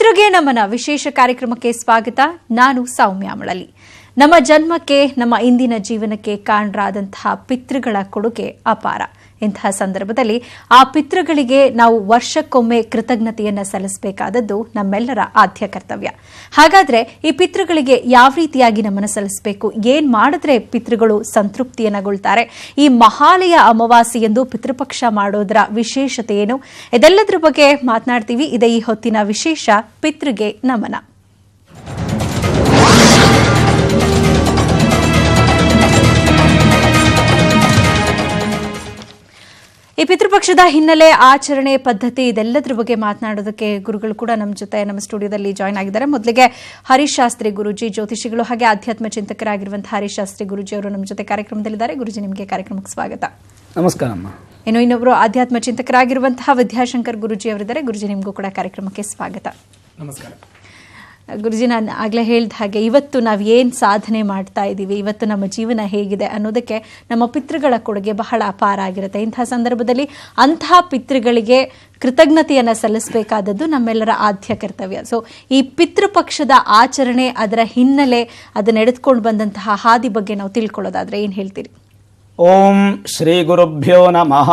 ಪಿತೃಗೆ ನಮನ ವಿಶೇಷ ಕಾರ್ಯಕ್ರಮಕ್ಕೆ ಸ್ವಾಗತ. ನಾನು ಸೌಮ್ಯ ಮಳಲಿ. ನಮ್ಮ ಜನ್ಮಕ್ಕೆ, ನಮ್ಮ ಇಂದಿನ ಜೀವನಕ್ಕೆ ಕಾರಣರಾದಂತಹ ಪಿತೃಗಳ ಕೊಡುಗೆ ಅಪಾರ. ಇಂತಹ ಸಂದರ್ಭದಲ್ಲಿ ಆ ಪಿತೃಗಳಿಗೆ ನಾವು ವರ್ಷಕ್ಕೊಮ್ಮೆ ಕೃತಜ್ಞತೆಯನ್ನು ಸಲ್ಲಿಸಬೇಕಾದದ್ದು ನಮ್ಮೆಲ್ಲರ ಆದ್ಯ ಕರ್ತವ್ಯ. ಹಾಗಾದ್ರೆ ಈ ಪಿತೃಗಳಿಗೆ ಯಾವ ರೀತಿಯಾಗಿ ನಮನ ಸಲ್ಲಿಸಬೇಕು, ಏನ್ ಮಾಡಿದ್ರೆ ಪಿತೃಗಳು ಸಂತೃಪ್ತಿಯನ್ನಗೊಳ್ತಾರೆ, ಈ ಮಹಾಲಯ ಅಮಾವಾಸ್ಯೆಯಂದು ಪಿತೃಪಕ್ಷ ಮಾಡೋದರ ವಿಶೇಷತೆ ಏನು, ಇದೆಲ್ಲದರ ಬಗ್ಗೆ ಮಾತನಾಡ್ತೀವಿ. ಇದೇ ಈ ಹೊತ್ತಿನ ವಿಶೇಷ ಪಿತೃಗೆ ನಮನ. ಈ ಪಿತೃಪಕ್ಷದ ಹಿನ್ನೆಲೆ, ಆಚರಣೆ, ಪದ್ಧತಿ ಇದೆಲ್ಲದರ ಬಗ್ಗೆ ಮಾತನಾಡೋದಕ್ಕೆ ಗುರುಗಳು ಕೂಡ ನಮ್ಮ ಜೊತೆ ನಮ್ಮ ಸ್ಟುಡಿಯೋದಲ್ಲಿ ಜಾಯ್ನ್ ಆಗಿದ್ದಾರೆ. ಮೊದಲಿಗೆ ಹರೀಶ್ ಶಾಸ್ತ್ರಿ ಗುರುಜಿ, ಜ್ಯೋತಿಷಿಗಳು ಹಾಗೆ ಆಧ್ಯಾತ್ಮ ಚಿಂತಕರಾಗಿರುವಂತಹ ಹರೀಶ್ ಶಾಸ್ತ್ರಿ ಗುರುಜಿ ಅವರು ನಮ್ಮ ಜೊತೆ ಕಾರ್ಯಕ್ರಮದಲ್ಲಿದ್ದಾರೆ. ಗುರುಜಿ, ನಿಮಗೆ ಕಾರ್ಯಕ್ರಮಕ್ಕೆ ಸ್ವಾಗತ. ನಮಸ್ಕಾರ. ಇನ್ನೊಬ್ಬರು ಆಧ್ಯಾತ್ಮ ಚಿಂತಕರಾಗಿರುವಂತಹ ವಿದ್ಯಾಶಂಕರ್ ಗುರುಜಿ ಅವರಿದ್ದಾರೆ. ಗುರುಜಿ, ನಿಮಗೂ ಕೂಡ ಕಾರ್ಯಕ್ರಮಕ್ಕೆ ಸ್ವಾಗತ. ನಮಸ್ಕಾರ. ಗುರುಜಿ, ನಾನು ಆಗಲೇ ಹೇಳಿದ ಹಾಗೆ ಇವತ್ತು ನಾವು ಏನು ಸಾಧನೆ ಮಾಡ್ತಾ ಇದ್ದೀವಿ, ಇವತ್ತು ನಮ್ಮ ಜೀವನ ಹೇಗಿದೆ ಅನ್ನೋದಕ್ಕೆ ನಮ್ಮ ಪಿತೃಗಳ ಕೊಡುಗೆ ಬಹಳ ಅಪಾರ ಆಗಿರುತ್ತೆ. ಇಂತಹ ಸಂದರ್ಭದಲ್ಲಿ ಅಂತಹ ಪಿತೃಗಳಿಗೆ ಕೃತಜ್ಞತೆಯನ್ನು ಸಲ್ಲಿಸಬೇಕಾದದ್ದು ನಮ್ಮೆಲ್ಲರ ಆದ್ಯ ಕರ್ತವ್ಯ. ಸೊ ಈ ಪಿತೃಪಕ್ಷದ ಆಚರಣೆ, ಅದರ ಹಿನ್ನೆಲೆ, ಅದು ನಡೆದುಕೊಂಡು ಬಂದಂತಹ ಹಾದಿ ಬಗ್ಗೆ ನಾವು ತಿಳ್ಕೊಳ್ಳೋದಾದ್ರೆ ಏನು ಹೇಳ್ತೀರಿ? ಓಂ ಶ್ರೀ ಗುರುಭ್ಯೋ ನಮಃ.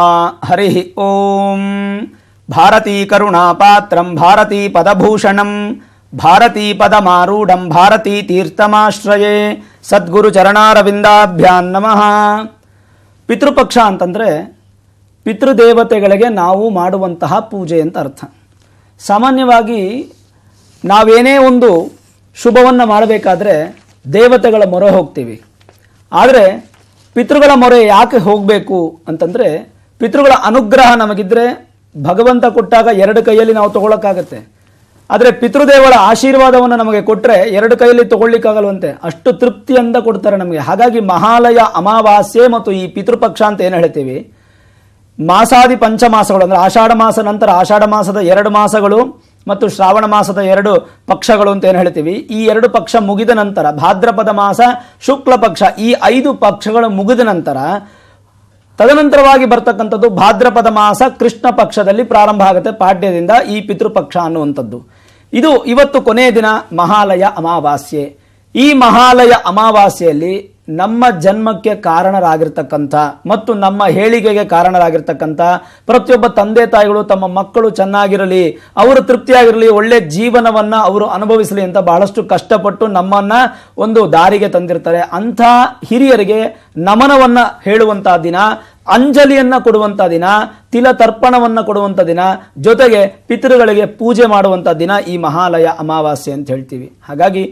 ಹರಿ ಓಂ. ಭಾರತೀ ಕರುಣಾಪಾತ್ರಂ ಭಾರತೀ ಪದಭೂಷಣಂ ಭಾರತೀ ಪದಮಾರೂಢಂ ಭಾರತೀ ತೀರ್ಥಮಾಶ್ರಯೇ ಸದ್ಗುರು ಚರಣಾರವಿಂದಾಭ್ಯಾಂ ನಮಃ. ಪಿತೃಪಕ್ಷ ಅಂತಂದರೆ ಪಿತೃದೇವತೆಗಳಿಗೆ ನಾವು ಮಾಡುವಂತಹ ಪೂಜೆ ಅಂತ ಅರ್ಥ. ಸಾಮಾನ್ಯವಾಗಿ ನಾವೇನೇ ಒಂದು ಶುಭವನ್ನು ಮಾಡಬೇಕಾದ್ರೆ ದೇವತೆಗಳ ಮೊರೆ ಹೋಗ್ತೀವಿ. ಆದರೆ ಪಿತೃಗಳ ಮೊರೆ ಯಾಕೆ ಹೋಗಬೇಕು ಅಂತಂದರೆ, ಪಿತೃಗಳ ಅನುಗ್ರಹ ನಮಗಿದ್ರೆ ಭಗವಂತ ಕೊಟ್ಟಾಗ ಎರಡು ಕೈಯಲ್ಲಿ ನಾವು ತಗೊಳ್ಳೋಕ್ಕಾಗತ್ತೆ. ಆದರೆ ಪಿತೃದೇವರ ಆಶೀರ್ವಾದವನ್ನು ನಮಗೆ ಕೊಟ್ಟರೆ ಎರಡು ಕೈಯಲ್ಲಿ ತಗೊಳ್ಳಿಕ್ಕಾಗಲ್ವಂತೆ, ಅಷ್ಟು ತೃಪ್ತಿಯಿಂದ ಕೊಡ್ತಾರೆ ನಮಗೆ. ಹಾಗಾಗಿ ಮಹಾಲಯ ಅಮಾವಾಸ್ಯೆ ಮತ್ತು ಈ ಪಿತೃಪಕ್ಷ ಅಂತ ಏನು ಹೇಳ್ತೀವಿ, ಮಾಸಾದಿ ಪಂಚಮಾಸಗಳು ಅಂದರೆ ಆಷಾಢ ಮಾಸ ನಂತರ ಆಷಾಢ ಮಾಸದ 2 ಮಾಸಗಳು ಮತ್ತು ಶ್ರಾವಣ ಮಾಸದ 2 ಪಕ್ಷಗಳು ಅಂತ ಏನು ಹೇಳ್ತೀವಿ. ಈ 2 ಪಕ್ಷ ಮುಗಿದ ನಂತರ ಭಾದ್ರಪದ ಮಾಸ, ಶುಕ್ಲ ಪಕ್ಷ, ಈ 5 ಪಕ್ಷಗಳು ಮುಗಿದ ನಂತರ ತದನಂತರವಾಗಿ ಬರ್ತಕ್ಕಂಥದ್ದು ಭಾದ್ರಪದ ಮಾಸ ಕೃಷ್ಣ ಪಕ್ಷದಲ್ಲಿ ಪ್ರಾರಂಭ ಆಗುತ್ತೆ ಪಾಡ್ಯದಿಂದ ಈ ಪಿತೃಪಕ್ಷ ಅನ್ನುವಂಥದ್ದು. ಇದು ಇವತ್ತು ಕೊನೆಯ ದಿನ ಮಹಾಲಯ ಅಮಾವಾಸ್ಯೆ. ಈ ಮಹಾಲಯ ಅಮಾವಾಸ್ಯೆಯಲ್ಲಿ ನಮ್ಮ ಜನ್ಮಕ್ಕೆ ಕಾರಣರಾಗಿರ್ತಕ್ಕಂಥ ಮತ್ತು ನಮ್ಮ ಏಳಿಗೆಗೆ ಕಾರಣರಾಗಿರ್ತಕ್ಕಂಥ ಪ್ರತಿಯೊಬ್ಬ ತಂದೆ ತಾಯಿಗಳು ತಮ್ಮ ಮಕ್ಕಳು ಚೆನ್ನಾಗಿರಲಿ, ಅವರು ತೃಪ್ತಿಯಾಗಿರಲಿ, ಒಳ್ಳೆ ಜೀವನವನ್ನು ಅವರು ಅನುಭವಿಸಲಿ ಅಂತ ಬಹಳಷ್ಟು ಕಷ್ಟಪಟ್ಟು ನಮ್ಮನ್ನ ಒಂದು ದಾರಿಗೆ ತಂದಿರ್ತಾರೆ. ಅಂಥ ಹಿರಿಯರಿಗೆ ನಮನವನ್ನು ಹೇಳುವಂಥ ದಿನ, ಅಂಜಲಿಯನ್ನ ಕೊಡುವಂಥ ದಿನ, ತಿಲ ತರ್ಪಣವನ್ನ ಕೊಡುವಂಥ ದಿನ, ಜೊತೆಗೆ ಪಿತೃಗಳಿಗೆ ಪೂಜೆ ಮಾಡುವಂಥ ದಿನ ಈ ಮಹಾಲಯ ಅಮಾವಾಸ್ಯೆ ಅಂತ ಹೇಳ್ತೀವಿ. ಹಾಗಾಗಿ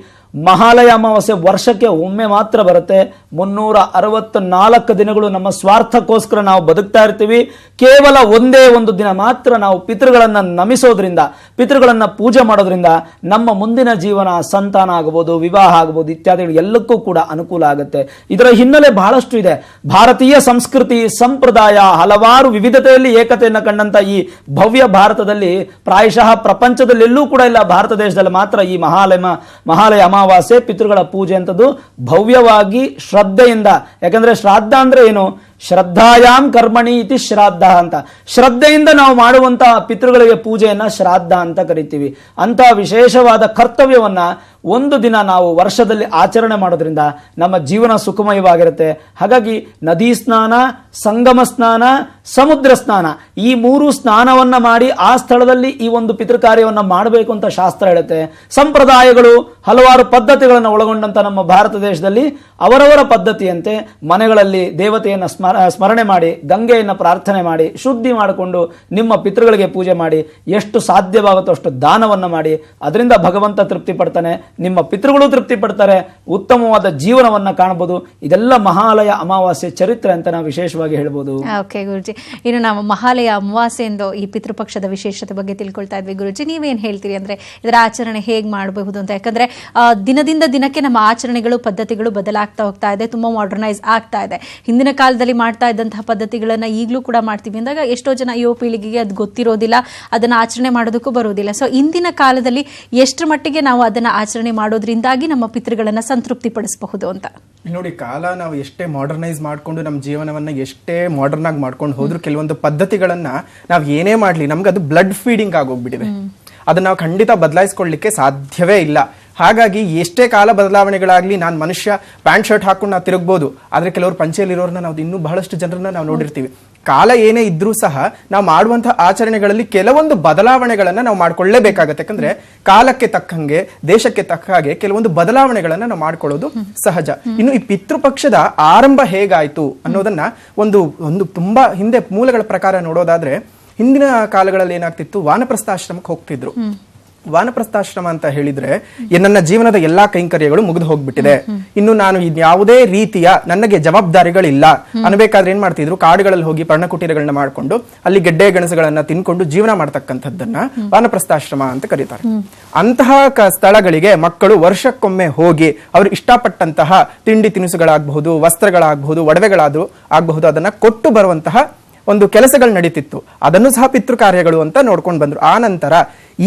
ಮಹಾಲಯ ಅಮಾವಾಸ್ಯೆ ವರ್ಷಕ್ಕೆ ಒಮ್ಮೆ ಮಾತ್ರ ಬರುತ್ತೆ. 364 ದಿನಗಳು ನಮ್ಮ ಸ್ವಾರ್ಥಕ್ಕೋಸ್ಕರ ನಾವು ಬದುಕ್ತಾ ಇರ್ತೀವಿ. ಕೇವಲ ಒಂದೇ ಒಂದು ದಿನ ಮಾತ್ರ ನಾವು ಪಿತೃಗಳನ್ನು ನಮಿಸೋದ್ರಿಂದ, ಪಿತೃಗಳನ್ನು ಪೂಜೆ ಮಾಡೋದ್ರಿಂದ ನಮ್ಮ ಮುಂದಿನ ಜೀವನ, ಸಂತಾನ ಆಗ್ಬೋದು, ವಿವಾಹ ಆಗ್ಬೋದು, ಇತ್ಯಾದಿಗಳು ಎಲ್ಲಕ್ಕೂ ಕೂಡ ಅನುಕೂಲ ಆಗುತ್ತೆ. ಇದರ ಹಿನ್ನೆಲೆ ಬಹಳಷ್ಟು ಇದೆ. ಭಾರತೀಯ ಸಂಸ್ಕೃತಿ, ಸಂಪ್ರದಾಯ, ಹಲವಾರು ವಿವಿಧತೆಯಲ್ಲಿ ಏಕತೆಯನ್ನು ಕಂಡಂತ ಈ ಭವ್ಯ ಭಾರತದಲ್ಲಿ, ಪ್ರಾಯಶಃ ಪ್ರಪಂಚದಲ್ಲೆಲ್ಲೂ ಕೂಡ ಇಲ್ಲ, ಭಾರತ ದೇಶದಲ್ಲಿ ಮಾತ್ರ ಈ ಮಹಾಲಯ ಅಮಾವಾಸ್ಯೆ ಪಿತೃಗಳ ಪೂಜೆ ಅಂತದ್ದು ಭವ್ಯವಾಗಿ ಶ್ರದ್ಧೆಯಿಂದ. ಯಾಕಂದ್ರೆ ಶ್ರಾದ್ದ ಅಂದ್ರೆ ಏನು? ಶ್ರದ್ಧಾಯಾಮ್ ಕರ್ಮಣಿ ಇತಿ ಶ್ರಾದ್ದ ಅಂತ. ಶ್ರದ್ಧೆಯಿಂದ ನಾವು ಮಾಡುವಂತಹ ಪಿತೃಗಳಿಗೆ ಪೂಜೆಯನ್ನ ಶ್ರಾದ್ದ ಅಂತ ಕರಿತೀವಿ. ಅಂತಹ ವಿಶೇಷವಾದ ಕರ್ತವ್ಯವನ್ನ ಒಂದು ದಿನ ನಾವು ವರ್ಷದಲ್ಲಿ ಆಚರಣೆ ಮಾಡೋದ್ರಿಂದ ನಮ್ಮ ಜೀವನ ಸುಖಮಯವಾಗಿರುತ್ತೆ. ಹಾಗಾಗಿ ನದಿ ಸ್ನಾನ, ಸಂಗಮ ಸ್ನಾನ, ಸಮುದ್ರ ಸ್ನಾನ, ಈ 3 ಸ್ನಾನವನ್ನ ಮಾಡಿ ಆ ಸ್ಥಳದಲ್ಲಿ ಈ ಒಂದು ಪಿತೃ ಕಾರ್ಯವನ್ನು ಮಾಡಬೇಕು ಅಂತ ಶಾಸ್ತ್ರ ಹೇಳುತ್ತೆ. ಸಂಪ್ರದಾಯಗಳು, ಹಲವಾರು ಪದ್ಧತಿಗಳನ್ನು ಒಳಗೊಂಡಂತ ನಮ್ಮ ಭಾರತ ದೇಶದಲ್ಲಿ ಅವರವರ ಪದ್ಧತಿಯಂತೆ ಮನೆಗಳಲ್ಲಿ ದೇವತೆಯನ್ನು ಸ್ಮರಣೆ ಮಾಡಿ, ಗಂಗೆಯನ್ನು ಪ್ರಾರ್ಥನೆ ಮಾಡಿ, ಶುದ್ಧಿ ಮಾಡಿಕೊಂಡು ನಿಮ್ಮ ಪಿತೃಗಳಿಗೆ ಪೂಜೆ ಮಾಡಿ, ಎಷ್ಟು ಸಾಧ್ಯವಾಗುತ್ತೋ ಅಷ್ಟು ದಾನವನ್ನು ಮಾಡಿ. ಅದರಿಂದ ಭಗವಂತ ತೃಪ್ತಿ ಪಡ್ತಾನೆ, ನಿಮ್ಮ ಪಿತೃಗಳು ತೃಪ್ತಿ ಪಡ್ತಾರೆ, ಉತ್ತಮವಾದ ಜೀವನವನ್ನ ಕಾಣಬಹುದು. ಇದೆಲ್ಲ ಮಹಾಲಯ ಅಮಾವಾಸ್ಯೆ ಚರಿತ್ರೆ ಅಂತ ನಾವು ವಿಶೇಷವಾಗಿ ಹೇಳ್ಬೋದು. ಓಕೆ ಗುರುಜಿ, ಇನ್ನು ನಾವು ಮಹಾಲಯ ಅಮಾವಾಸ್ಯೆ ಎಂದು ಈ ಪಿತೃಪಕ್ಷದ ವಿಶೇಷತೆ ಬಗ್ಗೆ ತಿಳ್ಕೊಳ್ತಾ ಇದ್ವಿ. ಗುರುಜಿ, ನೀವೇನ್ ಹೇಳ್ತೀರಿ ಅಂದ್ರೆ ಇದರ ಆಚರಣೆ ಹೇಗೆ ಮಾಡಬಹುದು ಅಂತ? ಯಾಕಂದ್ರೆ ದಿನದಿಂದ ದಿನಕ್ಕೆ ನಮ್ಮ ಆಚರಣೆಗಳು, ಪದ್ಧತಿಗಳು ಬದಲಾಗ್ತಾ ಹೋಗ್ತಾ ಇದೆ, ತುಂಬಾ ಮಾಡರ್ನೈಸ್ ಆಗ್ತಾ ಇದೆ. ಹಿಂದಿನ ಕಾಲದಲ್ಲಿ ಮಾಡ್ತಾ ಇದ್ದಂತಹ ಪದ್ಧತಿಗಳನ್ನ ಈಗಲೂ ಕೂಡ ಮಾಡ್ತೀವಿ ಅಂದಾಗ ಎಷ್ಟೋ ಜನ ಯುವ ಪೀಳಿಗೆಗೆ ಅದು ಗೊತ್ತಿರೋದಿಲ್ಲ, ಅದನ್ನ ಆಚರಣೆ ಮಾಡೋದಕ್ಕೂ ಬರೋದಿಲ್ಲ. ಸೊ ಇಂದಿನ ಕಾಲದಲ್ಲಿ ಎಷ್ಟರ ಮಟ್ಟಿಗೆ ನಾವು ಅದನ್ನ ಆಚರಣೆ ಮಾಡೋದ್ರಿಂದಾಗಿ ನಮ್ಮ ಪಿತೃಗಳನ್ನ ಸಂತೃಪ್ತಿ ಪಡಿಸಬಹುದು ಅಂತ? ನೋಡಿ, ಕಾಲ ನಾವು ಎಷ್ಟೇ ಮಾಡರ್ನೈಸ್ ಮಾಡ್ಕೊಂಡು ನಮ್ಮ ಜೀವನವನ್ನ ಎಷ್ಟೇ ಮಾಡರ್ನ್ ಆಗಿ ಮಾಡ್ಕೊಂಡು ಹೋದ್ರು ಕೆಲವೊಂದು ಪದ್ಧತಿಗಳನ್ನ ನಾವು ಏನೇ ಮಾಡ್ಲಿ ನಮ್ಗೆ ಅದು ಬ್ಲಡ್ ಫೀಡಿಂಗ್ ಆಗೋಗ್ಬಿಟ್ಟಿದೆ. ಅದನ್ನ ನಾವು ಖಂಡಿತ ಬದಲಾಯಿಸ್ಕೊಳ್ಳಿಕ್ಕೆ ಸಾಧ್ಯವೇ ಇಲ್ಲ. ಹಾಗಾಗಿ ಎಷ್ಟೇ ಕಾಲ ಬದಲಾವಣೆಗಳಾಗ್ಲಿ, ನಾನು ಮನುಷ್ಯ ಪ್ಯಾಂಟ್ ಶರ್ಟ್ ಹಾಕೊಂಡು ನಾವು ತಿರುಗ್ಬೋದು, ಆದ್ರೆ ಕೆಲವರು ಪಂಚೆಯಲ್ಲಿರೋರ್ನ ನಾವು ಇನ್ನೂ ಬಹಳಷ್ಟು ಜನರನ್ನ ನಾವು ನೋಡಿರ್ತೀವಿ. ಕಾಲ ಏನೇ ಇದ್ರೂ ಸಹ ನಾವು ಮಾಡುವಂತಹ ಆಚರಣೆಗಳಲ್ಲಿ ಕೆಲವೊಂದು ಬದಲಾವಣೆಗಳನ್ನ ನಾವು ಮಾಡ್ಕೊಳ್ಳೇಬೇಕಾಗತ್ತೆ. ಯಾಕಂದ್ರೆ ಕಾಲಕ್ಕೆ ತಕ್ಕಂಗೆ, ದೇಶಕ್ಕೆ ತಕ್ಕ ಹಾಗೆ ಕೆಲವೊಂದು ಬದಲಾವಣೆಗಳನ್ನ ನಾವು ಮಾಡ್ಕೊಳ್ಳೋದು ಸಹಜ. ಇನ್ನು ಈ ಪಿತೃಪಕ್ಷದ ಆರಂಭ ಹೇಗಾಯ್ತು ಅನ್ನೋದನ್ನ ಒಂದು ತುಂಬಾ ಹಿಂದೆ ಮೂಲಗಳ ಪ್ರಕಾರ ನೋಡೋದಾದ್ರೆ, ಹಿಂದಿನ ಕಾಲಗಳಲ್ಲಿ ಏನಾಗ್ತಿತ್ತು, ವಾನಪ್ರಸ್ಥಾಶ್ರಮಕ್ಕೆ ಹೋಗ್ತಿದ್ರು. ವಾನಪ್ರಸ್ಥಾಶ್ರಮ ಅಂತ ಹೇಳಿದ್ರೆ ನನ್ನ ಜೀವನದ ಎಲ್ಲಾ ಕೈಂಕರ್ಯಗಳು ಮುಗಿದು ಹೋಗ್ಬಿಟ್ಟಿದೆ, ಇನ್ನು ನಾನು ಯಾವುದೇ ರೀತಿಯ ನನಗೆ ಜವಾಬ್ದಾರಿಗಳಿಲ್ಲ ಅನ್ಬೇಕಾದ್ರೆ ಏನ್ ಮಾಡ್ತಿದ್ರು, ಕಾಡುಗಳಲ್ಲಿ ಹೋಗಿ ಪರ್ಣಕುಟೀರಗಳನ್ನ ಮಾಡ್ಕೊಂಡು ಅಲ್ಲಿ ಗೆಡ್ಡೆ ಗೆಣಸುಗಳನ್ನ ತಿನ್ಕೊಂಡು ಜೀವನ ಮಾಡ್ತಕ್ಕಂಥದ್ದನ್ನ ವಾನಪ್ರಸ್ಥಾಶ್ರಮ ಅಂತ ಕರೀತಾರೆ. ಅಂತಹ ಸ್ಥಳಗಳಿಗೆ ಮಕ್ಕಳು ವರ್ಷಕ್ಕೊಮ್ಮೆ ಹೋಗಿ ಅವ್ರು ಇಷ್ಟಪಟ್ಟಂತಹ ತಿಂಡಿ ತಿನಿಸುಗಳಾಗಬಹುದು, ವಸ್ತ್ರಗಳಾಗಬಹುದು, ಒಡವೆಗಳಾದ್ರೂ ಆಗಬಹುದು, ಅದನ್ನ ಕೊಟ್ಟು ಬರುವಂತಹ ಒಂದು ಕೆಲಸಗಳು ನಡೀತಿತ್ತು. ಅದನ್ನು ಸಹ ಪಿತೃ ಕಾರ್ಯಗಳು ಅಂತ ನೋಡ್ಕೊಂಡು ಬಂದ್ರು. ಆ ನಂತರ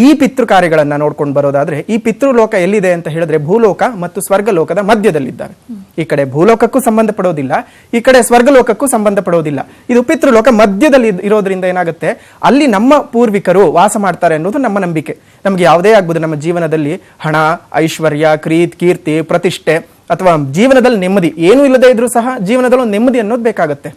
ಈ ಪಿತೃ ಕಾರ್ಯಗಳನ್ನ ನೋಡ್ಕೊಂಡು ಬರೋದಾದ್ರೆ, ಈ ಪಿತೃಲೋಕ ಎಲ್ಲಿದೆ ಅಂತ ಹೇಳಿದ್ರೆ ಭೂಲೋಕ ಮತ್ತು ಸ್ವರ್ಗಲೋಕದ ಮಧ್ಯದಲ್ಲಿದ್ದಾವೆ. ಈ ಕಡೆ ಭೂಲೋಕಕ್ಕೂ ಸಂಬಂಧ ಪಡೋದಿಲ್ಲ, ಈ ಕಡೆ ಸ್ವರ್ಗಲೋಕಕ್ಕೂ ಸಂಬಂಧ ಪಡೋದಿಲ್ಲ. ಇದು ಪಿತೃಲೋಕ ಮಧ್ಯದಲ್ಲಿ ಇರೋದ್ರಿಂದ ಏನಾಗುತ್ತೆ, ಅಲ್ಲಿ ನಮ್ಮ ಪೂರ್ವಿಕರು ವಾಸ ಮಾಡ್ತಾರೆ ಅನ್ನೋದು ನಮ್ಮ ನಂಬಿಕೆ. ನಮ್ಗೆ ಯಾವುದೇ ಆಗ್ಬೋದು, ನಮ್ಮ ಜೀವನದಲ್ಲಿ ಹಣ, ಐಶ್ವರ್ಯ, ಕೀರ್ತಿ, ಪ್ರತಿಷ್ಠೆ ಅಥವಾ ಜೀವನದಲ್ಲಿ ನೆಮ್ಮದಿ ಏನೂ ಇಲ್ಲದೆ ಇದ್ರೂ ಸಹ ಜೀವನದಲ್ಲಿ ಒಂದು ನೆಮ್ಮದಿ ಅನ್ನೋದು ಬೇಕಾಗತ್ತೆ.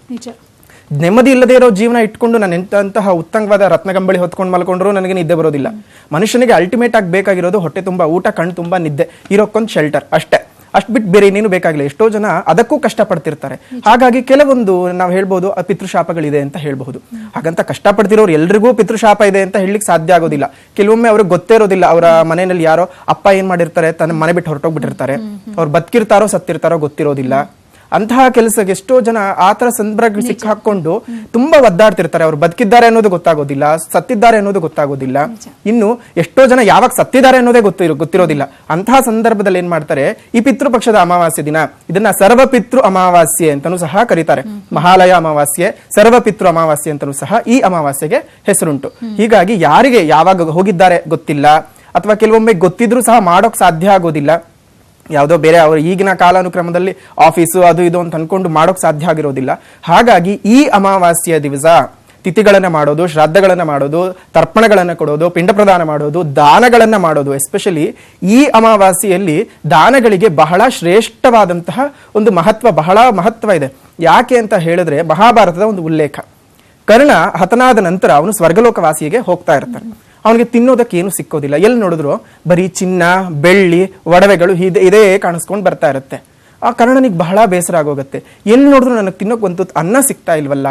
ನೆಮ್ಮದಿ ಇಲ್ಲದೆ ಇರೋ ಜೀವನ ಇಟ್ಕೊಂಡು ನಾನು ಎಂತಹ ಉತ್ತಮವಾದ ರತ್ನಗಂಬಳಿ ಹೊತ್ಕೊಂಡು ಮಲ್ಕೊಂಡ್ರು ನನಗೆ ನಿದ್ದೆ ಬರೋದಿಲ್ಲ. ಮನುಷ್ಯನಿಗೆ ಅಲ್ಟಿಮೇಟ್ ಆಗಿ ಬೇಕಾಗಿರೋದು ಹೊಟ್ಟೆ ತುಂಬಾ ಊಟ, ಕಣ್ಣು ತುಂಬಾ ನಿದ್ದೆ, ಇರೋಕ್ಕೊಂದು ಶೆಲ್ಟರ್ ಅಷ್ಟೇ. ಅಷ್ಟು ಬಿಟ್ಟು ಬೇರೆ ಇನ್ನೇನು ಬೇಕಾಗಿಲ್ಲ. ಎಷ್ಟೋ ಜನ ಅದಕ್ಕೂ ಕಷ್ಟಪಡ್ತಿರ್ತಾರೆ. ಹಾಗಾಗಿ ಕೆಲವೊಂದು ನಾವು ಹೇಳ್ಬೋದು ಪಿತೃಶಾಪಗಳಿದೆ ಅಂತ ಹೇಳ್ಬಹುದು. ಹಾಗಂತ ಕಷ್ಟಪಡ್ತಿರೋರು ಎಲ್ರಿಗೂ ಪಿತೃಶಾಪ ಇದೆ ಅಂತ ಹೇಳಲಿಕ್ಕೆ ಸಾಧ್ಯ ಆಗೋದಿಲ್ಲ. ಕೆಲವೊಮ್ಮೆ ಅವ್ರಿಗೆ ಗೊತ್ತೇ ಇರೋದಿಲ್ಲ, ಅವರ ಮನೆಯಲ್ಲಿ ಯಾರೋ ಅಪ್ಪ ಏನ್ ಮಾಡಿರ್ತಾರೆ, ತನ್ನ ಮನೆ ಬಿಟ್ಟು ಹೊರಟೋಗ್ಬಿಟ್ಟಿರ್ತಾರೆ, ಅವ್ರು ಬದುಕಿರ್ತಾರೋ ಸತ್ತಿರ್ತಾರೋ ಗೊತ್ತಿರೋದಿಲ್ಲ. ಅಂತಹ ಕೆಲಸಕ್ಕೆ ಎಷ್ಟೋ ಜನ ಆತರ ಸಂದರ್ಭ ಸಿಕ್ಕಾಕೊಂಡು ತುಂಬಾ ಒದ್ದಾಡ್ತಿರ್ತಾರೆ. ಅವ್ರು ಬದುಕಿದ್ದಾರೆ ಅನ್ನೋದು ಗೊತ್ತಾಗೋದಿಲ್ಲ, ಸತ್ತಿದ್ದಾರೆ ಅನ್ನೋದು ಗೊತ್ತಾಗೋದಿಲ್ಲ. ಇನ್ನು ಎಷ್ಟೋ ಜನ ಯಾವಾಗ ಸತ್ತಿದ್ದಾರೆ ಅನ್ನೋದೇ ಗೊತ್ತಿರೋದಿಲ್ಲ. ಅಂತಹ ಸಂದರ್ಭದಲ್ಲಿ ಏನ್ ಮಾಡ್ತಾರೆ, ಈ ಪಿತೃಪಕ್ಷದ ಅಮಾವಾಸ್ಯೆ ದಿನ ಇದನ್ನ ಸರ್ವಪಿತೃ ಅಮಾವಾಸ್ಯೆ ಅಂತಾನೂ ಸಹ ಕರೀತಾರೆ. ಮಹಾಲಯ ಅಮಾವಾಸ್ಯೆ, ಸರ್ವಪಿತೃ ಅಮಾವಾಸ್ಯೆ ಅಂತಾನೂ ಸಹ ಈ ಅಮಾವಾಸ್ಯೆಗೆ ಹೆಸರುಂಟು. ಹೀಗಾಗಿ ಯಾರಿಗೆ ಯಾವಾಗ ಹೋಗಿದ್ದಾರೆ ಗೊತ್ತಿಲ್ಲ, ಅಥವಾ ಕೆಲವೊಮ್ಮೆ ಗೊತ್ತಿದ್ರೂ ಸಹ ಮಾಡೋಕ್ ಸಾಧ್ಯ ಆಗೋದಿಲ್ಲ. ಯಾವುದೋ ಬೇರೆ ಅವರು ಈಗಿನ ಕಾಲಾನುಕ್ರಮದಲ್ಲಿ ಆಫೀಸು ಅದು ಇದು ಅಂತ ಅನ್ಕೊಂಡು ಮಾಡೋಕ್ ಸಾಧ್ಯ ಆಗಿರೋದಿಲ್ಲ. ಹಾಗಾಗಿ ಈ ಅಮಾವಾಸ್ಯೆಯ ದಿವಸ ತಿಥಿಗಳನ್ನ ಮಾಡೋದು, ಶ್ರಾದ್ದಗಳನ್ನ ಮಾಡೋದು, ತರ್ಪಣಗಳನ್ನ ಕೊಡೋದು, ಪಿಂಡ ಪ್ರದಾನ ಮಾಡೋದು, ದಾನಗಳನ್ನ ಮಾಡೋದು. ಎಸ್ಪೆಷಲಿ ಈ ಅಮಾವಾಸ್ಯೆಯಲ್ಲಿ ದಾನಗಳಿಗೆ ಬಹಳ ಶ್ರೇಷ್ಠವಾದಂತಹ ಒಂದು ಬಹಳ ಮಹತ್ವ ಇದೆ. ಯಾಕೆ ಅಂತ ಹೇಳಿದ್ರೆ, ಮಹಾಭಾರತದ ಒಂದು ಉಲ್ಲೇಖ. ಕರ್ಣ ಹತನಾದ ನಂತರ ಅವನು ಸ್ವರ್ಗಲೋಕವಾಸಿಗೆ ಹೋಗ್ತಾ ಇರ್ತಾನೆ. ಅವನಿಗೆ ತಿನ್ನೋದಕ್ಕೆ ಏನು ಸಿಕ್ಕೋದಿಲ್ಲ. ಎಲ್ಲಿ ನೋಡಿದ್ರು ಬರೀ ಚಿನ್ನ, ಬೆಳ್ಳಿ, ಒಡವೆಗಳು ಇದೇ ಕಾಣಿಸ್ಕೊಂಡು ಬರ್ತಾ ಇರುತ್ತೆ. ಆ ಕರ್ಣನಿಗೆ ಬಹಳ ಬೇಸರ ಆಗೋಗುತ್ತೆ. ಎಲ್ಲಿ ನೋಡಿದ್ರು ನನಗೆ ತಿನ್ನೋಕೆ ಒಂದು ಅನ್ನ ಸಿಗ್ತಾ ಇಲ್ವಲ್ಲ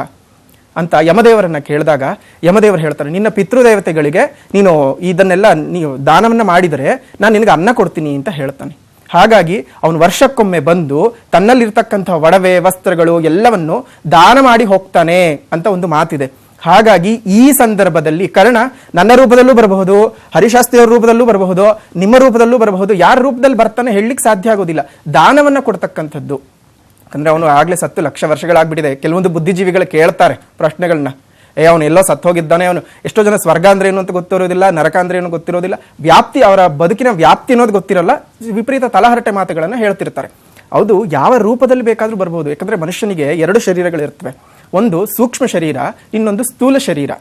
ಅಂತ ಯಮದೇವರನ್ನ ಕೇಳಿದಾಗ ಯಮದೇವರು ಹೇಳ್ತಾರೆ, ನಿನ್ನ ಪಿತೃದೇವತೆಗಳಿಗೆ ನೀನು ಇದನ್ನೆಲ್ಲ ನೀವು ದಾನವನ್ನ ಮಾಡಿದರೆ ನಾನು ನಿನಗೆ ಅನ್ನ ಕೊಡ್ತೀನಿ ಅಂತ ಹೇಳ್ತಾನೆ. ಹಾಗಾಗಿ ಅವನು ವರ್ಷಕ್ಕೊಮ್ಮೆ ಬಂದು ತನ್ನಲ್ಲಿರ್ತಕ್ಕಂಥ ಒಡವೆ, ವಸ್ತ್ರಗಳು ಎಲ್ಲವನ್ನು ದಾನ ಮಾಡಿ ಹೋಗ್ತಾನೆ ಅಂತ ಒಂದು ಮಾತಿದೆ. ಹಾಗಾಗಿ ಈ ಸಂದರ್ಭದಲ್ಲಿ ಕರ್ಣ ನನ್ನ ರೂಪದಲ್ಲೂ ಬರಬಹುದು, ಹರಿಶಾಸ್ತ್ರಿಯವರ ರೂಪದಲ್ಲೂ ಬರಬಹುದು, ನಿಮ್ಮ ರೂಪದಲ್ಲೂ ಬರಬಹುದು. ಯಾರ ರೂಪದಲ್ಲಿ ಬರ್ತಾನೆ ಹೇಳಲಿಕ್ಕೆ ಸಾಧ್ಯ ಆಗೋದಿಲ್ಲ. ದಾನವನ್ನ ಕೊಡ್ತಕ್ಕಂಥದ್ದು. ಯಾಕಂದ್ರೆ ಅವನು ಆಗ್ಲೇ ಸತ್ತು ಲಕ್ಷ ವರ್ಷಗಳಾಗ್ಬಿಟ್ಟಿದೆ. ಕೆಲವೊಂದು ಬುದ್ಧಿಜೀವಿಗಳು ಕೇಳ್ತಾರೆ ಪ್ರಶ್ನೆಗಳನ್ನ, ಅವನು ಎಲ್ಲೋ ಸತ್ತು ಹೋಗಿದ್ದಾನೆ, ಅವನು ಎಷ್ಟೋ ಜನ ಸ್ವರ್ಗ ಅಂದ್ರೆ ಏನು ಅಂತ ಗೊತ್ತಿರೋದಿಲ್ಲ, ನರಕ ಅಂದ್ರೆ ಏನು ಗೊತ್ತಿರೋದಿಲ್ಲ, ವ್ಯಾಪ್ತಿ, ಅವರ ಬದುಕಿನ ವ್ಯಾಪ್ತಿ ಅನ್ನೋದು ಗೊತ್ತಿರಲ್ಲ, ವಿಪರೀತ ತಲಹರಟೆ ಮಾತುಗಳನ್ನ ಹೇಳ್ತಿರ್ತಾರೆ. ಹೌದು, ಯಾವ ರೂಪದಲ್ಲಿ ಬೇಕಾದ್ರೂ ಬರಬಹುದು. ಯಾಕಂದ್ರೆ ಮನುಷ್ಯನಿಗೆ 2 ಶರೀರಗಳಿರ್ತವೆ. ಒಂದು ಸೂಕ್ಷ್ಮ ಶರೀರ, ಇನ್ನೊಂದು ಸ್ಥೂಲ ಶರೀರ.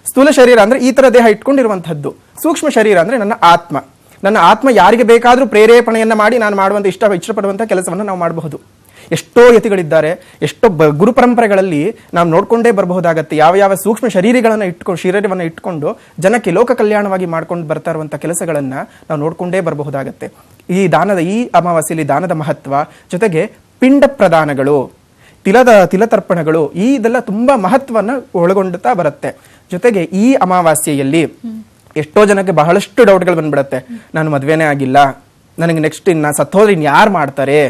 ಸ್ಥೂಲ ಶರೀರ ಅಂದ್ರೆ ಈ ತರ ದೇಹ ಇಟ್ಕೊಂಡಿರುವಂತಹದ್ದು. ಸೂಕ್ಷ್ಮ ಶರೀರ ಅಂದ್ರೆ ನನ್ನ ಆತ್ಮ. ನನ್ನ ಆತ್ಮ ಯಾರಿಗೆ ಬೇಕಾದ್ರೂ ಪ್ರೇರೇಪಣೆಯನ್ನ ಮಾಡಿ ನಾನು ಮಾಡುವಂತ ಇಷ್ಟಪಡುವಂತಹ ಕೆಲಸವನ್ನು ನಾವು ಮಾಡಬಹುದು. ಎಷ್ಟೋ ಯತಿಗಳಿದ್ದಾರೆ, ಎಷ್ಟೋ ಗುರು ಪರಂಪರೆಗಳಲ್ಲಿ ನಾವು ನೋಡ್ಕೊಂಡೇ ಬರಬಹುದಾಗತ್ತೆ. ಯಾವ ಸೂಕ್ಷ್ಮ ಶರೀರವನ್ನ ಇಟ್ಕೊಂಡು ಜನಕ್ಕೆ ಲೋಕ ಕಲ್ಯಾಣವಾಗಿ ಮಾಡ್ಕೊಂಡು ಬರ್ತಾ ಇರುವಂತ ಕೆಲಸಗಳನ್ನ ನಾವು ನೋಡ್ಕೊಂಡೇ ಬರಬಹುದಾಗತ್ತೆ. ಈ ಅಮಾವಾಸ್ಯೆಯಲ್ಲಿ ದಾನದ ಮಹತ್ವ ಜೊತೆಗೆ ಪಿಂಡ ಪ್ರದಾನಗಳು, ತಿಲತರ್ಪಣಗಳು, ಇದೆಲ್ಲ ತುಂಬಾ ಮಹತ್ವನ ಒಳಗೊಂಡುತ್ತಾ ಬರುತ್ತೆ. ಜೊತೆಗೆ ಈ ಅಮಾವಾಸ್ಯೆಯಲ್ಲಿ ಎಷ್ಟೋ ಜನಕ್ಕೆ ಬಹಳಷ್ಟು ಡೌಟ್ಗಳು ಬಂದ್ಬಿಡತ್ತೆ. ನಾನು ಮದ್ವೆನೇ ಆಗಿಲ್ಲ, ನನಗೆ ನೆಕ್ಸ್ಟ್ ಇನ್ನ ಸತ್ತೋದ್ರೆ ಇನ್ಯಾರು ಮಾಡ್ತಾರೆ,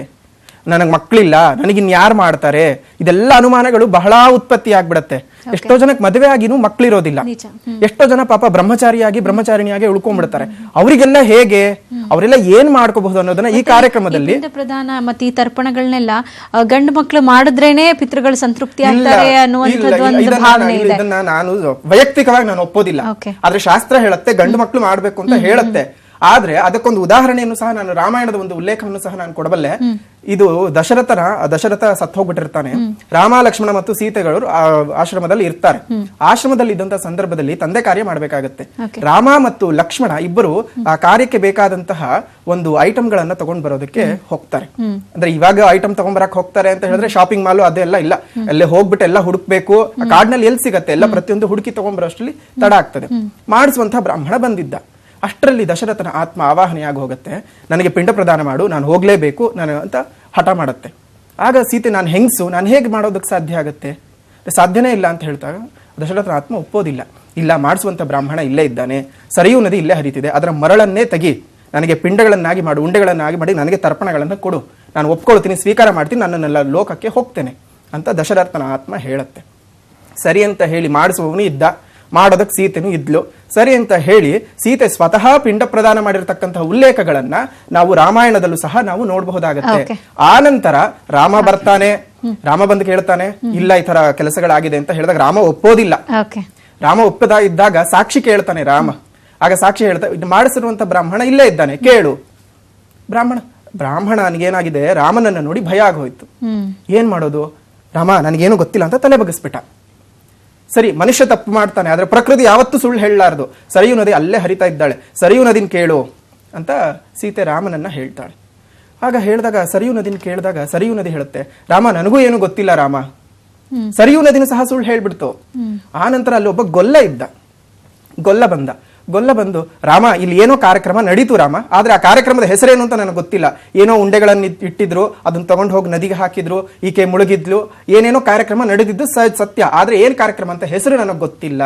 ನನಗೆ ಮಕ್ಕಳಿಲ್ಲ, ನನಗಿನ್ ಯಾರು ಮಾಡ್ತಾರೆ, ಇದೆಲ್ಲ ಅನುಮಾನಗಳು ಬಹಳ ಉತ್ಪತ್ತಿ ಆಗ್ಬಿಡತ್ತೆ. ಎಷ್ಟೋ ಜನಕ್ಕೆ ಮದುವೆ ಆಗಿನೂ ಮಕ್ಕಳಿರೋದಿಲ್ಲ. ಎಷ್ಟೋ ಜನ ಪಾಪ ಬ್ರಹ್ಮಚಾರಿಣಿಯಾಗಿ ಉಳ್ಕೊಂಡ್ಬಿಡ್ತಾರೆ. ಅವರಿಗೆಲ್ಲ ಹೇಗೆ, ಅವರೆಲ್ಲ ಏನ್ ಮಾಡ್ಕೋಬಹುದು ಅನ್ನೋದನ್ನ ಈ ಕಾರ್ಯಕ್ರಮದಲ್ಲಿ ಪ್ರಧಾನ ಮತ್ತೆ ಈ ತರ್ಪಣಗಳನ್ನೆಲ್ಲ ಗಂಡು ಮಕ್ಕಳು ಮಾಡಿದ್ರೇನೆ ಪಿತೃಗಳು ಸಂತೃಪ್ತಿ ಆಗ್ತಾರೆ ಅನ್ನುವಂಥದ್ದು ಒಂದು ಭಾವನೆ ಇದೆ. ಇದನ್ನ ನಾನು ವೈಯಕ್ತಿಕವಾಗಿ ನಾನು ಒಪ್ಪೋದಿಲ್ಲ. ಆದ್ರೆ ಶಾಸ್ತ್ರ ಹೇಳುತ್ತೆ ಗಂಡು ಮಕ್ಕಳು ಮಾಡ್ಬೇಕು ಅಂತ ಹೇಳುತ್ತೆ. ಆದ್ರೆ ಅದಕ್ಕೊಂದು ಉದಾಹರಣೆಯನ್ನು ಸಹ ನಾನು ರಾಮಾಯಣದ ಒಂದು ಉಲ್ಲೇಖವನ್ನು ಸಹ ನಾನು ಕೊಡಬಲ್ಲೆ. ಇದು ದಶರಥ ಸತ್ತು ಹೋಗ್ಬಿಟ್ಟಿರ್ತಾನೆ. ರಾಮ ಲಕ್ಷ್ಮಣ ಮತ್ತು ಸೀತೆಗಳು ಆಶ್ರಮದಲ್ಲಿ ಇರ್ತಾರೆ. ಆಶ್ರಮದಲ್ಲಿ ಇದ್ದಂತಹ ಸಂದರ್ಭದಲ್ಲಿ ತಂದೆ ಕಾರ್ಯ ಮಾಡ್ಬೇಕಾಗತ್ತೆ. ರಾಮ ಮತ್ತು ಲಕ್ಷ್ಮಣ ಇಬ್ಬರು ಆ ಕಾರ್ಯಕ್ಕೆ ಬೇಕಾದಂತಹ ಒಂದು ಐಟಮ್ ಗಳನ್ನ ತಗೊಂಡ್ ಬರೋದಕ್ಕೆ ಹೋಗ್ತಾರೆ. ಅಂದ್ರೆ ಇವಾಗ ಐಟಮ್ ತಗೊಂಡ್ಬರಕ್ ಹೋಗ್ತಾರೆ ಅಂತ ಹೇಳಿದ್ರೆ ಶಾಪಿಂಗ್ ಮಾಲ್ ಅದೆಲ್ಲ ಇಲ್ಲ, ಅಲ್ಲೇ ಹೋಗ್ಬಿಟ್ಟು ಎಲ್ಲ ಹುಡುಕ್ಬೇಕು. ಕಾಡ್ನಲ್ಲಿ ಎಲ್ಲಿ ಸಿಗತ್ತೆ ಎಲ್ಲ ಪ್ರತಿಯೊಂದು ಹುಡುಕಿ ತಗೊಂಡ್ಬರೋಷ್ಟ್ರಲ್ಲಿ ತಡ ಆಗ್ತದೆ. ಮಾಡಿಸುವಂತಹ ಬ್ರಾಹ್ಮಣ ಬಂದಿದ್ದ. ಅಷ್ಟರಲ್ಲಿ ದಶರಥನ ಆತ್ಮ ಆವಾಹನೆಯಾಗಿ ಹೋಗುತ್ತೆ. ನನಗೆ ಪಿಂಡ ಪ್ರದಾನ ಮಾಡು, ನಾನು ಹೋಗ್ಲೇಬೇಕು ನಾನು ಅಂತ ಹಠ ಮಾಡುತ್ತೆ. ಆಗ ಸೀತೆ ನಾನು ಹೆಂಗ್ಸು, ನಾನು ಹೇಗೆ ಮಾಡೋದಕ್ಕೆ ಸಾಧ್ಯ ಆಗುತ್ತೆ, ಸಾಧ್ಯನೇ ಇಲ್ಲ ಅಂತ ಹೇಳ್ತಾಗ ದಶರಥನ ಆತ್ಮ ಒಪ್ಪೋದಿಲ್ಲ. ಇಲ್ಲ, ಮಾಡಿಸುವಂತ ಬ್ರಾಹ್ಮಣ ಇಲ್ಲೇ ಇದ್ದಾನೆ, ಸರಿಯೂ ನದಿ ಇಲ್ಲೇ ಹರಿತಿದೆ, ಅದರ ಮರಳನ್ನೇ ತೆಗಿ, ನನಗೆ ಪಿಂಡಗಳನ್ನಾಗಿ ಮಾಡು, ಉಂಡೆಗಳನ್ನಾಗಿ ಮಾಡಿ ನನಗೆ ತರ್ಪಣಗಳನ್ನು ಕೊಡು, ನಾನು ಒಪ್ಕೊಳ್ತೀನಿ, ಸ್ವೀಕಾರ ಮಾಡ್ತೀನಿ, ನನ್ನನ್ನೆಲ್ಲ ಲೋಕಕ್ಕೆ ಹೋಗ್ತೇನೆ ಅಂತ ದಶರಥನ ಆತ್ಮ ಹೇಳುತ್ತೆ. ಸರಿ ಅಂತ ಹೇಳಿ ಮಾಡಿಸುವವನು ಇದ್ದ, ಮಾಡೋದಕ್ಕೆ ಸೀತೆನೂ ಇದ್ಲು. ಸರಿ ಅಂತ ಹೇಳಿ ಸೀತೆ ಸ್ವತಃ ಪಿಂಡ ಪ್ರದಾನ ಮಾಡಿರ್ತಕ್ಕಂತಹ ಉಲ್ಲೇಖಗಳನ್ನ ನಾವು ರಾಮಾಯಣದಲ್ಲೂ ಸಹ ನಾವು ನೋಡಬಹುದಾಗತ್ತೆ. ಆ ನಂತರ ರಾಮ ಬರ್ತಾನೆ, ರಾಮ ಬಂದು ಕೇಳ್ತಾನೆ, ಇಲ್ಲ ಈ ತರ ಕೆಲಸಗಳಾಗಿದೆ ಅಂತ ಹೇಳಿದಾಗ ರಾಮ ಒಪ್ಪೋದಿಲ್ಲ. ರಾಮ ಒಪ್ಪದ ಇದ್ದಾಗ ಸಾಕ್ಷಿ ಕೇಳ್ತಾನೆ ರಾಮ. ಆಗ ಸಾಕ್ಷಿ ಹೇಳ್ತಾ, ಮಾಡಿಸಿರುವಂತ ಬ್ರಾಹ್ಮಣ ಇಲ್ಲೇ ಇದ್ದಾನೆ, ಕೇಳು. ಬ್ರಾಹ್ಮಣನಿಗೇನಾಗಿದೆ, ರಾಮನನ್ನ ನೋಡಿ ಭಯ ಆಗೋಯ್ತು. ಏನ್ ಮಾಡೋದು, ರಾಮ ನನಗೇನು ಗೊತ್ತಿಲ್ಲ ಅಂತ ತಲೆ ಬಗ್ಗಿಸ್ಬಿಟ್ಟ. ಸರಿ, ಮನುಷ್ಯ ತಪ್ಪು ಮಾಡ್ತಾನೆ, ಆದ್ರೆ ಪ್ರಕೃತಿ ಯಾವತ್ತೂ ಸುಳ್ಳು ಹೇಳಲಾರ್ದು. ಸರಿಯೂ ನದಿ ಅಲ್ಲೇ ಹರಿತಾ ಇದ್ದಾಳೆ, ಸರಿಯೂ ನದಿನ ಕೇಳು ಅಂತ ಸೀತೆ ರಾಮನನ್ನ ಹೇಳ್ತಾಳೆ. ಆಗ ಹೇಳಿದಾಗ ಸರಿಯೂ ನದಿನ ಕೇಳಿದಾಗ ಸರಿಯೂ ನದಿ ಹೇಳುತ್ತೆ, ರಾಮ ನನಗೂ ಏನು ಗೊತ್ತಿಲ್ಲ ರಾಮ. ಸರಿಯೂ ನದಿನ ಸಹ ಸುಳ್ಳು ಹೇಳ್ಬಿಡ್ತು. ಆ ನಂತರ ಅಲ್ಲಿ ಒಬ್ಬ ಗೊಲ್ಲ ಇದ್ದ. ಗೊಲ್ಲ ಬಂದು ರಾಮ ಇಲ್ಲಿ ಏನೋ ಕಾರ್ಯಕ್ರಮ ನಡೀತು ರಾಮ, ಆದ್ರೆ ಆ ಕಾರ್ಯಕ್ರಮದ ಹೆಸರೇನು ಅಂತ ನನಗೆ ಗೊತ್ತಿಲ್ಲ. ಏನೋ ಉಂಡೆಗಳನ್ನು ಇಟ್ಟಿದ್ರು, ಅದನ್ನ ತಗೊಂಡು ಹೋಗಿ ನದಿಗೆ ಹಾಕಿದ್ರು, ಈಕೆ ಮುಳುಗಿದ್ಲು, ಏನೇನೋ ಕಾರ್ಯಕ್ರಮ ನಡೆದಿದ್ದು ಸತ್ಯ, ಆದ್ರೆ ಏನ್ ಕಾರ್ಯಕ್ರಮ ಅಂತ ಹೆಸರು ನನಗೆ ಗೊತ್ತಿಲ್ಲ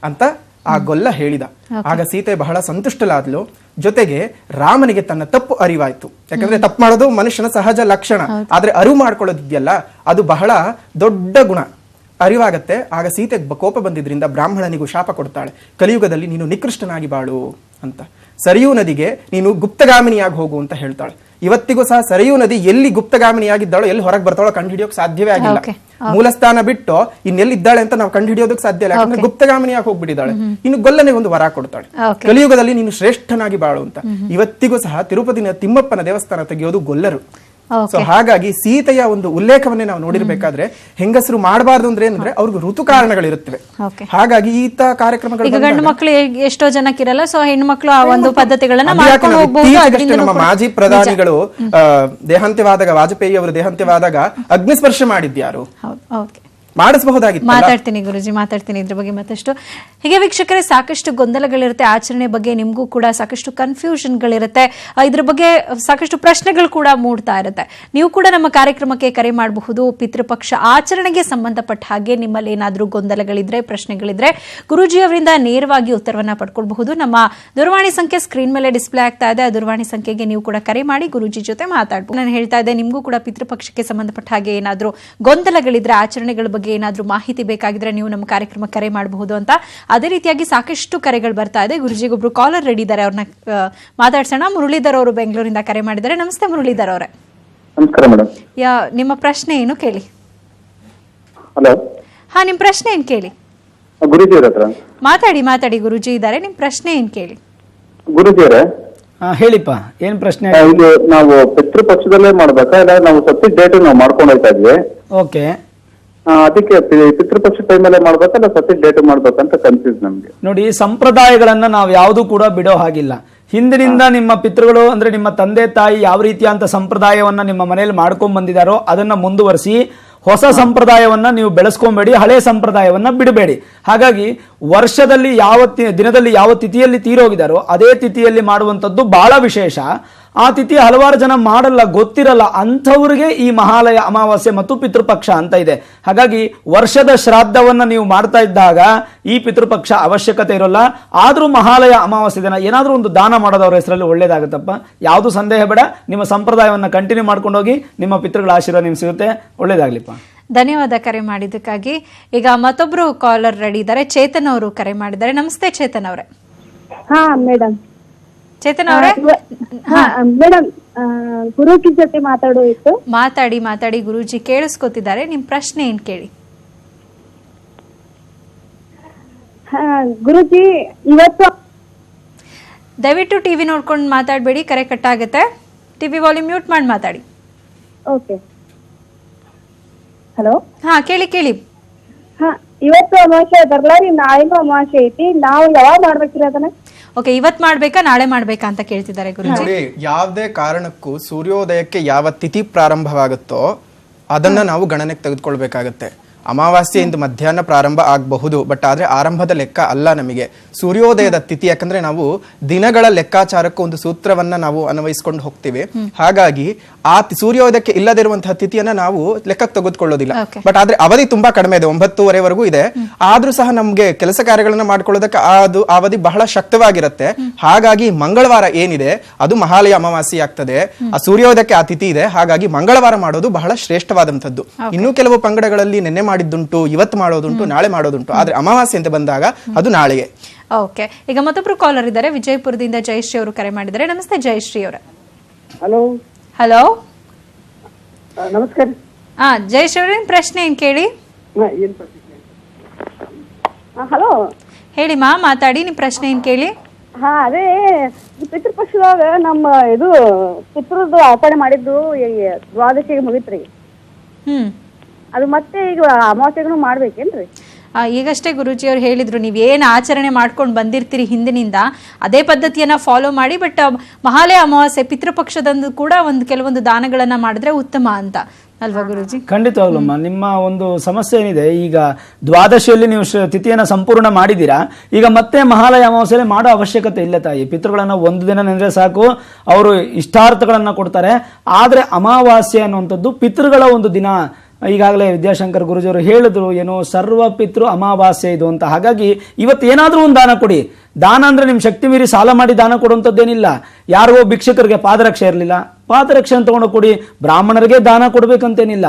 ಅಂತ ಆ ಗೊಲ್ಲ ಹೇಳಿದ. ಆಗ ಸೀತೆ ಬಹಳ ಸಂತುಷ್ಟಲಾದ್ಲು. ಜೊತೆಗೆ ರಾಮನಿಗೆ ತನ್ನ ತಪ್ಪು ಅರಿವಾಯ್ತು. ಯಾಕಂದ್ರೆ ತಪ್ಪು ಮಾಡೋದು ಮನುಷ್ಯನ ಸಹಜ ಲಕ್ಷಣ, ಆದ್ರೆ ಅರಿವು ಮಾಡ್ಕೊಳ್ಳೋದಿದೆಯಲ್ಲ ಅದು ಬಹಳ ದೊಡ್ಡ ಗುಣ. ಅರಿವಾಗತ್ತೆ. ಆಗ ಸೀತೆ ಕೋಪ ಬಂದಿದ್ರಿಂದ ಬ್ರಾಹ್ಮಣನಿಗೂ ಶಾಪ ಕೊಡ್ತಾಳೆ, ಕಲಿಯುಗದಲ್ಲಿ ನೀನು ನಿಕೃಷ್ಟನಾಗಿ ಬಾಳು ಅಂತ. ಸರಿಯೂ ನದಿಗೆ ನೀನು ಗುಪ್ತಗಾಮಿನಿಯಾಗಿ ಹೋಗು ಅಂತ ಹೇಳ್ತಾಳೆ. ಇವತ್ತಿಗೂ ಸಹ ಸರಿಯೂ ನದಿ ಎಲ್ಲಿ ಗುಪ್ತಗಾಮಿನಿಯಾಗಿದ್ದಾಳೋ, ಎಲ್ಲಿ ಹೊರಗೆ ಬರ್ತಾಳೋ ಕಂಡು ಹಿಡಿಯೋಕೆ ಸಾಧ್ಯವೇ ಆಗಿಲ್ಲ. ಮೂಲ ಸ್ಥಾನ ಬಿಟ್ಟು ಇನ್ನೆಲ್ಲಿದ್ದಾಳೆ ಅಂತ ನಾವು ಕಂಡು ಹಿಡಿಯೋದಕ್ಕೆ ಸಾಧ್ಯ ಇಲ್ಲ, ಯಾಕಂದ್ರೆ ಗುಪ್ತಗಾಮಿನಿಯಾಗಿ ಹೋಗ್ಬಿಟ್ಟಿದ್ದಾಳೆ. ಇನ್ನು ಗೊಲ್ಲನಿಗೆ ಒಂದು ವರ ಕೊಡ್ತಾಳೆ, ಕಲಿಯುಗದಲ್ಲಿ ನೀನು ಶ್ರೇಷ್ಠನಾಗಿ ಬಾಳು ಅಂತ. ಇವತ್ತಿಗೂ ಸಹ ತಿರುಪತಿನ ತಿಮ್ಮಪ್ಪನ ದೇವಸ್ಥಾನ ತೆಗೆಯೋದು ಗೊಲ್ಲರು. ಸೊ ಹಾಗಾಗಿ ಸೀತೆಯ ಒಂದು ಉಲ್ಲೇಖವನ್ನೇ ನಾವು ನೋಡಿರ್ಬೇಕಾದ್ರೆ ಹೆಂಗಸರು ಮಾಡಬಾರ್ದು ಅಂದ್ರೆ ಏನಂದ್ರೆ ಅವ್ರಿಗೆ ಋತು ಕಾರಣಗಳಿರುತ್ತವೆ. ಹಾಗಾಗಿ ಈತ ಕಾರ್ಯಕ್ರಮಗಳು ಈಗ ಗಂಡು ಮಕ್ಕಳು ಎಷ್ಟೋ ಜನಕ್ಕಿರಲ್ಲ, ಸೊ ಹೆಣ್ಣು ಮಕ್ಕಳು ಆ ಒಂದು ಪದ್ಧತಿಗಳನ್ನ ಮಾಡ್ಕೊಂಡು ಹೋಗಬಹುದು. ನಮ್ಮ ಮಾಜಿ ಪ್ರಧಾನಿಗಳು ದೇಹಾಂತ್ಯವಾದಾಗ, ವಾಜಪೇಯಿ ಅವರು ದೇಹಾಂತ್ಯವಾದಾಗ ಅಗ್ನಿಸ್ಪರ್ಶ ಮಾಡಿದ್ಯಾರು? ಮಾಡಿಸಬಹುದಾಗಿತ್ತು. ಮಾತಾಡ್ತೀನಿ ಗುರುಜಿ, ಮಾತಾಡ್ತೀನಿ ಇದ್ರ ಬಗ್ಗೆ ಮತ್ತಷ್ಟು. ಹೀಗೆ ವೀಕ್ಷಕರೇ, ಸಾಕಷ್ಟು ಗೊಂದಲಗಳಿರುತ್ತೆ ಆಚರಣೆ ಬಗ್ಗೆ, ನಿಮಗೂ ಕೂಡ ಸಾಕಷ್ಟು ಕನ್ಫ್ಯೂಷನ್ಗಳಿರುತ್ತೆ, ಇದ್ರ ಬಗ್ಗೆ ಸಾಕಷ್ಟು ಪ್ರಶ್ನೆಗಳು ಕೂಡ ಮೂಡ್ತಾ ಇರುತ್ತೆ. ನೀವು ಕೂಡ ನಮ್ಮ ಕಾರ್ಯಕ್ರಮಕ್ಕೆ ಕರೆ ಮಾಡಬಹುದು. ಪಿತೃಪಕ್ಷ ಆಚರಣೆಗೆ ಸಂಬಂಧಪಟ್ಟ ಹಾಗೆ ನಿಮ್ಮಲ್ಲಿ ಏನಾದರೂ ಗೊಂದಲಗಳಿದ್ರೆ, ಪ್ರಶ್ನೆಗಳಿದ್ರೆ ಗುರುಜಿ ಅವರಿಂದ ನೇರವಾಗಿ ಉತ್ತರವನ್ನ ಪಡ್ಕೊಳ್ಬಹುದು. ನಮ್ಮ ದೂರವಾಣಿ ಸಂಖ್ಯೆ ಸ್ಕ್ರೀನ್ ಮೇಲೆ ಡಿಸ್ಪ್ಲೇ ಆಗ್ತಾ ಇದೆ. ಆ ದೂರವಾಣಿ ಸಂಖ್ಯೆಗೆ ನೀವು ಕೂಡ ಕರೆ ಮಾಡಿ ಗುರುಜಿ ಜೊತೆ ಮಾತಾಡಬಹುದು. ನಾನು ಹೇಳ್ತಾ ಇದ್ದೆ, ನಿಮಗೂ ಕೂಡ ಪಿತೃಪಕ್ಷಕ್ಕೆ ಸಂಬಂಧಪಟ್ಟ ಹಾಗೆ ಏನಾದರೂ ಗೊಂದಲಗಳಿದ್ರೆ, ಆಚರಣೆಗಳ ಬಗ್ಗೆ ಏನಾದರೂ ಮಾಹಿತಿ ಬೇಕಾಗಿದ್ರೆ ನೀವು ನಮ್ಮ ಕಾರ್ಯಕ್ರಮ ಕರೆ ಮಾಡಬಹುದು ಅಂತ. ಅದೇ ರೀತಿಯಾಗಿ ಸಾಕಷ್ಟು ಕರೆಗಳು ಬರ್ತಾ ಇದೆ. ಗುರುಜಿಗೊಬ್ರು ಕಾಲರ್ ರೆಡಿ ಇದ್ದಾರೆ, ಅವ್ರನ್ನ ಮಾತಾಡ್ಸೋಣ. ಮುರಳೀಧರ್ ಅವರು ಬೆಂಗಳೂರಿಂದ ಕರೆ ಮಾಡಿದ್ದಾರೆ. ನಮಸ್ತೆ ಮುರಳೀಧರ್ ಅವರೇ. ನಮಸ್ಕಾರ ಮೇಡಮ್. ನಿಮ್ಮ ಪ್ರಶ್ನೆ ಏನು ಕೇಳಿ. ಹಲೋ. ಹಾ, ನಿಮ್ ಪ್ರಶ್ನೆ ಏನ್ ಕೇಳಿ. ಗುರುಜಿ ಅವರ ಹತ್ರ ಮಾತಾಡಿ ಗುರುಜಿ ಇದ್ದಾರೆ. ನಿಮ್ ಪ್ರಶ್ನೆ ಏನ್ ಕೇಳಿ. ಗುರುಜಿ ಅವರೇ ಹೇಳಿಪ್ಪ, ಏನ್ ಪ್ರಶ್ನೆ? ಇದು ನಾವು ಪಿತೃಪಕ್ಷದಲ್ಲೇ ಮಾಡ್ಬೇಕಾ, ಇಲ್ಲ ನಾವು ಸಬ್ಜೆಕ್ಟ್ ಡೇಟ್ ನಾವು ಮಾಡ್ಕೊಂಡು ಹೋಗ್ತಾ ಇದ್ವಿ. ಓಕೆ, ಅದಕ್ಕೆ ಪಿತೃಪಕ್ಷ ಟೈಮಲ್ಲೇ ಮಾಡ್ಬೇಕಾ, ಇಲ್ಲ ಸಬ್ಜೆಕ್ಟ್ ಡೇಟ್ ಮಾಡ್ಬೇಕಂತ ಕನ್ಫ್ಯೂಸ್ ನಮ್ಗೆ. ನೋಡಿ, ಸಂಪ್ರದಾಯಗಳನ್ನ ನಾವು ಯಾವುದು ಕೂಡ ಬಿಡೋ ಹಾಗಿಲ್ಲ. ಹಿಂದಿನಿಂದ ನಿಮ್ಮ ಪಿತೃಗಳು ಅಂದ್ರೆ ನಿಮ್ಮ ತಂದೆ ತಾಯಿ ಯಾವ ರೀತಿಯಂತ ಸಂಪ್ರದಾಯವನ್ನ ನಿಮ್ಮ ಮನೆಯಲ್ಲಿ ಮಾಡ್ಕೊಂಡ್ ಬಂದಿದಾರೋ ಅದನ್ನ ಮುಂದುವರಿಸಿ ಹೊಸ ಸಂಪ್ರದಾಯವನ್ನ ನೀವು ಬೆಳೆಸ್ಕೊಂಬೇಡಿ, ಹಳೆ ಸಂಪ್ರದಾಯವನ್ನ ಬಿಡಬೇಡಿ. ಹಾಗಾಗಿ ವರ್ಷದಲ್ಲಿ ದಿನದಲ್ಲಿ ಯಾವ ತಿಥಿಯಲ್ಲಿ ತೀರೋಗಿದಾರೋ ಅದೇ ತಿಥಿಯಲ್ಲಿ ಮಾಡುವಂಥದ್ದು ಬಹಳ ವಿಶೇಷ. ಆ ತಿಥಿ ಹಲವಾರು ಜನ ಮಾಡಲ್ಲ, ಗೊತ್ತಿರಲ್ಲ, ಅಂಥವ್ರಿಗೆ ಈ ಮಹಾಲಯ ಅಮಾವಾಸ್ಯೆ ಮತ್ತು ಪಿತೃಪಕ್ಷ ಅಂತ ಇದೆ. ಹಾಗಾಗಿ ವರ್ಷದ ಶ್ರಾದ್ದವನ್ನ ನೀವು ಮಾಡ್ತಾ ಇದ್ದಾಗ ಈ ಪಿತೃಪಕ್ಷ ಅವಶ್ಯಕತೆ ಇರೋಲ್ಲ. ಆದ್ರೂ ಮಹಾಲಯ ಅಮಾವಾಸ್ಯೆ ದಿನ ಏನಾದ್ರೂ ಒಂದು ದಾನ ಮಾಡೋದವ್ರ ಹೆಸರಲ್ಲಿ ಒಳ್ಳೇದಾಗುತ್ತಪ್ಪ, ಯಾವುದು ಸಂದೇಹ ಬೇಡ. ನಿಮ್ಮ ಸಂಪ್ರದಾಯವನ್ನ ಕಂಟಿನ್ಯೂ ಮಾಡ್ಕೊಂಡು ಹೋಗಿ, ನಿಮ್ಮ ಪಿತೃಗಳ ಆಶೀರ್ವಾದ ನಿಮ್ಗೆ ಸಿಗುತ್ತೆ. ಒಳ್ಳೇದಾಗ್ಲಿಪ್ಪ. ಧನ್ಯವಾದ ಕರೆ ಮಾಡಿದ್ದಕ್ಕಾಗಿ. ಈಗ ಮತ್ತೊಬ್ರು ಕಾಲರ್ ರೆಡಿ ಇದ್ದಾರೆ, ಚೇತನ್ ಅವರು ಕರೆ ಮಾಡಿದ್ದಾರೆ. ನಮಸ್ತೆ ಚೇತನ್ ಅವರೇ. ಹಾ ಮೇಡಮ್. ಚೇತನ್ ಅವರೇ ಮೇಡಮ್, ಗುರುಜಿ ಜೊತೆ ಮಾತಾಡೋಯಿತ್ತು. ಮಾತಾಡಿ ಗುರುಜಿ ಕೇಳಿಸ್ಕೊತಿದ್ದಾರೆ. ನಿಮ್ ಪ್ರಶ್ನೆ ಏನ್ ಕೇಳಿ. ಗುರುಜಿ, ಇವತ್ತು ದಯವಿಟ್ಟು ಟಿವಿ ನೋಡ್ಕೊಂಡು ಮಾತಾಡಬೇಡಿ, ಕರೆ ಕಟ್ಟಾಗುತ್ತೆ. ಟಿವಿ ವಾಲ್ಯೂಮ್ ಮ್ಯೂಟ್ ಮಾಡಿ ಮಾತಾಡಿ. ಓಕೆ. ಹಲೋ. ಹಾ, ಕೇಳಿ. ಹಾ, ಇವತ್ತು ಅಮಾವಾಸ್ಯೆ ಬರ್ಲಾರಿ, ನಾಳೆನೂ ಅಮಾವಾಸ್ಯೆ ಐತಿ. ನಾವು ಯಾವಾಗ ಮಾಡ್ಬೇಕ್ರಿ ಅದನ್ನ? ಓಕೆ, ಇವತ್ ಮಾಡ್ಬೇಕಾ ನಾಳೆ ಮಾಡ್ಬೇಕಾ ಅಂತ ಕೇಳ್ತಿದ್ದಾರೆ ಗುರುಜಿ. ನೋಡಿ, ಯಾವುದೇ ಕಾರಣಕ್ಕೂ ಸೂರ್ಯೋದಯಕ್ಕೆ ಯಾವ ತಿಥಿ ಪ್ರಾರಂಭವಾಗುತ್ತೋ ಅದನ್ನ ನಾವು ಗಣನೆಗೆ ತೆಗೆದುಕೊಳ್ಬೇಕಾಗತ್ತೆ. ಅಮಾವಾಸ್ಯೆಯಿಂದ ಮಧ್ಯಾಹ್ನ ಪ್ರಾರಂಭ ಆಗಬಹುದು, ಬಟ್ ಆದ್ರೆ ಆರಂಭದ ಲೆಕ್ಕ ಅಲ್ಲ ನಮಗೆ. ಸೂರ್ಯೋದಯದ ತಿಥಿ, ಯಾಕಂದ್ರೆ ನಾವು ದಿನಗಳ ಲೆಕ್ಕಾಚಾರಕ್ಕೆ ಒಂದು ಸೂತ್ರವನ್ನ ನಾವು ಅನ್ವಯಿಸ್ಕೊಂಡು ಹೋಗ್ತೀವಿ. ಹಾಗಾಗಿ ಆ ಸೂರ್ಯೋದಯಕ್ಕೆ ಇಲ್ಲದಿರುವಂತಹ ತಿಥಿಯನ್ನ ನಾವು ಲೆಕ್ಕಕ್ಕೆ ತೆಗೆದುಕೊಳ್ಳೋದಿಲ್ಲ. ಬಟ್ ಆದ್ರೆ ಅವಧಿ ತುಂಬಾ ಕಡಿಮೆ ಇದೆ, 9:30ವರೆಗೂ ಇದೆ. ಆದ್ರೂ ಸಹ ನಮ್ಗೆ ಕೆಲಸ ಕಾರ್ಯಗಳನ್ನ ಮಾಡ್ಕೊಳ್ಳೋದಕ್ಕೆ ಅದು ಅವಧಿ ಬಹಳ ಶಕ್ತವಾಗಿರುತ್ತೆ. ಹಾಗಾಗಿ ಮಂಗಳವಾರ ಏನಿದೆ ಅದು ಮಹಾಲಯ ಅಮಾವಾಸ್ಯೆ ಆಗ್ತದೆ. ಆ ಸೂರ್ಯೋದಯಕ್ಕೆ ಆ ತಿಥಿ ಇದೆ, ಹಾಗಾಗಿ ಮಂಗಳವಾರ ಮಾಡೋದು ಬಹಳ ಶ್ರೇಷ್ಠವಾದಂಥದ್ದು. ಇನ್ನೂ ಕೆಲವು ಪಂಗಡಗಳಲ್ಲಿ ನಿನ್ನೆ ಮಾಡಿದ್ದುಂಟು, ಇವತ್ತು ಮಾಡೋದುಂಟು, ನಾಳೆ ಮಾಡೋದುಂಟು. ಆದ್ರೆ ಅಮಾವಾಸ್ಯೆ ಅಂತ ಬಂದಾಗ ಅದು ನಾಳೆಗೆ. ಓಕೆ, ಈಗ ಮತ್ತೊಬ್ರು ಕಾಲರ್ ಇದ್ದಾರೆ, ವಿಜಯಪುರದಿಂದ ಜಯಶ್ರೀ ಅವರು ಕರೆ ಮಾಡಿದ್ದಾರೆ. ನಮಸ್ತೆ ಜಯಶ್ರೀ ಅವರ. ಹಲೋ. ನಮಸ್ಕಾರ. ಜಯಶ್ರೀ ಅವ್ರ, ಪ್ರಶ್ನೆ ಏನ್ ಕೇಳಿ. ಹಲೋ, ಹೇಳಿ ಮಾ, ಮಾತಾಡಿ, ನಿಮ್ ಪ್ರಶ್ನೆ ಏನ್ ಕೇಳಿ. ಹಾ, ಅದೇ ಪಿತೃಪಕ್ಷದಾಗ ನಮ್ಮ ಇದು ಪಿತೃದ್ದು ಆಚರಣೆ ಮಾಡಿದ್ದು ದ್ವಾದಶಿಗೆ ಮುಗಿತ್ರಿ. ಅದು ಮತ್ತೆ ಈಗ ಅಮಾವಾಸ್ಯೆಗೂ ಮಾಡ್ಬೇಕೇನ್ರಿ? ಈಗಷ್ಟೇ ಗುರೂಜಿ ಅವ್ರು ಹೇಳಿದ್ರು, ನೀವು ಏನು ಆಚರಣೆ ಮಾಡ್ಕೊಂಡು ಬಂದಿರ್ತೀರಿ ಹಿಂದಿನಿಂದ ಅದೇ ಪದ್ಧತಿಯನ್ನ ಫಾಲೋ ಮಾಡಿ. ಬಟ್ ಮಹಾಲಯ ಅಮಾವಾಸ್ಯೆ ಪಿತೃಪಕ್ಷದಂದು ಕೂಡ ಕೆಲವೊಂದು ದಾನಗಳನ್ನ ಮಾಡಿದ್ರೆ ಉತ್ತಮ ಅಂತ ಅಲ್ವಾ ಗುರೂಜಿ? ಖಂಡಿತವಾಗ್ಲಮ್ಮ. ನಿಮ್ಮ ಒಂದು ಸಮಸ್ಯೆ ಏನಿದೆ, ಈಗ ದ್ವಾದಶಿಯಲ್ಲಿ ನೀವು ತಿಥಿಯನ್ನ ಸಂಪೂರ್ಣ ಮಾಡಿದ್ದೀರಾ, ಈಗ ಮತ್ತೆ ಮಹಾಲಯ ಅಮಾವಾಸ್ಯೆಯಲ್ಲಿ ಮಾಡೋ ಅವಶ್ಯಕತೆ ಇಲ್ಲ ತಾಯಿ. ಪಿತೃಗಳನ್ನ ಒಂದು ದಿನ ನೆನೆದ್ರೆ ಸಾಕು, ಅವರು ಇಷ್ಟಾರ್ಥಗಳನ್ನ ಕೊಡ್ತಾರೆ. ಆದ್ರೆ ಅಮಾವಾಸ್ಯೆ ಅನ್ನುವಂಥದ್ದು ಪಿತೃಗಳ ಒಂದು ದಿನ. ಈಗಾಗಲೇ ವಿದ್ಯಾಶಂಕರ್ ಗುರುಜಿಯವರು ಹೇಳಿದ್ರು, ಏನು ಸರ್ವ ಪಿತೃ ಅಮಾವಾಸ್ಯೆ ಇದು ಅಂತ. ಹಾಗಾಗಿ ಇವತ್ತು ಏನಾದ್ರೂ ಒಂದು ದಾನ ಕೊಡಿ. ದಾನ ಅಂದ್ರೆ ನಿಮ್ ಶಕ್ತಿ ಮೀರಿ ಸಾಲ ಮಾಡಿ ದಾನ ಕೊಡುವಂಥದ್ದೇನಿಲ್ಲ. ಯಾರಿಗೋ ಭಿಕ್ಷಕರಿಗೆ ಪಾದರಕ್ಷೆ ಇರಲಿಲ್ಲ, ಪಾದರಕ್ಷೆ ಅಂತ ತಗೊಂಡು ಕೊಡಿ. ಬ್ರಾಹ್ಮಣರಿಗೆ ದಾನ ಕೊಡ್ಬೇಕಂತೇನಿಲ್ಲ.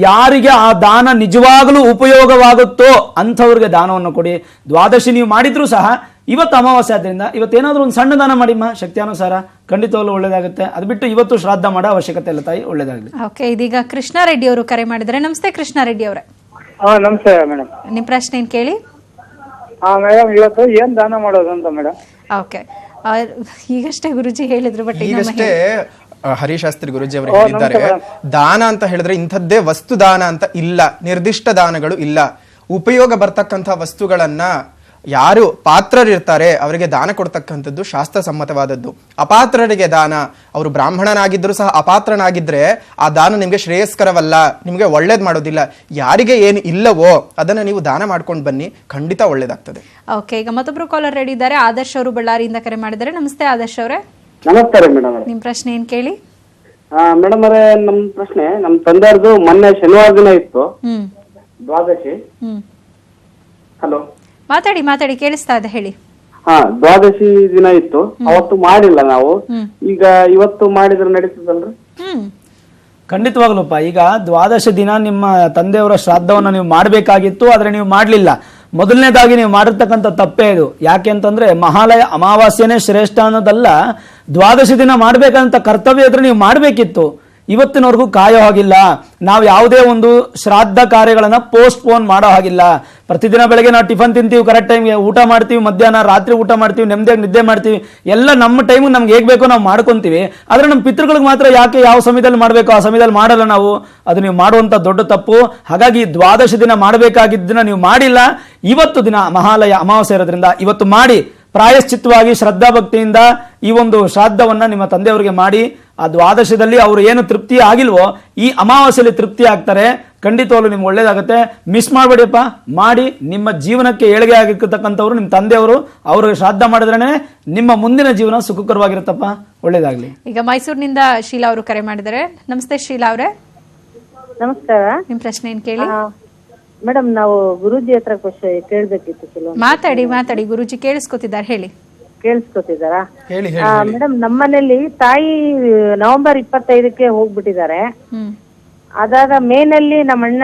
ಯಾರಿಗೆ ಆ ದಾನ ನಿಜವಾಗಲೂ ಉಪಯೋಗವಾಗುತ್ತೋ ಅಂಥವ್ರಿಗೆ ದಾನವನ್ನು ಕೊಡಿ. ದ್ವಾದಶಿ ನೀವು ಮಾಡಿದ್ರು ಸಹ ಇವತ್ತು ಅಮಾವಾಸ್ಯೆ ಆದ್ರಿಂದ ಇವತ್ತೇನಾದ್ರೂ ಒಂದು ಸಣ್ಣ ದಾನ ಮಾಡಿಮ್ಮ, ಶಕ್ತಿಯಾನುಸಾರ, ಖಂಡಿತವಾಗ್ಲೂ ಒಳ್ಳೇದಾಗುತ್ತೆ. ಅದು ಬಿಟ್ಟು ಇವತ್ತು ಶ್ರಾದ್ದ ಮಾಡೋ ಅವಶ್ಯಕತೆ ಇಲ್ಲ ತಾಯಿ, ಒಳ್ಳೇದಾಗಲಿ. ಓಕೆ, ಇದೀಗ ಕೃಷ್ಣ ರೆಡ್ಡಿ ಅವರು ಕರೆ ಮಾಡಿದ್ದಾರೆ. ನಮಸ್ತೆ ಕೃಷ್ಣ ರೆಡ್ಡಿ ಅವರೇ. ನಮಸ್ತೆ ಮೇಡಮ್. ನಿಮ್ ಪ್ರಶ್ನೆ ಏನ್ ಕೇಳಿ. ಮೇಡಮ್, ಇವತ್ತು ಏನ್ ದಾನ ಮಾಡೋದು ಅಂತ ಮೇಡಮ್? ಓಕೆ, ಈಗಷ್ಟೇ ಗುರುಜಿ ಹೇಳಿದ್ರು, ಬಟ್ ಈಗಷ್ಟೇ ಹರಿಶಾಸ್ತ್ರಿ ಗುರುಜಿ ಅವರು ಹೇಳಿದ್ದಾರೆ, ದಾನ ಅಂತ ಹೇಳಿದ್ರೆ ಇಂಥದ್ದೇ ವಸ್ತು ದಾನ ಅಂತ ಇಲ್ಲ, ನಿರ್ದಿಷ್ಟ ದಾನಗಳು ಇಲ್ಲ. ಉಪಯೋಗ ಬರ್ತಕ್ಕಂಥ ವಸ್ತುಗಳನ್ನ ಯಾರು ಪಾತ್ರರಿರ್ತಾರೆ ಅವರಿಗೆ ದಾನ ಕೊಡ್ತಕ್ಕಂಥದ್ದು ಶಾಸ್ತ್ರ ಸಮ್ಮತವಾದದ್ದು. ಅಪಾತ್ರರಿಗೆ ದಾನ, ಅವರು ಬ್ರಾಹ್ಮಣನಾಗಿದ್ರು ಸಹ ಅಪಾತ್ರನಾಗಿದ್ರೆ ಆ ದಾನ ನಿಮ್ಗೆ ಶ್ರೇಯಸ್ಕರವಲ್ಲ, ನಿಮ್ಗೆ ಒಳ್ಳೇದ್ ಮಾಡೋದಿಲ್ಲ. ಯಾರಿಗೆ ಏನು ಇಲ್ಲವೋ ಅದನ್ನ ನೀವು ದಾನ ಮಾಡ್ಕೊಂಡು ಬನ್ನಿ, ಖಂಡಿತ ಒಳ್ಳೇದಾಗ್ತದೆ. ಓಕೆ, ಈಗ ಮತ್ತೊಬ್ರು ಕಾಲರ್ ರೆಡಿ ಇದ್ದಾರೆ, ಆದರ್ಶ್ ಅವರು ಬಳ್ಳಾರಿಯಿಂದ ಕರೆ ಮಾಡಿದ್ದಾರೆ. ನಮಸ್ತೆ ಆದರ್ಶ್ ಅವರೇ. ನಮಸ್ಕಾರ ಮೇಡಮ್. ನಿಮ್ ಪ್ರಶ್ನೆ ಏನ್ ಕೇಳಿ. ಮೇಡಮ್ ಅವರೇ, ನಮ್ ಪ್ರಶ್ನೆ, ನಮ್ ತಂದೆಯವ್ರದ್ದು ಮೊನ್ನೆ ಶನಿವಾರ ದಿನ ಇತ್ತು ದ್ವಾದಶಿ. ಹಲೋ, ಮಾತಾಡಿ ಕೇಳಿಸ್ತಾ ಇದೆ, ಹೇಳಿ. ದ್ವಾದಶಿ ದಿನ ಇತ್ತು, ಅವತ್ತು ಮಾಡಿಲ್ಲ ನಾವು. ಈಗ ಇವತ್ತು ಮಾಡಿದ್ರೆ ನಡೀತದಲ್ರಿ? ಖಂಡಿತವಾಗ್ಲೂಪ್ಪ. ಈಗ ದ್ವಾದಶ ದಿನ ನಿಮ್ಮ ತಂದೆಯವರ ಶ್ರಾದ್ದವನ್ನ ನೀವು ಮಾಡಬೇಕಾಗಿತ್ತು, ಆದ್ರೆ ನೀವು ಮಾಡ್ಲಿಲ್ಲ. ಮೊದಲನೇದಾಗಿ ನೀವು ಮಾಡಿರ್ತಕ್ಕಂಥ ತಪ್ಪೇ ಇದು. ಯಾಕೆ ಅಂತಂದ್ರೆ ಮಹಾಲಯ ಅಮಾವಾಸ್ಯೆನೇ ಶ್ರೇಷ್ಠ ಅನ್ನೋದಲ್ಲ, ದ್ವಾದಶಿ ದಿನ ಮಾಡ್ಬೇಕಂತ ಕರ್ತವ್ಯ ಇದ್ರೆ ನೀವು ಮಾಡ್ಬೇಕಿತ್ತು. ಇವತ್ತಿನವರೆಗೂ ಕಾಯೋ ಹಾಗಿಲ್ಲ. ನಾವು ಯಾವುದೇ ಒಂದು ಶ್ರಾದ್ದ ಕಾರ್ಯಗಳನ್ನ ಪೋಸ್ಟ್ಪೋನ್ ಮಾಡೋ ಹಾಗಿಲ್ಲ. ಪ್ರತಿದಿನ ಬೆಳಗ್ಗೆ ನಾವು ಟಿಫನ್ ತಿಂತೀವಿ, ಕರೆಕ್ಟ್ ಟೈಮ್ಗೆ ಊಟ ಮಾಡ್ತೀವಿ, ಮಧ್ಯಾಹ್ನ ರಾತ್ರಿ ಊಟ ಮಾಡ್ತೀವಿ, ನೆಮ್ಮದಿಯಾಗಿ ನಿದ್ದೆ ಮಾಡ್ತೀವಿ, ಎಲ್ಲ ನಮ್ಮ ಟೈಮ್ ನಮ್ಗೆ ಹೇಗೆ ಬೇಕೋ ನಾವು ಮಾಡ್ಕೊಂತೀವಿ. ಆದ್ರೆ ನಮ್ಮ ಪಿತೃಗಳಿಗೆ ಮಾತ್ರ ಯಾಕೆ ಯಾವ ಸಮಯದಲ್ಲಿ ಮಾಡಬೇಕು ಆ ಸಮಯದಲ್ಲಿ ಮಾಡಲ್ಲ ನಾವು. ಅದು ನೀವು ಮಾಡುವಂತ ದೊಡ್ಡ ತಪ್ಪು. ಹಾಗಾಗಿ ದ್ವಾದಶಿ ದಿನ ಮಾಡಬೇಕಾಗಿದ್ದನ್ನ ನೀವು ಮಾಡಿಲ್ಲ. ಇವತ್ತು ದಿನ ಮಹಾಲಯ ಅಮಾವಾಸ್ಯೆ ಇರೋದ್ರಿಂದ ಇವತ್ತು ಮಾಡಿ, ಪ್ರಾಯಶ್ಚಿತ್ತವಾಗಿ ಶ್ರದ್ಧಾ ಭಕ್ತಿಯಿಂದ ಈ ಒಂದು ಶ್ರಾದ್ದವನ್ನ ನಿಮ್ಮ ತಂದೆಯವರಿಗೆ ಮಾಡಿ. ಆ ದ್ವಾದಶದಲ್ಲಿ ಅವರು ಏನು ತೃಪ್ತಿ ಆಗಿಲ್ವೋ ಈ ಅಮಾವಾಸ್ಯೆಯಲ್ಲಿ ತೃಪ್ತಿ ಆಗ್ತಾರೆ. ಖಂಡಿತವಾಗ್ಲೂ ನಿಮ್ಗೆ ಒಳ್ಳೇದಾಗುತ್ತೆ. ಮಿಸ್ ಮಾಡಬೇಡಿಯಪ್ಪ, ಮಾಡಿ. ನಿಮ್ಮ ಜೀವನಕ್ಕೆ ಏಳಿಗೆ ಆಗಿರ್ತಕ್ಕಂಥವ್ರು ನಿಮ್ಮ ತಂದೆಯವರು, ಅವ್ರಿಗೆ ಶ್ರಾದ್ದ ಮಾಡಿದ್ರೇನೆ ನಿಮ್ಮ ಮುಂದಿನ ಜೀವನ ಸುಖಕರವಾಗಿರುತ್ತಪ್ಪ. ಒಳ್ಳೇದಾಗ್ಲಿ. ಈಗ ಮೈಸೂರಿನಿಂದ ಶೀಲಾ ಅವರು ಕರೆ ಮಾಡಿದ್ದಾರೆ. ನಮಸ್ತೆ ಶೀಲಾ ಅವರೇ. ನಮಸ್ಕಾರ. ನಿಮ್ ಪ್ರಶ್ನೆ ಏನ್ ಕೇಳಿ. ಮೇಡಮ್, ನಾವು ಗುರೂಜಿ ಹತ್ರ ಕೇಳ್ಬೇಕಿತ್ತು ಕೆಲವು. ಮಾತಾಡಿ ಗುರೂಜಿ ಕೇಳಿಸ್ಕೊತಿದ್ದಾರೆ, ಹೇಳಿ. ಕೇಳಿಸ್ಕೊತಿದ್ದಾರಾ? ಹೇಳಿ. ಮೇಡಮ್, ನಮ್ಮನೇಲಿ ತಾಯಿ ನವೆಂಬರ್ 25ಕ್ಕೆ ಹೋಗ್ಬಿಟ್ಟಿದ್ದಾರೆ. ಅದಾದ ಮೇನಲ್ಲಿ ನಮ್ಮಣ್ಣ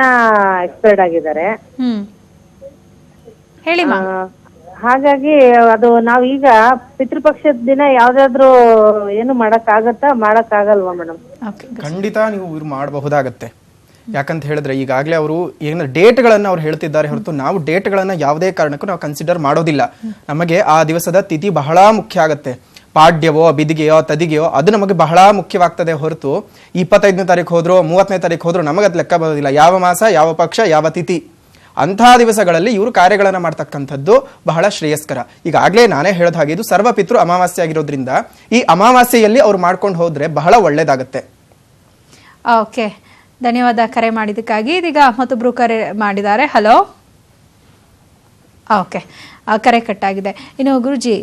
ಎಕ್ಸ್ಪೈರ್ಡ್ ಆಗಿದ್ದಾರೆ. ಹೇಳಿ. ಹಾಗಾಗಿ ಅದು ನಾವೀಗ ಪಿತೃಪಕ್ಷದ ದಿನ ಯಾವ್ದಾದ್ರು ಏನು ಮಾಡಕ್ ಆಗಲ್ವಾ ಮೇಡಮ್? ಖಂಡಿತ ನೀವು ಮಾಡಬಹುದಾಗತ್ತೆ. ಯಾಕಂತ ಹೇಳಿದ್ರೆ ಈಗಾಗಲೇ ಅವರು ಏನು ಡೇಟ್ಗಳನ್ನು ಅವ್ರು ಹೇಳ್ತಿದ್ದಾರೆ ಹೊರತು ನಾವು ಡೇಟ್ಗಳನ್ನು ಯಾವುದೇ ಕಾರಣಕ್ಕೂ ನಾವು ಕನ್ಸಿಡರ್ ಮಾಡೋದಿಲ್ಲ. ನಮಗೆ ಆ ದಿವಸದ ತಿಥಿ ಬಹಳ ಮುಖ್ಯ ಆಗುತ್ತೆ. ಪಾಡ್ಯವೋ ಬಿದಿಗೆಯೋ ತದಿಗೆಯೋ ಅದು ನಮಗೆ ಬಹಳ ಮುಖ್ಯವಾಗ್ತದೆ ಹೊರತು 25ನೇ ತಾರೀಕು ಹೋದ್ರು 30ನೇ ತಾರೀಕು ಹೋದ್ರು ನಮಗದು ಲೆಕ್ಕ ಬರೋದಿಲ್ಲ. ಯಾವ ಮಾಸ, ಯಾವ ಪಕ್ಷ, ಯಾವ ತಿಥಿ ಅಂತಹ ದಿವಸಗಳಲ್ಲಿ ಇವರು ಕಾರ್ಯಗಳನ್ನು ಮಾಡ್ತಕ್ಕಂಥದ್ದು ಬಹಳ ಶ್ರೇಯಸ್ಕರ. ಈಗಾಗಲೇ ನಾನೇ ಹೇಳಿದ ಹಾಗೆ ಇದು ಸರ್ವಪಿತೃ ಅಮಾವಾಸ್ಯೆ ಆಗಿರೋದ್ರಿಂದ ಈ ಅಮಾವಾಸ್ಯೆಯಲ್ಲಿ ಅವ್ರು ಮಾಡ್ಕೊಂಡು ಹೋದ್ರೆ ಬಹಳ ಒಳ್ಳೇದಾಗತ್ತೆ. ಓಕೆ, ಧನ್ಯವಾದ ಕರೆ ಮಾಡಿದ್ದಕ್ಕಾಗಿ. ಇದೀಗ ಮತ್ತೊಬ್ರು ಕರೆ ಮಾಡಿದ್ದಾರೆ. ಹಲೋ. ಓಕೆ, ಕರೆ ಕಟ್ಟಾಗಿದೆ. ಇನ್ನು ಗುರುಜಿ,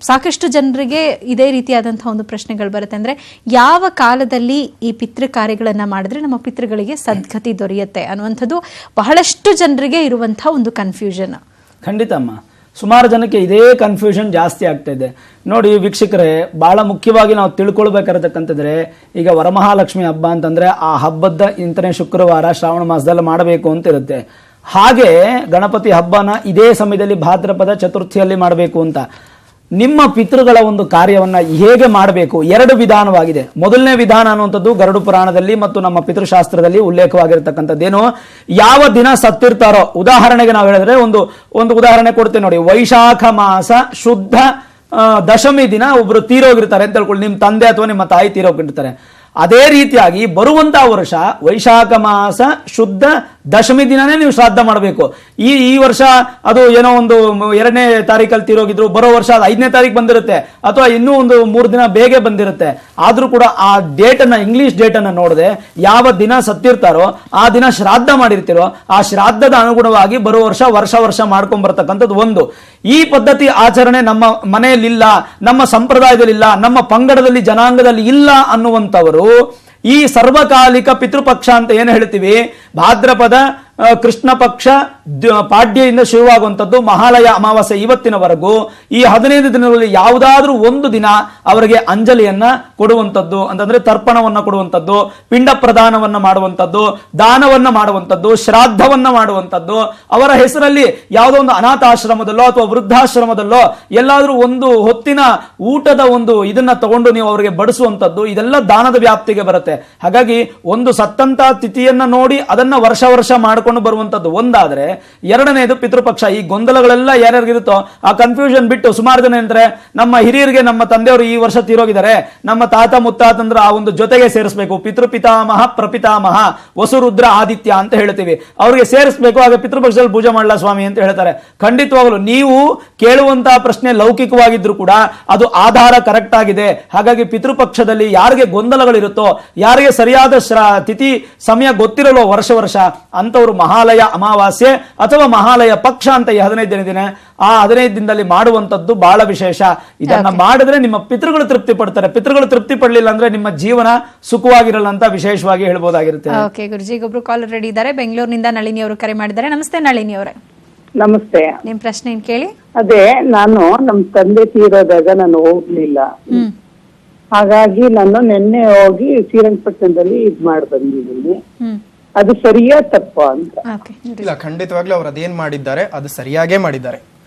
ಸಾಕಷ್ಟು ಜನರಿಗೆ ಇದೇ ರೀತಿಯಾದಂತಹ ಒಂದು ಪ್ರಶ್ನೆಗಳು ಬರುತ್ತೆ. ಅಂದರೆ ಯಾವ ಕಾಲದಲ್ಲಿ ಈ ಪಿತೃ ಕಾರ್ಯಗಳನ್ನು ಮಾಡಿದ್ರೆ ನಮ್ಮ ಪಿತೃಗಳಿಗೆ ಸದ್ಗತಿ ದೊರೆಯುತ್ತೆ ಅನ್ನುವಂಥದ್ದು ಬಹಳಷ್ಟು ಜನರಿಗೆ ಇರುವಂತಹ ಒಂದು ಕನ್ಫ್ಯೂಷನ್. ಖಂಡಿತ ಅಮ್ಮ, ಸುಮಾರು ಜನಕ್ಕೆ ಇದೇ ಕನ್ಫ್ಯೂಷನ್ ಜಾಸ್ತಿ ಆಗ್ತಾ ಇದೆ. ನೋಡಿ ವೀಕ್ಷಕರೇ, ಬಹಳ ಮುಖ್ಯವಾಗಿ ನಾವು ತಿಳ್ಕೊಳ್ಬೇಕಾಗಿರತಕ್ಕಂಥದ್ರೆ, ಈಗ ವರಮಹಾಲಕ್ಷ್ಮಿ ಹಬ್ಬ ಅಂತಂದ್ರೆ ಆ ಹಬ್ಬದ ಇಂತನೇ ಶುಕ್ರವಾರ ಶ್ರಾವಣ ಮಾಸದಲ್ಲಿ ಮಾಡಬೇಕು ಅಂತ ಇರುತ್ತೆ. ಹಾಗೆ ಗಣಪತಿ ಹಬ್ಬನ ಇದೇ ಸಮಯದಲ್ಲಿ ಭಾದ್ರಪದ ಚತುರ್ಥಿಯಲ್ಲಿ ಮಾಡಬೇಕು ಅಂತ. ನಿಮ್ಮ ಪಿತೃಗಳ ಒಂದು ಕಾರ್ಯವನ್ನ ಹೇಗೆ ಮಾಡಬೇಕು, 2 ವಿಧಾನವಾಗಿದೆ. ಮೊದಲನೇ ವಿಧಾನ ಅನ್ನುವಂಥದ್ದು ಗರುಡ ಪುರಾಣದಲ್ಲಿ ಮತ್ತು ನಮ್ಮ ಪಿತೃಶಾಸ್ತ್ರದಲ್ಲಿ ಉಲ್ಲೇಖವಾಗಿರ್ತಕ್ಕಂಥದ್ದೇನು, ಯಾವ ದಿನ ಸತ್ತಿರ್ತಾರೋ, ಉದಾಹರಣೆಗೆ ನಾವು ಹೇಳಿದ್ರೆ ಒಂದು ಉದಾಹರಣೆ ಕೊಡ್ತೇವೆ ನೋಡಿ. ವೈಶಾಖ ಮಾಸ ಶುದ್ಧ ದಶಮಿ ದಿನ ಒಬ್ರು ತೀರೋಗಿರ್ತಾರೆ ಅಂತ ಹೇಳ್ಕೊಳ್ಳಿ, ನಿಮ್ಮ ತಂದೆ ಅಥವಾ ನಿಮ್ಮ ತಾಯಿ ತೀರೋಗಿರ್ತಾರೆ. ಅದೇ ರೀತಿಯಾಗಿ ಬರುವಂತಹ ವರ್ಷ ವೈಶಾಖ ಮಾಸ ಶುದ್ಧ ದಶಮಿ ದಿನನೇ ನೀವು ಶ್ರಾದ್ದ ಮಾಡಬೇಕು. ಈ ವರ್ಷ ಅದು ಏನೋ ಒಂದು 2ನೇ ತಾರೀಕಲ್ಲಿ ತೀರೋಗಿದ್ರು, ಬರೋ ವರ್ಷ ಅದು 5ನೇ ತಾರೀಕು ಬಂದಿರುತ್ತೆ, ಅಥವಾ ಇನ್ನೂ ಒಂದು 3 ದಿನ ಬೇಗ ಬಂದಿರುತ್ತೆ. ಆದ್ರೂ ಕೂಡ ಆ ಡೇಟನ್ನು, ಇಂಗ್ಲಿಷ್ ಡೇಟನ್ನು ನೋಡದೆ ಯಾವ ದಿನ ಸತ್ತಿರ್ತಾರೋ ಆ ದಿನ ಶ್ರಾದ್ದ ಮಾಡಿರ್ತೀರೋ ಆ ಶ್ರಾದ್ದದ ಅನುಗುಣವಾಗಿ ಬರೋ ವರ್ಷ ಮಾಡ್ಕೊಂಡ್ ಬರ್ತಕ್ಕಂಥದ್ದು ಒಂದು. ಈ ಪದ್ಧತಿ ಆಚರಣೆ ನಮ್ಮ ಮನೆಯಲ್ಲಿಲ್ಲ, ನಮ್ಮ ಸಂಪ್ರದಾಯದಲ್ಲಿಲ್ಲ, ನಮ್ಮ ಪಂಗಡದಲ್ಲಿ ಜನಾಂಗದಲ್ಲಿ ಇಲ್ಲ ಅನ್ನುವಂಥವರು ಈ ಸರ್ವಕಾಲಿಕ ಪಿತೃಪಕ್ಷ ಅಂತ ಏನು ಹೇಳ್ತೀವಿ, ಭಾದ್ರಪದ ಕೃಷ್ಣ ಪಕ್ಷ ಪಾಡ್ಯದಿಂದ ಶುರುವಾಗುವಂಥದ್ದು ಮಹಾಲಯ ಅಮಾವಾಸ್ಯೆ ಇವತ್ತಿನವರೆಗೂ ಈ 15 ದಿನಗಳಲ್ಲಿ ಯಾವುದಾದ್ರೂ ಒಂದು ದಿನ ಅವರಿಗೆ ಅಂಜಲಿಯನ್ನ ಕೊಡುವಂಥದ್ದು, ಅಂತಂದ್ರೆ ತರ್ಪಣವನ್ನ ಕೊಡುವಂಥದ್ದು, ಪಿಂಡ ಪ್ರದಾನವನ್ನ ಮಾಡುವಂಥದ್ದು, ದಾನವನ್ನ ಮಾಡುವಂಥದ್ದು, ಶ್ರಾದ್ದವನ್ನ ಮಾಡುವಂಥದ್ದು, ಅವರ ಹೆಸರಲ್ಲಿ ಯಾವುದೋ ಒಂದು ಅನಾಥಾಶ್ರಮದಲ್ಲೋ ಅಥವಾ ವೃದ್ಧಾಶ್ರಮದಲ್ಲೋ ಎಲ್ಲಾದ್ರೂ ಒಂದು ಹೊತ್ತಿನ ಊಟದ ಒಂದು ಇದನ್ನ ತಗೊಂಡು ನೀವು ಅವರಿಗೆ ಬಡಿಸುವಂಥದ್ದು, ಇದೆಲ್ಲ ದಾನದ ವ್ಯಾಪ್ತಿಗೆ ಬರುತ್ತೆ. ಹಾಗಾಗಿ ಒಂದು ಸತ್ತಂತ ತಿಥಿಯನ್ನ ನೋಡಿ ಅದನ್ನ ವರ್ಷ ಮಾಡ್ಕೊಂಡು ಬರುವಂತದ್ದು ಒಂದಾದ್ರೆ, ಎರಡನೇದು ಪಿತೃಪಕ್ಷ. ಈ ಗೊಂದಲಗಳೆಲ್ಲ ಯಾರ್ಯಾರಿಗಿರುತ್ತೋ ಆ ಕನ್ಫ್ಯೂಷನ್ ಬಿಟ್ಟು ಸುಮಾರು ಜನ ಅಂದ್ರೆ ನಮ್ಮ ಹಿರಿಯರಿಗೆ ನಮ್ಮ ತಂದೆಯವರು ಈ ವರ್ಷ ತೀರೋಗಿದ್ದಾರೆ, ನಮ್ಮ ತಾತ ಮುತ್ತಾತಂದ್ರ ಆ ಒಂದು ಜೊತೆಗೆ ಸೇರಿಸಬೇಕು, ಪಿತೃಪಿತಾಮಹ ಪ್ರಪಿತಾಮಹ ವಸುರುದ್ರ ಆದಿತ್ಯ ಅಂತ ಹೇಳ್ತೀವಿ, ಅವ್ರಿಗೆ ಸೇರಿಸಬೇಕು. ಆಗ ಪಿತೃಪಕ್ಷದಲ್ಲಿ ಪೂಜೆ ಮಾಡಲ್ಲ ಸ್ವಾಮಿ ಅಂತ ಹೇಳ್ತಾರೆ. ಖಂಡಿತವಾಗಲು ನೀವು ಕೇಳುವಂತಹ ಪ್ರಶ್ನೆ ಲೌಕಿಕವಾಗಿದ್ರು ಕೂಡ ಅದು ಆಧಾರ ಕರೆಕ್ಟ್ ಆಗಿದೆ. ಹಾಗಾಗಿ ಪಿತೃಪಕ್ಷದಲ್ಲಿ ಯಾರಿಗೆ ಗೊಂದಲಗಳಿರುತ್ತೋ, ಯಾರಿಗೆ ಸರಿಯಾದ ತಿಥಿ ಸಮಯ ಗೊತ್ತಿರಲೋ ವರ್ಷ ಅಂತವರು ಮಹಾಲಯ ಅಮಾವಾಸ್ಯೆ ಅಥವಾ ಮಹಾಲಯ ಪಕ್ಷ ಅಂತ ಈ 15 ದಿನ ಆ 15 ದಿನದಲ್ಲಿ ಮಾಡುವಂತದ್ದು ಬಹಳ ವಿಶೇಷ. ಇದನ್ನ ಮಾಡಿದ್ರೆ ನಿಮ್ಮ ಪಿತೃಗಳು ತೃಪ್ತಿ ಪಡ್ತಾರೆ. ಪಿತೃಗಳು ತೃಪ್ತಿ ಪಡಲಿಲ್ಲ ಅಂದ್ರೆ ನಿಮ್ಮ ಜೀವನ ಸುಖವಾಗಿರಲ್ಲ ಅಂತ ವಿಶೇಷವಾಗಿ ಹೇಳ್ಬೋದಾಗಿರುತ್ತೆ. ಓಕೆ ಗುರುಜಿ, ಒಬ್ರು ಕಾಲರ್ ರೆಡಿ ಇದ್ದಾರೆ. ಬೆಂಗಳೂರಿನಿಂದ ನಳಿನಿ ಅವರು ಕರೆ ಮಾಡಿದ್ದಾರೆ. ನಮಸ್ತೆ ನಳಿನಿ ಅವರೇ. ನಮಸ್ತೆ. ನಿಮ್ ಪ್ರಶ್ನೆ ಏನ್ ಕೇಳಿ. ಅದೇ, ನಾನು ನಮ್ ತಂದೆ ತೀರೋದಾಗ ನಾನು ಹೋಗ್ಲಿಲ್ಲ, ಹಾಗಾಗಿ ನಾನು ನಿನ್ನೆ ಹೋಗಿ ಶ್ರೀರಂಗಪಟ್ಟಣದಲ್ಲಿ ಇದ್ ಮಾಡಿ ಬಂದಿದ್ದೀನಿ. ಅದು ಸರಿಯಾ ತಪ್ಪ ಅಂತ? ಇಲ್ಲ, ಖಂಡಿತವಾಗ್ಲೂ ಅವ್ರು ಅದೇನ್ ಮಾಡಿದ್ದಾರೆ ಅದು ಸರಿಯಾಗೇ ಮಾಡಿದ್ದಾರೆ.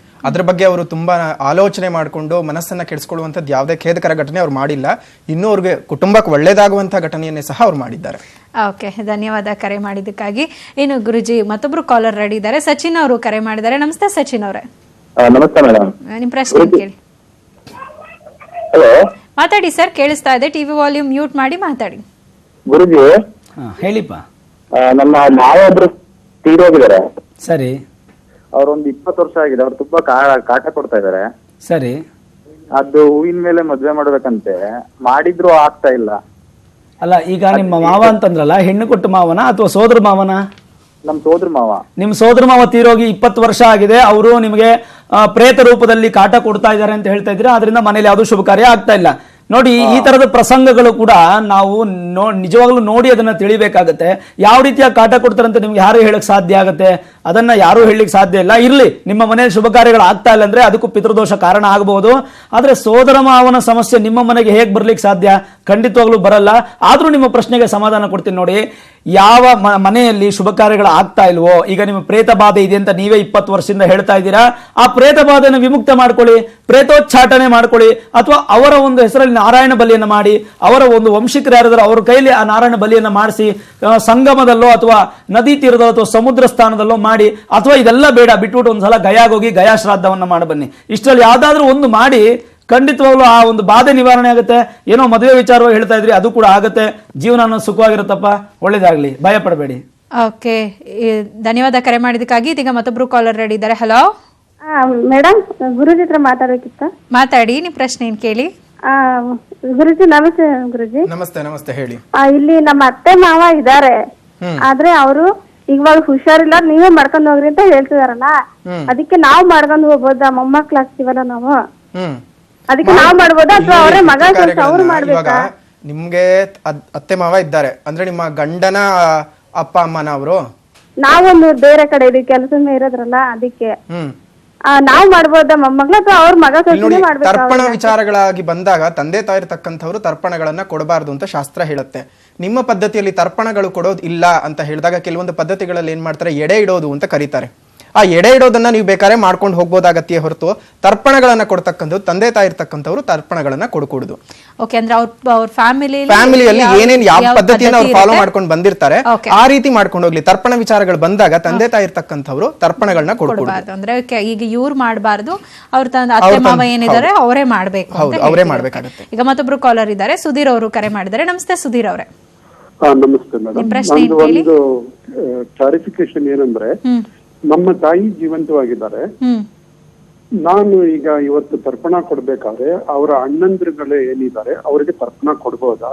ಅದ್ರ ಬಗ್ಗೆ ಅವರು ತುಂಬಾ ಆಲೋಚನೆ ಮಾಡಿಕೊಂಡು ಮನಸ್ಸನ್ನ ಕೆಡಿಸ್ಕೊಳ್ಳುವಂಥದ್ದು ಯಾವುದೇ ಖೇದಕರ ಘಟನೆ ಅವ್ರು ಮಾಡಿಲ್ಲ. ಇನ್ನೂ ಅವ್ರಿಗೆ ಕುಟುಂಬಕ್ಕೆ ಒಳ್ಳೇದಾಗುವಂತಹ ಘಟನೆಯನ್ನೇ ಸಹ ಅವ್ರು ಮಾಡಿದ್ದಾರೆ. ಓಕೆ, ಧನ್ಯವಾದ ಕರೆ ಮಾಡಿದ್ದಕ್ಕಾಗಿ. ಇನ್ನು ಗುರುಜಿ, ಮತ್ತೊಬ್ರು ಕಾಲರ್ ರೆಡಿ ಇದ್ದಾರೆ. ಸಚಿನ್ ಅವರು ಕರೆ ಮಾಡಿದ್ದಾರೆ. ನಮಸ್ತೆ ಸಚಿನ್ ಅವರೇ. ನಮಸ್ತೆ ಮೇಡಮ್. ನಿಮ್ ಪ್ರಶ್ನೆ ಕೇಳಿ. ಮಾತಾಡಿ ಸರ್, ಕೇಳಿಸ್ತಾ ಇದೆ. ಟಿವಿ ವಾಲ್ಯೂಮ್ ಮ್ಯೂಟ್ ಮಾಡಿ ಮಾತಾಡಿ. ಗುರುಜಿ ಹೇಳಿಪ್ಪ. ನಮ್ಮ ಮಾವೊಬ್ರು ತೀರೋಗಿದ್ದಾರೆ. ಸರಿ. ಅವ್ರೊಂದು 20 ವರ್ಷ ಆಗಿದೆ. ಅವ್ರು ತುಂಬಾ ಕಾಟ ಕೊಡ್ತಾ ಇದಾರೆ. ಸರಿ. ಅದು ಹೂವಿನ ಮೇಲೆ ಮದ್ವೆ ಮಾಡ್ಬೇಕಂತೆ, ಮಾಡಿದ್ರು ಆಗ್ತಾ ಇಲ್ಲ. ಅಲ್ಲ, ಈಗ ನಿಮ್ಮ ಮಾವ ಅಂತಂದ್ರಲ್ಲ, ಹೆಣ್ಣು ಕೊಟ್ಟು ಮಾವನ ಅಥವಾ ಸೋದರ ಮಾವನ? ನಮ್ ಸೋದರ ಮಾವ. ನಿಮ್ ಸೋದರ ಮಾವ ತೀರೋಗಿ 20 ವರ್ಷ ಆಗಿದೆ. ಅವರು ನಿಮಗೆ ಪ್ರೇತ ರೂಪದಲ್ಲಿ ಕಾಟ ಕೊಡ್ತಾ ಇದ್ದಾರೆ ಅಂತ ಹೇಳ್ತಾ ಇದ್ರೆ, ಅದರಿಂದ ಮನೇಲಿ ಯಾವ್ದು ಶುಭ ಕಾರ್ಯ ಆಗ್ತಾ ಇಲ್ಲ. ನೋಡಿ, ಈ ತರದ ಪ್ರಸಂಗಗಳು ಕೂಡ ನಾವು ನಿಜವಾಗ್ಲೂ ನೋಡಿ ಅದನ್ನ ತಿಳಿಬೇಕಾಗತ್ತೆ. ಯಾವ ರೀತಿಯ ಕಾಟ ಕೊಡ್ತಾರೆ ಅಂತ ನಿಮ್ಗೆ ಯಾರು ಹೇಳಕ್ ಸಾಧ್ಯ ಆಗತ್ತೆ? ಅದನ್ನ ಯಾರು ಹೇಳಲಿಕ್ಕೆ ಸಾಧ್ಯ ಇಲ್ಲ. ಇರ್ಲಿ, ನಿಮ್ಮ ಮನೆಯಲ್ಲಿ ಶುಭ ಕಾರ್ಯಗಳು ಆಗ್ತಾ ಇಲ್ಲ ಅಂದ್ರೆ ಅದಕ್ಕೂ ಪಿತೃದೋಷ ಕಾರಣ ಆಗಬಹುದು. ಆದ್ರೆ ಸೋದರ ಮಾವನ ಸಮಸ್ಯೆ ನಿಮ್ಮ ಮನೆಗೆ ಹೇಗ್ ಬರ್ಲಿಕ್ಕೆ ಸಾಧ್ಯ? ಖಂಡಿತವಾಗ್ಲೂ ಬರಲ್ಲ. ಆದ್ರೂ ನಿಮ್ಮ ಪ್ರಶ್ನೆಗೆ ಸಮಾಧಾನ ಕೊಡ್ತೀನಿ ನೋಡಿ. ಯಾವ ಮನೆಯಲ್ಲಿ ಶುಭ ಕಾರ್ಯಗಳು ಆಗ್ತಾ ಇಲ್ವೋ, ಈಗ ನಿಮ್ಮ ಪ್ರೇತ ಬಾಧೆ ಇದೆ ಅಂತ ನೀವೇ 20 ವರ್ಷದಿಂದ ಹೇಳ್ತಾ ಇದ್ದೀರಾ, ಆ ಪ್ರೇತ ಬಾಧೆಯನ್ನು ವಿಮುಕ್ತ ಮಾಡ್ಕೊಳ್ಳಿ, ಪ್ರೇತೋಚ್ಚಾಟನೆ ಮಾಡ್ಕೊಳ್ಳಿ, ಅಥವಾ ಅವರ ಒಂದು ಹೆಸರಲ್ಲಿ ನಾರಾಯಣ ಬಲಿಯನ್ನು ಮಾಡಿ, ಅವರ ಒಂದು ವಂಶಿಕರು ಯಾರಾದರೂ ಅವ್ರ ಕೈಲಿ ಆ ನಾರಾಯಣ ಬಲಿಯನ್ನು ಮಾಡಿಸಿ, ಸಂಗಮದಲ್ಲೋ ಅಥವಾ ನದಿ ತೀರದಲ್ಲೋ ಅಥವಾ ಸಮುದ್ರ ಸ್ಥಾನದಲ್ಲೋ ಮಾಡಿ, ಅಥವಾ ಇದೆಲ್ಲ ಬೇಡ ಬಿಟ್ಬಿಟ್ಟು ಒಂದ್ಸಲ ಗಯಾಗೋಗಿ ಗಯಾ ಶ್ರಾದ್ದವನ್ನ ಮಾಡಿ ಬನ್ನಿ. ಇಷ್ಟರಲ್ಲಿ ಯಾವ್ದಾದ್ರೂ ಒಂದು ಮಾಡಿ ಖಂಡಿತವಾಗ್ಲೂ ಆ ಒಂದು ಬಾಧೆ ನಿವಾರಣೆ ಆಗುತ್ತೆ. ಏನೋ ಮದುವೆ ವಿಚಾರವಾಗಿ ಹೇಳ್ತಾ ಇದ್ರಿ, ಅದು ಕೂಡ ಆಗುತ್ತೆ. ಜೀವನ ಸುಖವಾಗಿರುತ್ತಪ್ಪ. ಒಳ್ಳೇದಾಗ್ಲಿ, ಭಯ ಪಡಬೇಡಿ. ಓಕೆ, ಧನ್ಯವಾದ ಕರೆ ಮಾಡಿದಕ್ಕಾಗಿ. ಇದೀಗ ಮತ್ತೊಬ್ರು ಕಾಲರ್ ರೆಡಿ ಇದ್ದಾರೆ. ಹಲೋ ಮೇಡಮ್, ಗುರುಜಿ ಹತ್ರ ಮಾತಾಡೋಕಿತ್ತ? ಮಾತಾಡಿ, ನಿಮ್ ಪ್ರಶ್ನೆ ಏನ್ ಕೇಳಿ. ಗುರುಜಿ ನಮಸ್ತೆ. ಗುರುಜಿ ನಮಸ್ತೆ. ನಮಸ್ತೆ, ಹೇಳಿ. ಇಲ್ಲಿ ನಮ್ಮ ಅತ್ತೆ ಮಾವ ಇದಾರೆ, ಆದ್ರೆ ಅವರು ಇವಾಗ ಹುಷಾರಿಲ್ಲ, ನೀವೇ ಮಾಡ್ಕೊಂಡ್ ಹೋಗ್ರಿ ಅಂತ ಹೇಳ್ತಿದಾರಲ್ಲ, ಅದಕ್ಕೆ ನಾವ್ ಮಾಡ್ಕೊಂಡ್ ಹೋಗ್ಬೋದಾ? ಮೊಮ್ಮಕ್ಳು ಆಗ್ತೀವಲ್ಲ ನಾವು, ಅದಕ್ಕೆ ನಾವ್ ಮಾಡ್ಬೋದಾ ಅಥವಾ ಅವರೇ ಮಗ ಕೆಲಸ ಅವ್ರು ಮಾಡ್ಬೇಕಾ? ನಿಮ್ಗೆ ಅತ್ತೆ ಮಾವ ಇದ್ದಾರೆ ಅಂದ್ರೆ ನಿಮ್ಮ ಗಂಡನ ಅಪ್ಪ ಅಮ್ಮನ ಅವರು? ನಾವೊಂದು ಬೇರೆ ಕಡೆ ಇದೀವಿ, ಕೆಲಸ ಇರೋದ್ರಲ್ಲ, ಅದಕ್ಕೆ ನಾವ್ ಮಾಡ್ಬೋದಾ ಮೊಮ್ಮಕ್ಳು ಅಥವಾ ಅವ್ರ ಮಗ ಕೆಲಸ ಮಾಡ್ಬೇಕಾ? ತರ್ಪಣ ವಿಚಾರಗಳಾಗಿ ಬಂದಾಗ ತಂದೆ ತಾಯಿ ಇರ್ತಕ್ಕಂಥವ್ರು ತರ್ಪಣಗಳನ್ನ ಕೊಡಬಾರ್ದು ಅಂತ ಶಾಸ್ತ್ರ ಹೇಳುತ್ತೆ. ನಿಮ್ಮ ಪದ್ಧತಿಯಲ್ಲಿ ತರ್ಪಣಗಳು ಕೊಡೋದು ಇಲ್ಲ ಅಂತ ಹೇಳಿದಾಗ ಕೆಲವೊಂದು ಪದ್ಧತಿಗಳಲ್ಲಿ ಏನ್ ಮಾಡ್ತಾರೆ, ಎಡೆ ಇಡೋದು ಅಂತ ಕರೀತಾರೆ. ಆ ಎಡೆ ಇಡೋದನ್ನ ನೀವು ಬೇಕಾದ್ರೆ ಮಾಡ್ಕೊಂಡು ಹೋಗ್ಬೋದಾಗತ್ತೆ ಹೊರತು ತರ್ಪಣಗಳನ್ನ ಕೊಡ್ತಕ್ಕಂಥದ್ದು ತಂದೆ ತಾಯಿ ಇರ್ತಕ್ಕಂಥವ್ರು ತರ್ಪಣಗಳನ್ನ ಕೊಡಕೂಡುದು. ಓಕೆ, ಅಂದ್ರೆ ಅವ್ರ ಫ್ಯಾಮಿಲಿಯಲ್ಲಿ ಏನೇನ್ ಯಾವ ಪದ್ಧತಿಯನ್ನು ಅವ್ರು ಫಾಲೋ ಮಾಡ್ಕೊಂಡು ಬಂದಿರ್ತಾರೆ ಆ ರೀತಿ ಮಾಡ್ಕೊಂಡು ಹೋಗ್ಲಿ. ತರ್ಪಣ ವಿಚಾರಗಳು ಬಂದಾಗ ತಂದೆ ತಾಯಿ ಇರ್ತಕ್ಕಂಥವ್ರು ತರ್ಪಣಗಳನ್ನ ಕೊಡಕೂಡದು. ಅಂದ್ರೆ ಈಗ ಇವ್ರು ಮಾಡಬಾರ್ದು, ಅವ್ರ ಅತ್ತೆ ಮಾವ ಏನಿದ್ದಾರೆ ಅವರೇ ಮಾಡ್ಬೇಕು. ಅವರೇ ಮಾಡ್ಬೇಕಾಗುತ್ತೆ. ಈಗ ಮತ್ತೊಬ್ರು ಕಾಲರ್ ಇದ್ದಾರೆ, ಸುಧೀರ್ ಅವರು ಕರೆ ಮಾಡಿದ್ದಾರೆ. ನಮಸ್ತೆ ಸುಧೀರ್ ಅವರೇ. ನಮಸ್ತೆ ಮೇಡಮ್. ಪ್ರಶ್ನೆ ಒಂದು ಕ್ಲಾರಿಫಿಕೇಶನ್ ಏನಂದ್ರೆ, ನಮ್ಮ ತಾಯಿ ಜೀವಂತವಾಗಿದ್ದಾರೆ. ನಾನು ಈಗ ಇವತ್ತು ತರ್ಪಣ ಕೊಡ್ಬೇಕಾದ್ರೆ ಅವರ ಅಣ್ಣಂದ್ರುಗಳು ಏನಿದ್ದಾರೆ ಅವರಿಗೆ ತರ್ಪಣ ಕೊಡ್ಬೋದಾ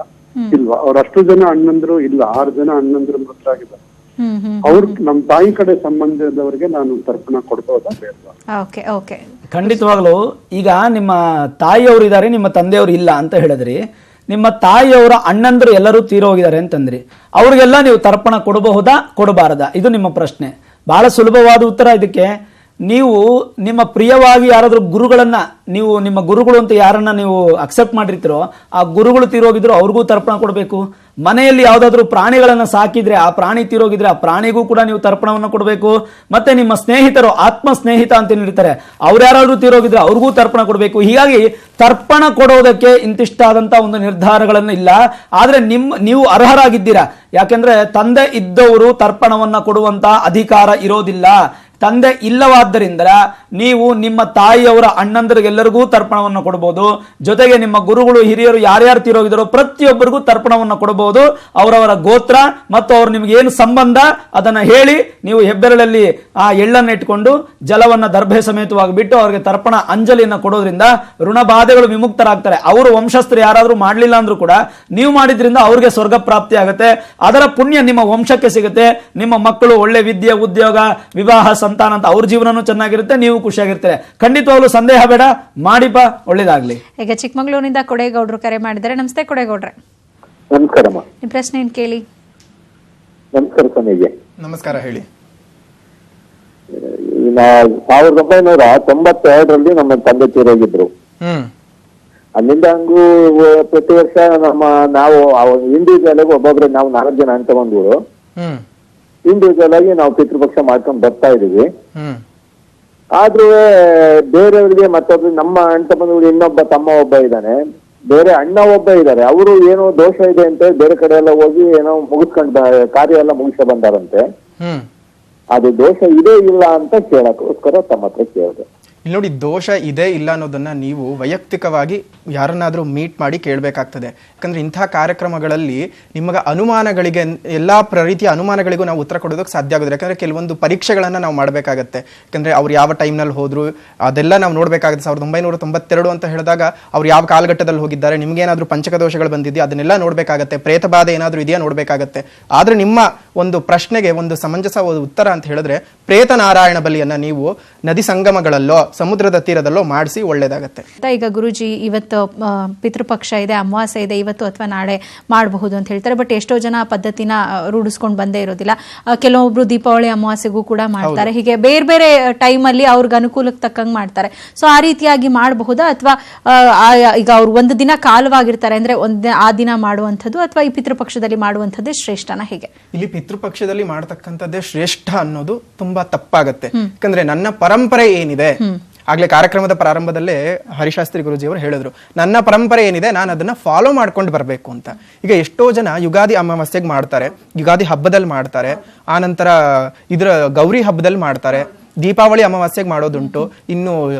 ಇಲ್ವಾ? ಅವ್ರ ಅಷ್ಟು ಜನ ಅಣ್ಣಂದ್ರು ಇಲ್ಲ, 6 ಜನ ಅಣ್ಣಂದ್ರು ಮೃತರಾಗಿದ್ದಾರೆ. ಅವ್ರ ನಮ್ ತಾಯಿ ಕಡೆ ಸಂಬಂಧದವರಿಗೆ ನಾನು ತರ್ಪಣ ಕೊಡ್ಬೋದಾ ಬೇಡವಾ? ಓಕೆ ಓಕೆ, ಖಂಡಿತವಾಗ್ಲೂ. ಈಗ ನಿಮ್ಮ ತಾಯಿಯವರು ಇದ್ದಾರೆ, ನಿಮ್ಮ ತಂದೆಯವರು ಇಲ್ಲ ಅಂತ ಹೇಳಿದ್ರಿ. ನಿಮ್ಮ ತಾಯಿಯವರ ಅಣ್ಣಂದ್ರು ಎಲ್ಲರೂ ತೀರೋಗಿದ್ದಾರೆ ಅಂತಂದ್ರಿ. ಅವ್ರಿಗೆಲ್ಲ ನೀವು ತರ್ಪಣ ಕೊಡಬಹುದಾ ಕೊಡಬಾರದಾ? ಇದು ನಿಮ್ಮ ಪ್ರಶ್ನೆ. ಬಹಳ ಸುಲಭವಾದ ಉತ್ತರ ಇದಕ್ಕೆ. ನೀವು ನಿಮ್ಮ ಪ್ರಿಯವಾಗಿ ಯಾರಾದ್ರೂ ಗುರುಗಳನ್ನ, ನೀವು ನಿಮ್ಮ ಗುರುಗಳು ಅಂತ ಯಾರನ್ನ ನೀವು ಅಕ್ಸೆಪ್ಟ್ ಮಾಡಿರ್ತೀರೋ ಆ ಗುರುಗಳು ತೀರೋಗಿದ್ರು ಅವ್ರಿಗೂ ತರ್ಪಣ ಕೊಡಬೇಕು. ಮನೆಯಲ್ಲಿ ಯಾವ್ದಾದ್ರು ಪ್ರಾಣಿಗಳನ್ನ ಸಾಕಿದ್ರೆ ಆ ಪ್ರಾಣಿ ತೀರೋಗಿದ್ರೆ ಆ ಪ್ರಾಣಿಗೂ ಕೂಡ ನೀವು ತರ್ಪಣವನ್ನು ಕೊಡಬೇಕು. ಮತ್ತೆ ನಿಮ್ಮ ಸ್ನೇಹಿತರು, ಆತ್ಮ ಸ್ನೇಹಿತ ಅಂತ ಏನಿರ್ತಾರೆ, ಅವ್ರು ಯಾರಾದ್ರೂ ತೀರೋಗಿದ್ರೆ ಅವ್ರಿಗೂ ತರ್ಪಣ ಕೊಡಬೇಕು. ಹೀಗಾಗಿ ತರ್ಪಣ ಕೊಡೋದಕ್ಕೆ ಇಂತಿಷ್ಟಾದಂತ ಒಂದು ನಿರ್ಧಾರಗಳನ್ನು ಇಲ್ಲ. ಆದ್ರೆ ನೀವು ಅರ್ಹರಾಗಿದ್ದೀರಾ. ಯಾಕೆಂದ್ರೆ ತಂದೆ ಇದ್ದವರು ತರ್ಪಣವನ್ನ ಕೊಡುವಂತ ಅಧಿಕಾರ ಇರೋದಿಲ್ಲ. ತಂದೆ ಇಲ್ಲವಾದ್ದರಿಂದ ನೀವು ನಿಮ್ಮ ತಾಯಿಯವರ ಅಣ್ಣಂದರಿಗೆಲ್ಲರಿಗೂ ತರ್ಪಣವನ್ನು ಕೊಡಬಹುದು. ಜೊತೆಗೆ ನಿಮ್ಮ ಗುರುಗಳು, ಹಿರಿಯರು ಯಾರ್ಯಾರು ತೀರೋಗಿದ್ದಾರೋ ಪ್ರತಿಯೊಬ್ಬರಿಗೂ ತರ್ಪಣವನ್ನು ಕೊಡಬಹುದು. ಅವರವರ ಗೋತ್ರ ಮತ್ತು ಅವ್ರು ನಿಮ್ಗೆ ಏನು ಸಂಬಂಧ ಅದನ್ನ ಹೇಳಿ ನೀವು ಹೆಬ್ಬೆರಳಲ್ಲಿ ಆ ಎಳ್ಳನ್ನು ಇಟ್ಕೊಂಡು ಜಲವನ್ನ ದರ್ಭೆ ಸಮೇತವಾಗಿ ಬಿಟ್ಟು ಅವರಿಗೆ ತರ್ಪಣ ಅಂಜಲಿಯನ್ನು ಕೊಡೋದ್ರಿಂದ ಋಣಬಾಧೆಗಳು ವಿಮುಕ್ತರಾಗ್ತಾರೆ. ಅವರು ವಂಶಸ್ಥರು ಯಾರಾದ್ರೂ ಮಾಡ್ಲಿಲ್ಲ ಅಂದ್ರೂ ಕೂಡ ನೀವು ಮಾಡಿದ್ರಿಂದ ಅವ್ರಿಗೆ ಸ್ವರ್ಗ ಪ್ರಾಪ್ತಿ ಆಗುತ್ತೆ. ಅದರ ಪುಣ್ಯ ನಿಮ್ಮ ವಂಶಕ್ಕೆ ಸಿಗುತ್ತೆ. ನಿಮ್ಮ ಮಕ್ಕಳು ಒಳ್ಳೆ ವಿದ್ಯೆ, ಉದ್ಯೋಗ, ವಿವಾಹ, ಸಂತಾನ ಅಂತ ಅವ್ರ ಜೀವನನೂ ಚೆನ್ನಾಗಿರುತ್ತೆ, ನೀವು ಖುಷಿಯಾಗಿರ್ತಾರೆ. ಖಂಡಿತವಾಗ್ಲೂ ಸಂದೇಹ ಬೇಡ, ಮಾಡಿಪ, ಒಳ್ಳೇದಾಗ್ಲಿ. ಈಗ ಚಿಕ್ಕಮಗಳೂರಿನಿಂದ ಕೊಡೇಗೌಡರು ಕರೆ ಮಾಡಿದ್ದಾರೆ. ನಮಸ್ತೆ ಕೊಡೇಗೌಡ್ರೆ. ನಮಸ್ಕಾರಮ್ಮ. ನಿಮ್ ಪ್ರಶ್ನೆ ಏನ್ ಕೇಳಿ. ನಮಸ್ಕಾರ ಸ್ವಾಮಿಗೆ. ನಮಸ್ಕಾರ, ಹೇಳಿ. 1992ರಲ್ಲಿ ನಮ್ಮ ತಂದೆ ತೀರೋಗಿದ್ರು. ಅಲ್ಲಿಂದ ಹಂಗೂ ಪ್ರತಿ ವರ್ಷ ನಾವು ಇಂಡಿವಿಜುವಲ್ ಆಗಿ ಒಬ್ಬೊಬ್ರೆ ನಾವು 4 ಜನ ಅಂತ ಬಂದ್ಗಳು ಇಂಡಿವಿಜುವಲ್ ಆಗಿ ನಾವು ಪಿತೃಪಕ್ಷ ಮಾಡ್ಕೊಂಡು ಬರ್ತಾ ಇದೀವಿ. ಆದ್ರೂ ಬೇರೆಯವ್ರಿಗೆ ಮತ್ತೊಬ್ರು ನಮ್ಮ ಅಣ್ಣ ತಮ್ಮಂದಿರು ಇನ್ನೊಬ್ಬ ತಮ್ಮ ಒಬ್ಬ ಇದ್ದಾನೆ, ಬೇರೆ ಅಣ್ಣ ಒಬ್ಬ ಇದ್ದಾರೆ. ಅವರು ಏನೋ ದೋಷ ಇದೆ ಅಂತ ಬೇರೆ ಕಡೆ ಎಲ್ಲ ಹೋಗಿ ಏನೋ ಮುಗಿಸ್ಕೊಂಡು ಕಾರ್ಯ ಎಲ್ಲ ಮುಗಿಸ ಬಂದಾರಂತೆ. ಅದು ದೋಷ ಇದೆ ಇಲ್ಲ ಅಂತ ಕೇಳಕ್ಕೋಸ್ಕರ ತಮ್ಮ ಹತ್ರ ಕೇಳಿದೆ. ಇಲ್ಲಿ ನೋಡಿ, ದೋಷ ಇದೆ ಇಲ್ಲ ಅನ್ನೋದನ್ನ ನೀವು ವೈಯಕ್ತಿಕವಾಗಿ ಯಾರನ್ನಾದ್ರೂ ಮೀಟ್ ಮಾಡಿ ಕೇಳಬೇಕಾಗ್ತದೆ. ಯಾಕಂದ್ರೆ ಇಂತಹ ಕಾರ್ಯಕ್ರಮಗಳಲ್ಲಿ ನಿಮಗೆ ಅನುಮಾನಗಳಿಗೆ, ಎಲ್ಲಾ ರೀತಿಯ ಅನುಮಾನಗಳಿಗೂ ನಾವು ಉತ್ತರ ಕೊಡೋದಕ್ಕೆ ಸಾಧ್ಯ ಆಗೋದಿಲ್ಲ. ಯಾಕಂದ್ರೆ ಕೆಲವೊಂದು ಪರೀಕ್ಷೆಗಳನ್ನ ನಾವು ಮಾಡಬೇಕಾಗತ್ತೆ. ಯಾಕಂದ್ರೆ ಅವ್ರು ಯಾವ ಟೈಮ್ನಲ್ಲಿ ಹೋದ್ರು ಅದೆಲ್ಲ ನಾವು ನೋಡ್ಬೇಕಾಗುತ್ತೆ. 1992 ಅಂತ ಹೇಳಿದಾಗ ಅವ್ರು ಯಾವ ಕಾಲಘಟ್ಟದಲ್ಲಿ ಹೋಗಿದ್ದಾರೆ, ನಿಮ್ಗೇನಾದ್ರೂ ಪಂಚಕ ದೋಷಗಳು ಬಂದಿದೆಯಾ ಅದನ್ನೆಲ್ಲ ನೋಡ್ಬೇಕಾಗತ್ತೆ. ಪ್ರೇತ ಬಾಧೆ ಏನಾದ್ರೂ ಇದೆಯಾ ನೋಡ್ಬೇಕಾಗತ್ತೆ. ಆದ್ರೆ ನಿಮ್ಮ ಒಂದು ಪ್ರಶ್ನೆಗೆ ಒಂದು ಸಮಂಜಸವಾದ ಉತ್ತರ ಅಂತ ಹೇಳಿದ್ರೆ, ಪ್ರೇತ ನಾರಾಯಣ ಬಲಿಯನ್ನ ನೀವು ನದಿ ಸಂಗಮಗಳಲ್ಲೋ ಸಮುದ್ರದ ತೀರದಲ್ಲೋ ಮಾಡಿಸಿ ಒಳ್ಳೇದಾಗತ್ತೆ. ಈಗ ಗುರುಜಿ ಇವತ್ತು ಪಿತೃಪಕ್ಷ ಇದೆ, ಅಮಾವಾಸ್ಯೆ ಇದೆ, ಇವತ್ತು ಅಥವಾ ನಾಳೆ ಮಾಡಬಹುದು ಅಂತ ಹೇಳ್ತಾರೆ. ಬಟ್ ಎಷ್ಟೋ ಜನ ಪದ್ಧತಿನ ರೂಢಿಸ್ಕೊಂಡು ಬಂದೇ ಇರೋದಿಲ್ಲ. ಕೆಲವೊಬ್ರು ದೀಪಾವಳಿ ಅಮಾವಾಸ್ಯೆಗೂ ಕೂಡ ಮಾಡ್ತಾರೆ. ಹೀಗೆ ಬೇರೆ ಬೇರೆ ಟೈಮಲ್ಲಿ ಅವ್ರಿಗೆ ಅನುಕೂಲಕ್ಕೆ ತಕ್ಕಂಗೆ ಮಾಡ್ತಾರೆ. ಸೊ ಆ ರೀತಿಯಾಗಿ ಮಾಡಬಹುದಾ ಅಥವಾ ಈಗ ಅವ್ರು ಒಂದು ದಿನ ಕಾಲವಾಗಿರ್ತಾರೆ ಅಂದ್ರೆ ಆ ದಿನ ಮಾಡುವಂಥದ್ದು ಅಥವಾ ಈ ಪಿತೃಪಕ್ಷದಲ್ಲಿ ಮಾಡುವಂಥದ್ದೇ ಶ್ರೇಷ್ಠನ? ಹೇಗೆ ಇಲ್ಲಿ ಪಿತೃಪಕ್ಷದಲ್ಲಿ ಮಾಡತಕ್ಕಂಥದ್ದೇ ಶ್ರೇಷ್ಠ ಅನ್ನೋದು ತುಂಬಾ ತಪ್ಪಾಗತ್ತೆ. ಯಾಕಂದ್ರೆ ನನ್ನ ಪರಂಪರೆ ಏನಿದೆ, ಆಗ್ಲೇ ಕಾರ್ಯಕ್ರಮದ ಪ್ರಾರಂಭದಲ್ಲೇ ಹರಿಶಾಸ್ತ್ರಿ ಗುರುಜಿ ಅವರು ಹೇಳಿದ್ರು, ನನ್ನ ಪರಂಪರೆ ಏನಿದೆ ನಾನು ಅದನ್ನ ಫಾಲೋ ಮಾಡ್ಕೊಂಡು ಬರ್ಬೇಕು ಅಂತ. ಈಗ ಎಷ್ಟೋ ಜನ ಯುಗಾದಿ ಅಮಾವಾಸ್ಯೆಗೆ ಮಾಡ್ತಾರೆ, ಯುಗಾದಿ ಹಬ್ಬದಲ್ಲಿ ಮಾಡ್ತಾರೆ, ಆನಂತರ ಇದ್ರ ಗೌರಿ ಹಬ್ಬದಲ್ಲಿ ಮಾಡ್ತಾರೆ. ದೀಪಾವಳಿ ಅಮಾವಾಸ್ಯೆಗೆ ಮಾಡೋದುಂಟು, ಇನ್ನು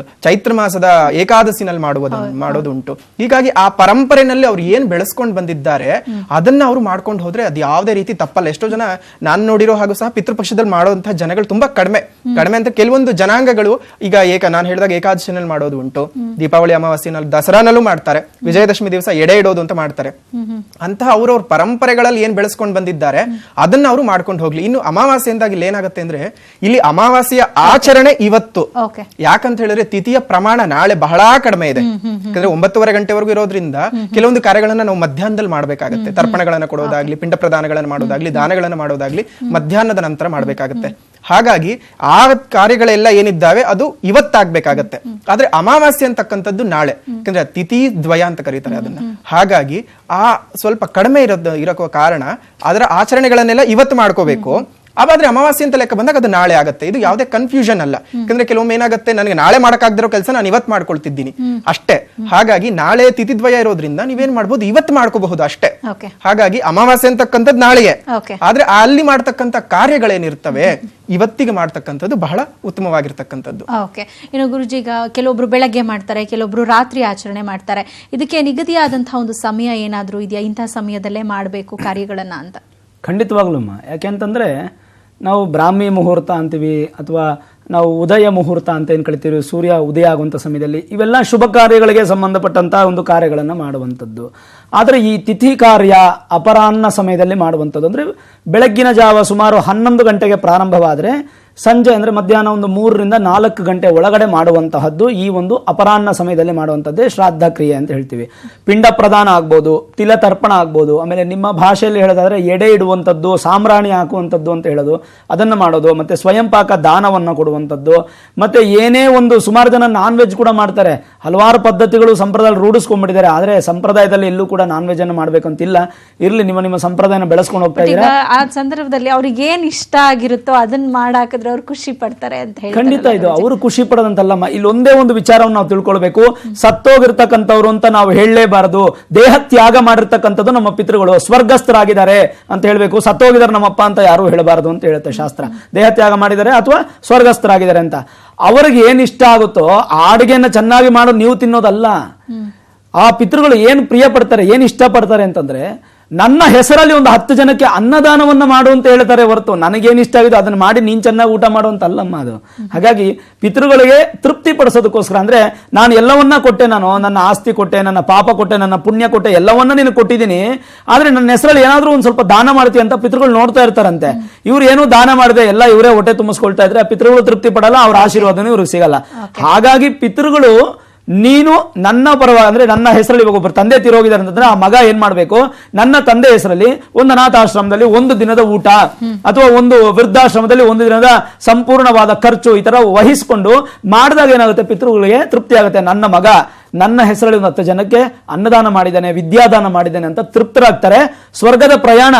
ಚೈತ್ರ ಮಾಸದ ಏಕಾದಶಿನಲ್ಲಿ ಮಾಡೋದುಂಟು. ಹೀಗಾಗಿ ಆ ಪರಂಪರೆನಲ್ಲಿ ಅವ್ರು ಏನ್ ಬೆಳೆಸ್ಕೊಂಡು ಬಂದಿದ್ದಾರೆ ಅದನ್ನ ಅವ್ರು ಮಾಡ್ಕೊಂಡು ಹೋದ್ರೆ ಅದು ಯಾವುದೇ ರೀತಿ ತಪ್ಪಲ್ಲ. ಎಷ್ಟೋ ಜನ ನಾನು ನೋಡಿರೋ ಹಾಗೂ ಸಹ ಪಿತೃಪಕ್ಷದಲ್ಲಿ ಮಾಡುವಂತಹ ಜನಗಳು ತುಂಬಾ ಕಡಿಮೆ ಅಂತ. ಕೆಲವೊಂದು ಜನಾಂಗಗಳು ಈಗ ನಾನು ಹೇಳಿದಾಗ ಏಕಾದಶಿನಲ್ಲಿ ಮಾಡೋದು ಉಂಟು, ದೀಪಾವಳಿ ಅಮಾವಾಸ್ಯೆನಲ್ಲಿ, ದಸರಾನಲ್ಲೂ ಮಾಡ್ತಾರೆ, ವಿಜಯದಶಮಿ ದಿವಸ ಎಡೆ ಇಡೋದು ಅಂತ ಮಾಡ್ತಾರೆ. ಅಂತಹ ಅವ್ರವ್ರ ಪರಂಪರೆಗಳಲ್ಲಿ ಏನ್ ಬೆಳೆಸ್ಕೊಂಡು ಬಂದಿದ್ದಾರೆ ಅದನ್ನ ಅವರು ಮಾಡ್ಕೊಂಡು ಹೋಗ್ಲಿ. ಇನ್ನು ಅಮಾವಾಸ್ಯೆಯಿಂದಾಗಿ ಇಲ್ಲಿ ಏನಾಗುತ್ತೆ ಅಂದ್ರೆ, ಇಲ್ಲಿ ಅಮಾವಾಸ್ಯೆಯ ಆಚರಣೆ ಇವತ್ತು, ಯಾಕಂತ ಹೇಳಿದ್ರೆ ತಿಥಿಯ ಪ್ರಮಾಣ ನಾಳೆ ಬಹಳ ಕಡಿಮೆ ಇದೆ. ಯಾಕಂದ್ರೆ 9:30 ಗಂಟೆವರೆಗೂ ಇರೋದ್ರಿಂದ ಕೆಲವೊಂದು ಕಾರ್ಯಗಳನ್ನ ನಾವು ಮಧ್ಯಾಹ್ನದಲ್ಲಿ ಮಾಡ್ಬೇಕಾಗತ್ತೆ. ತರ್ಪಣಗಳನ್ನ ಕೊಡೋದಾಗ್ಲಿ, ಪಿಂಡ ಪ್ರದಾನಗಳನ್ನ ಮಾಡೋದಾಗ್ಲಿ, ದಾನಗಳನ್ನ ಮಾಡೋದಾಗ್ಲಿ ಮಧ್ಯಾಹ್ನದ ನಂತರ ಮಾಡ್ಬೇಕಾಗತ್ತೆ. ಹಾಗಾಗಿ ಆ ಕಾರ್ಯಗಳೆಲ್ಲ ಏನಿದ್ದಾವೆ ಅದು ಇವತ್ತಾಗ್ಬೇಕಾಗತ್ತೆ. ಆದ್ರೆ ಅಮಾವಾಸ್ಯೆ ಅಂತಕ್ಕಂಥದ್ದು ನಾಳೆ, ಯಾಕಂದ್ರೆ ತಿಥಿ ದ್ವಯ ಅಂತ ಕರೀತಾರೆ ಅದನ್ನ. ಹಾಗಾಗಿ ಆ ಸ್ವಲ್ಪ ಕಡಿಮೆ ಇರೋ ಕಾರಣ ಅದರ ಆಚರಣೆಗಳನ್ನೆಲ್ಲ ಇವತ್ತು ಮಾಡ್ಕೋಬೇಕು. ಆದ್ರೆ ಅಮಾವಾಸ್ಯೆ ಅಂತ ಲೆಕ್ಕ ಬಂದಾಗ ಅದು ನಾಳೆ ಆಗುತ್ತೆ. ಇದು ಯಾವುದೇ ಕನ್ಫ್ಯೂಷನ್ ಅಲ್ಲ. ಯಾಕಂದ್ರೆ ಕೆಲವೊಮ್ಮೆ ಏನಾಗುತ್ತೆ, ನನಗೆ ನಾಳೆ ಮಾಡಕ್ಕಾಗದಿರೋ ಕೆಲಸ ನಾನು ಇವತ್ತು ಮಾಡ್ಕೊಳ್ತಿದ್ದೀನಿ ಅಷ್ಟೇ. ಹಾಗಾಗಿ ನಾಳೆ ತಿಥಿದ್ವಯ ಇರೋದ್ರಿಂದ ನೀವೇನ್ ಮಾಡ್ಬೋದು, ಇವತ್ತು ಮಾಡ್ಕೋಬಹುದು ಅಷ್ಟೇ. ಹಾಗಾಗಿ ಅಮಾವಾಸ್ಯೆ ಅಂತಕ್ಕಂಥದ್ದು ನಾಳೆಯೇ, ಆದ್ರೆ ಅಲ್ಲಿ ಮಾಡ್ತಕ್ಕಂಥ ಕಾರ್ಯಗಳೇನಿರ್ತವೆ ಇವತ್ತಿಗೆ ಮಾಡ್ತಕ್ಕಂಥದ್ದು ಬಹಳ ಉತ್ತಮವಾಗಿರ್ತಕ್ಕಂಥದ್ದು. ಇನ್ನು ಗುರುಜಿ, ಈಗ ಕೆಲವೊಬ್ರು ಬೆಳಗ್ಗೆ ಮಾಡ್ತಾರೆ, ಕೆಲವೊಬ್ರು ರಾತ್ರಿ ಆಚರಣೆ ಮಾಡ್ತಾರೆ. ಇದಕ್ಕೆ ನಿಗದಿಯಾದಂತಹ ಒಂದು ಸಮಯ ಏನಾದ್ರೂ ಇದೆಯಾ, ಇಂತಹ ಸಮಯದಲ್ಲೇ ಮಾಡಬೇಕು ಕಾರ್ಯಗಳನ್ನ ಅಂತ? ಖಂಡಿತವಾಗ್ಲೂ. ಯಾಕೆಂತಂದ್ರೆ ನಾವು ಬ್ರಾಹ್ಮಿ ಮುಹೂರ್ತ ಅಂತೀವಿ, ಅಥವಾ ನಾವು ಉದಯ ಮುಹೂರ್ತ ಅಂತ ಏನು ಕರಿತೀವಿ, ಸೂರ್ಯ ಉದಯ ಆಗುವಂಥ ಸಮಯದಲ್ಲಿ ಇವೆಲ್ಲ ಶುಭ ಕಾರ್ಯಗಳಿಗೆ ಸಂಬಂಧಪಟ್ಟಂತಹ ಒಂದು ಕಾರ್ಯಗಳನ್ನು ಮಾಡುವಂಥದ್ದು. ಆದರೆ ಈ ತಿಥಿ ಕಾರ್ಯ ಅಪರಾಹ್ನ ಸಮಯದಲ್ಲಿ ಮಾಡುವಂಥದ್ದು ಅಂದರೆ ಬೆಳಗ್ಗಿನ ಜಾವ ಸುಮಾರು 11 ಗಂಟೆಗೆ ಪ್ರಾರಂಭವಾದರೆ ಸಂಜೆ ಅಂದರೆ ಮಧ್ಯಾಹ್ನ ಒಂದು 3 ರಿಂದ 4 ಗಂಟೆ ಒಳಗಡೆ ಮಾಡುವಂತಹದ್ದು ಈ ಒಂದು ಅಪರಾಹ್ನ ಸಮಯದಲ್ಲಿ ಮಾಡುವಂಥದ್ದೇ ಶ್ರಾದ್ದ ಕ್ರಿಯೆ ಅಂತ ಹೇಳ್ತೀವಿ. ಪಿಂಡ ಪ್ರದಾನ ಆಗ್ಬೋದು, ತಿಲ ತರ್ಪಣ ಆಗ್ಬೋದು, ಆಮೇಲೆ ನಿಮ್ಮ ಭಾಷೆಯಲ್ಲಿ ಹೇಳೋದಾದ್ರೆ ಎಡೆ ಇಡುವಂಥದ್ದು, ಸಾಮ್ರಾಣಿ ಹಾಕುವಂಥದ್ದು ಅಂತ ಹೇಳೋದು, ಅದನ್ನು ಮಾಡೋದು, ಮತ್ತೆ ಸ್ವಯಂ ಪಾಕ ದಾನವನ್ನು ಕೊಡುವಂಥದ್ದು, ಮತ್ತೆ ಏನೇ ಒಂದು ಸುಮಾರು ಜನ ನಾನ್ ವೆಜ್ ಕೂಡ ಮಾಡ್ತಾರೆ. ಹಲವಾರು ಪದ್ಧತಿಗಳು ಸಂಪ್ರದಾಯ ರೂಢಿಸ್ಕೊಂಡ್ಬಿಟ್ಟಿದ್ದಾರೆ. ಆದರೆ ಸಂಪ್ರದಾಯದಲ್ಲಿ ಎಲ್ಲೂ ಕೂಡ ನಾನ್ ವೆಜ್ ಅನ್ನು ಮಾಡ್ಬೇಕಂತಿಲ್ಲ. ಇರ್ಲಿ, ನಿಮ್ಮ ಸಂಪ್ರದಾಯನ ಬೆಳೆಸ್ಕೊಂಡು ಹೋಗ್ತಾ ಇದ್ದೀರಾ. ಆ ಸಂದರ್ಭದಲ್ಲಿ ಅವ್ರಿಗೆ ಏನ್ ಇಷ್ಟ ಆಗಿರುತ್ತೋ ಅದನ್ನ ಮಾಡಾಕಿದ್ರೆ ಅವ್ರು ಖುಷಿ ಪಡ್ತಾರೆ ಅಂತ ಹೇಳಿ. ಖಂಡಿತ ಇದು ಅವರು ಖುಷಿ ಪಡೋದಂತಲ್ಲಮ್ಮ. ಇಲ್ಲಿ ಒಂದೇ ಒಂದು ವಿಚಾರವನ್ನು ನಾವು ತಿಳ್ಕೊಳ್ಬೇಕು. ಸತ್ತೋಗಿರ್ತಕ್ಕಂಥವ್ರು ಅಂತ ನಾವು ಹೇಳಲೇಬಾರದು. ದೇಹ ತ್ಯಾಗ ಮಾಡಿರ್ತಕ್ಕಂಥದ್ದು ನಮ್ಮ ಪಿತೃಗಳು ಸ್ವರ್ಗಸ್ಥರಾಗಿದ್ದಾರೆ ಅಂತ ಹೇಳ್ಬೇಕು. ಸತ್ತೋಗಿದ್ದಾರೆ ನಮ್ಮಪ್ಪ ಅಂತ ಯಾರು ಹೇಳಬಾರದು ಅಂತ ಹೇಳುತ್ತೆ ಶಾಸ್ತ್ರ. ದೇಹ ತ್ಯಾಗ ಮಾಡಿದ್ದಾರೆ ಅಥವಾ ಸ್ವರ್ಗಸ್ಥರಾಗಿದ್ದಾರೆ ಅಂತ. ಅವ್ರಿಗೆ ಏನ್ ಇಷ್ಟ ಆಗುತ್ತೋ ಆ ಅಡುಗೆಯನ್ನ ಚೆನ್ನಾಗಿ ಮಾಡೋದು ನೀವು ತಿನ್ನೋದಲ್ಲ. ಆ ಪಿತೃಗಳು ಏನ್ ಪ್ರಿಯ ಪಡ್ತಾರೆ, ಏನ್ ಇಷ್ಟ ಪಡ್ತಾರೆ ಅಂತಂದ್ರೆ, ನನ್ನ ಹೆಸರಲ್ಲಿ ಒಂದು 10 ಜನಕ್ಕೆ ಅನ್ನದಾನವನ್ನ ಮಾಡು ಅಂತ ಹೇಳ್ತಾರೆ ಹೊರತು ನನಗೇನು ಇಷ್ಟ ಆಗಿದೆ ಅದನ್ನ ಮಾಡಿ ನೀನ್ ಚೆನ್ನಾಗಿ ಊಟ ಮಾಡುವಂತಲ್ಲಮ್ಮ ಅದು. ಹಾಗಾಗಿ ಪಿತೃಗಳಿಗೆ ತೃಪ್ತಿ ಪಡಿಸೋದಕ್ಕೋಸ್ಕರ, ಅಂದ್ರೆ ನಾನು ಎಲ್ಲವನ್ನ ಕೊಟ್ಟೆ, ನಾನು ನನ್ನ ಆಸ್ತಿ ಕೊಟ್ಟೆ, ನನ್ನ ಪಾಪ ಕೊಟ್ಟೆ, ನನ್ನ ಪುಣ್ಯ ಕೊಟ್ಟೆ, ಎಲ್ಲವನ್ನ ನೀನು ಕೊಟ್ಟಿದ್ದೀನಿ, ಆದ್ರೆ ನನ್ನ ಹೆಸರಲ್ಲಿ ಏನಾದ್ರೂ ಒಂದ್ ಸ್ವಲ್ಪ ದಾನ ಮಾಡ್ತೀಯ ಅಂತ ಪಿತೃಗಳು ನೋಡ್ತಾ ಇರ್ತಾರಂತೆ. ಇವ್ರು ಏನು ದಾನ ಮಾಡಿದೆ, ಎಲ್ಲ ಇವರೇ ಹೊಟ್ಟೆ ತುಂಬಿಸ್ಕೊಳ್ತಾ ಇದ್ರೆ ಪಿತೃಗಳು ತೃಪ್ತಿ ಪಡಲ್ಲ, ಅವ್ರ ಆಶೀರ್ವಾದನೂ ಇವ್ರಿಗೆ ಸಿಗಲ್ಲ. ಹಾಗಾಗಿ ಪಿತೃಗಳು ನೀನು ನನ್ನ ಪರವಾಗಿ, ಅಂದ್ರೆ ನನ್ನ ಹೆಸರಲ್ಲಿ ಇವಾಗ ಒಬ್ಬರು ತಂದೆ ತೀರೋಗಿದ್ದಾರೆ ಅಂತಂದ್ರೆ ಆ ಮಗ ಏನ್ ಮಾಡ್ಬೇಕು, ನನ್ನ ತಂದೆ ಹೆಸರಲ್ಲಿ ಒಂದು ಅನಾಥಾಶ್ರಮದಲ್ಲಿ 1 ದಿನದ ಊಟ ಅಥವಾ ಒಂದು ವೃದ್ಧಾಶ್ರಮದಲ್ಲಿ 1 ದಿನದ ಸಂಪೂರ್ಣವಾದ ಖರ್ಚು ಈ ತರ ವಹಿಸಿಕೊಂಡು ಮಾಡಿದಾಗ ಏನಾಗುತ್ತೆ, ಪಿತೃಗಳಿಗೆ ತೃಪ್ತಿ ಆಗುತ್ತೆ. ನನ್ನ ಮಗ ನನ್ನ ಹೆಸರಲ್ಲಿ 10 ಜನಕ್ಕೆ ಅನ್ನದಾನ ಮಾಡಿದ್ದಾನೆ, ವಿದ್ಯಾದಾನ ಮಾಡಿದ್ದಾನೆ ಅಂತ ತೃಪ್ತರಾಗ್ತಾರೆ. ಸ್ವರ್ಗದ ಪ್ರಯಾಣ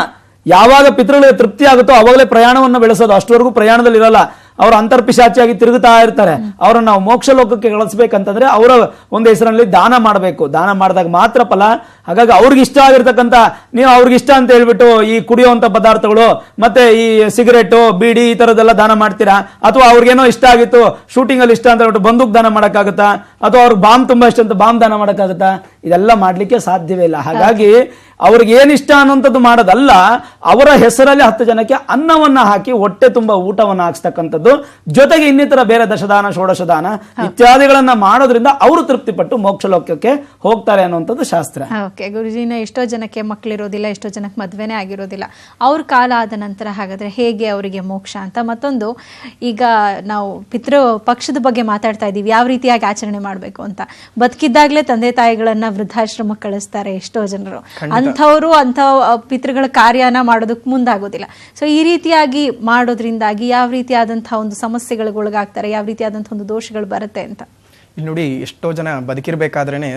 ಯಾವಾಗ ಪಿತೃಗಳಿಗೆ ತೃಪ್ತಿ ಆಗುತ್ತೋ ಅವಾಗಲೇ ಪ್ರಯಾಣವನ್ನು ಬೆಳೆಸೋದು. ಅಷ್ಟವರೆಗೂ ಪ್ರಯಾಣದಲ್ಲಿ ಇರಲ್ಲ, ಅವರು ಅಂತರ್ಪಿಶಾಚಿಯಾಗಿ ತಿರುಗುತ್ತಾ ಇರ್ತಾರೆ. ಅವರನ್ನು ನಾವು ಮೋಕ್ಷ ಲೋಕಕ್ಕೆ ಕಳಿಸ್ಬೇಕಂತಂದ್ರೆ ಅವರ ಒಂದು ಹೆಸರಲ್ಲಿ ದಾನ ಮಾಡಬೇಕು. ದಾನ ಮಾಡಿದಾಗ ಮಾತ್ರ ಫಲ. ಹಾಗಾಗಿ ಅವ್ರಿಗೆ ಇಷ್ಟ ಆಗಿರ್ತಕ್ಕಂಥ, ನೀವು ಅವ್ರಿಗೆ ಇಷ್ಟ ಅಂತ ಹೇಳ್ಬಿಟ್ಟು ಈ ಕುಡಿಯುವಂತ ಪದಾರ್ಥಗಳು ಮತ್ತೆ ಈ ಸಿಗರೇಟು, ಬೀಡಿ ಈ ತರದೆಲ್ಲ ದಾನ ಮಾಡ್ತೀರಾ? ಅಥವಾ ಅವ್ರಿಗೇನೋ ಇಷ್ಟ ಆಗಿತ್ತು, ಶೂಟಿಂಗ್ ಅಲ್ಲಿ ಇಷ್ಟ ಅಂತ ಹೇಳ್ಬಿಟ್ಟು ಬಂದೂಕ್ ದಾನ ಮಾಡಕ್ಕಾಗತ್ತಾ? ಅಥವಾ ಅವ್ರಿಗೆ ಬಾಂಬ್ ತುಂಬಾ ಇಷ್ಟ ಅಂತ ಬಾಂಬ್ ದಾನ ಮಾಡಕ್ಕಾಗತ್ತಾ? ಇದೆಲ್ಲ ಮಾಡ್ಲಿಕ್ಕೆ ಸಾಧ್ಯವೇ ಇಲ್ಲ. ಹಾಗಾಗಿ ಅವ್ರಿಗೆ ಏನಿಷ್ಟ ಅನ್ನುವಂಥದ್ದು ಮಾಡೋದಲ್ಲ, ಅವರ ಹೆಸರಲ್ಲಿ 10 ಜನಕ್ಕೆ ಅನ್ನವನ್ನ ಹಾಕಿ ಹೊಟ್ಟೆ ತುಂಬಾ ಊಟವನ್ನ ಹಾಕ್ಸ್ತಕ್ಕಂಥದ್ದು, ಜೊತೆಗೆ ಇನ್ನಿತರ ಬೇರೆ ದಶದಾನ, ಷೋಡಶದಾನ ಇತ್ಯಾದಿಗಳನ್ನ ಮಾಡೋದ್ರಿಂದ ಅವರು ತೃಪ್ತಿಪಟ್ಟು ಮೋಕ್ಷ ಲೋಕಕ್ಕೆ ಹೋಗ್ತಾರೆ ಅನ್ನುವಂಥದ್ದು ಶಾಸ್ತ್ರ. ಓಕೆ ಗುರುಜಿನ, ಎಷ್ಟೋ ಜನಕ್ಕೆ ಮಕ್ಕಳಿರೋದಿಲ್ಲ, ಎಷ್ಟೋ ಜನಕ್ಕೆ ಮದುವೆನೇ ಆಗಿರೋದಿಲ್ಲ. ಅವ್ರ ಕಾಲ ಆದ ನಂತರ ಹಾಗಾದ್ರೆ ಹೇಗೆ ಅವರಿಗೆ ಮೋಕ್ಷ ಅಂತ. ಮತ್ತೊಂದು, ಈಗ ನಾವು ಪಿತೃ ಪಕ್ಷದ ಬಗ್ಗೆ ಮಾತಾಡ್ತಾ ಇದ್ದೀವಿ, ಯಾವ ರೀತಿಯಾಗಿ ಆಚರಣೆ ಮಾಡಬೇಕು ಅಂತ. ಬದುಕಿದ್ದಾಗಲೇ ತಂದೆ ತಾಯಿಗಳನ್ನ ವೃದ್ಧಾಶ್ರಮಕ್ಕೆ ಕಳಿಸ್ತಾರೆ ಎಷ್ಟೋ ಜನರು. ಅಂಥವ್ರು ಅಂಥ ಪಿತೃಗಳ ಕಾರ್ಯನ ಮಾಡೋದಕ್ಕೆ ಮುಂದಾಗೋದಿಲ್ಲ. ಸೊ ಈ ರೀತಿಯಾಗಿ ಮಾಡೋದ್ರಿಂದಾಗಿ ಯಾವ ರೀತಿಯಾದಂತಹ ಒಂದು ಸಮಸ್ಯೆಗಳಿಗೆ ಒಳಗಾಗ್ತಾರೆ, ಯಾವ ರೀತಿಯಾದಂತಹ ಒಂದು ದೋಷಗಳು ಬರುತ್ತೆ ಅಂತ. ಇಲ್ಲಿ ನೋಡಿ, ಎಷ್ಟೋ ಜನ ಬದುಕಿರ್ಬೇಕಾದ್ರೇನೆ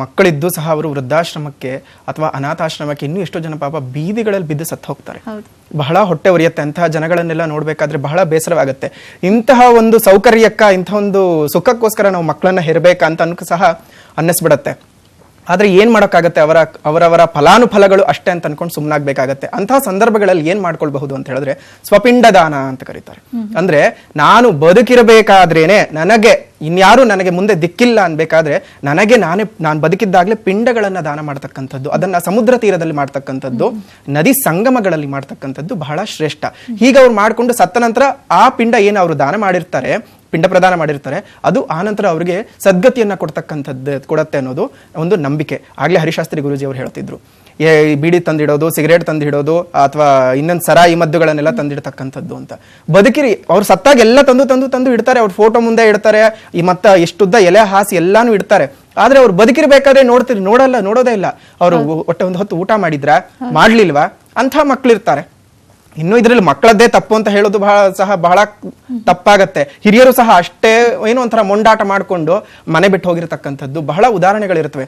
ಮಕ್ಕಳಿದ್ದು ಸಹ ಅವರು ವೃದ್ಧಾಶ್ರಮಕ್ಕೆ ಅಥವಾ ಅನಾಥಾಶ್ರಮಕ್ಕೆ, ಇನ್ನೂ ಎಷ್ಟೋ ಜನ ಪಾಪ ಬೀದಿಗಳಲ್ಲಿ ಬಿದ್ದು ಸತ್ತು ಹೋಗ್ತಾರೆ. ಬಹಳ ಹೊಟ್ಟೆ ಉರಿಯುತ್ತೆ. ಅಂತಹ ಜನಗಳನ್ನೆಲ್ಲ ನೋಡ್ಬೇಕಾದ್ರೆ ಬಹಳ ಬೇಸರವಾಗುತ್ತೆ. ಇಂತಹ ಒಂದು ಸೌಕರ್ಯಕ್ಕ, ಇಂತಹ ಒಂದು ಸುಖಕ್ಕೋಸ್ಕರ ನಾವು ಮಕ್ಕಳನ್ನ ಹೆರಬೇಕಂತ ಸಹ ಅನ್ನಿಸ್ಬಿಡತ್ತೆ. ಆದ್ರೆ ಏನ್ ಮಾಡೋಕ್ಕಾಗತ್ತೆ, ಅವರವರ ಫಲಾನುಫಲಗಳು ಅಷ್ಟೇ ಅಂತ ಅನ್ಕೊಂಡು ಸುಮ್ಮನಾಗ್ಬೇಕಾಗತ್ತೆ. ಅಂತಹ ಸಂದರ್ಭಗಳಲ್ಲಿ ಏನ್ ಮಾಡ್ಕೊಳ್ಬಹುದು ಅಂತ ಹೇಳಿದ್ರೆ ಸ್ವಪಿಂಡ ದಾನ ಅಂತ ಕರೀತಾರೆ. ಅಂದ್ರೆ ನಾನು ಬದುಕಿರಬೇಕಾದ್ರೇನೆ, ನನಗೆ ಇನ್ಯಾರು ನನಗೆ ಮುಂದೆ ದಿಕ್ಕಿಲ್ಲ ಅನ್ಬೇಕಾದ್ರೆ ನಾನು ಬದುಕಿದ್ದಾಗ್ಲೇ ಪಿಂಡಗಳನ್ನ ದಾನ ಮಾಡ್ತಕ್ಕಂಥದ್ದು, ಅದನ್ನ ಸಮುದ್ರ ತೀರದಲ್ಲಿ ಮಾಡ್ತಕ್ಕಂಥದ್ದು, ನದಿ ಸಂಗಮಗಳಲ್ಲಿ ಮಾಡ್ತಕ್ಕಂಥದ್ದು ಬಹಳ ಶ್ರೇಷ್ಠ. ಹೀಗೆ ಅವ್ರು ಮಾಡ್ಕೊಂಡು ಸತ್ತ ನಂತರ ಆ ಪಿಂಡ ಏನು ಅವರು ದಾನ ಮಾಡಿರ್ತಾರೆ, ಪಿಂಡ ಪ್ರದಾನ ಮಾಡಿರ್ತಾರೆ, ಅದು ಆನಂತರ ಅವರಿಗೆ ಸದ್ಗತಿಯನ್ನ ಕೊಡುತ್ತೆ ಅನ್ನೋದು ಒಂದು ನಂಬಿಕೆ. ಆಗ್ಲೇ ಹರಿಶಾಸ್ತ್ರಿ ಗುರೂಜಿ ಅವರು ಹೇಳ್ತಿದ್ರು, ಬೀಡಿ ತಂದಿಡೋದು, ಸಿಗರೇಟ್ ತಂದಿಡೋದು, ಅಥವಾ ಇನ್ನೊಂದು ಸರಾಯಿ ಮದ್ದುಗಳನ್ನೆಲ್ಲ ತಂದಿಡ್ತಕ್ಕಂಥದ್ದು ಅಂತ. ಬದುಕಿರಿ, ಅವ್ರು ಸತ್ತಾಗ ಎಲ್ಲ ತಂದು ಇಡ್ತಾರೆ, ಅವ್ರ ಫೋಟೋ ಮುಂದೆ ಇಡ್ತಾರೆ, ಈ ಮತ್ತ ಎಷ್ಟುದ್ದ ಎಲೆ ಹಾಸಿ ಎಲ್ಲಾನು ಇಡ್ತಾರೆ. ಆದ್ರೆ ಅವ್ರು ಬದುಕಿರ್ಬೇಕಾದ್ರೆ ನೋಡೋದೇ ಇಲ್ಲ. ಅವರು ಒಂದು ಹೊತ್ತು ಊಟ ಮಾಡಿದ್ರ, ಮಾಡ್ಲಿಲ್ವಾ, ಅಂಥ ಮಕ್ಳಿರ್ತಾರೆ. ಇನ್ನು ಇದ್ರಲ್ಲಿ ಮಕ್ಕಳದ್ದೇ ತಪ್ಪು ಅಂತ ಹೇಳೋದು ಬಹಳ ತಪ್ಪಾಗತ್ತೆ. ಹಿರಿಯರು ಸಹ ಅಷ್ಟೇ ಏನೋ ಒಂಥರ ಮೊಂಡಾಟ ಮಾಡ್ಕೊಂಡು ಮನೆ ಬಿಟ್ಟು ಹೋಗಿರ್ತಕ್ಕಂಥದ್ದು ಬಹಳ ಉದಾಹರಣೆಗಳಿರ್ತವೆ.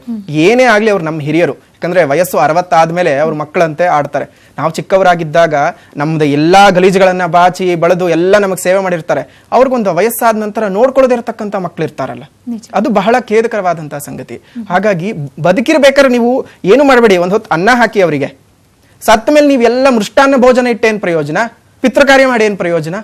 ಏನೇ ಆಗ್ಲಿ ಅವ್ರು ನಮ್ಮ ಹಿರಿಯರು, ಯಾಕಂದ್ರೆ ವಯಸ್ಸು 60 ಆದ್ಮೇಲೆ ಅವ್ರ ಮಕ್ಕಳಂತೆ ಆಡ್ತಾರೆ. ನಾವು ಚಿಕ್ಕವರಾಗಿದ್ದಾಗ ನಮ್ದು ಎಲ್ಲಾ ಗಲೀಜುಗಳನ್ನ ಬಾಚಿ ಬಳದು ಎಲ್ಲ ನಮಗ್ ಸೇವೆ ಮಾಡಿರ್ತಾರೆ. ಅವ್ರಿಗೊಂದು ವಯಸ್ಸಾದ ನಂತರ ನೋಡ್ಕೊಳ್ಳೋದಿರ್ತಕ್ಕಂಥ ಮಕ್ಳು ಇರ್ತಾರಲ್ಲ, ಅದು ಬಹಳ ಖೇದಕರವಾದಂತಹ ಸಂಗತಿ. ಹಾಗಾಗಿ ಬದುಕಿರ್ಬೇಕಾದ್ರೆ ನೀವು ಏನು ಮಾಡಬೇಡಿ, ಒಂದ್ ಹೊತ್ತು ಅನ್ನ ಹಾಕಿ ಅವರಿಗೆ. ಸತ್ತ ಮೇಲೆ ನೀವೆಲ್ಲ ಮೃಷ್ಟಾನ್ನ ಭೋಜನ ಇಟ್ಟೇನ್ ಪ್ರಯೋಜನ, ಪಿತೃಕಾರ್ಯ ಮಾಡಿ ಏನ್ ಪ್ರಯೋಜನ?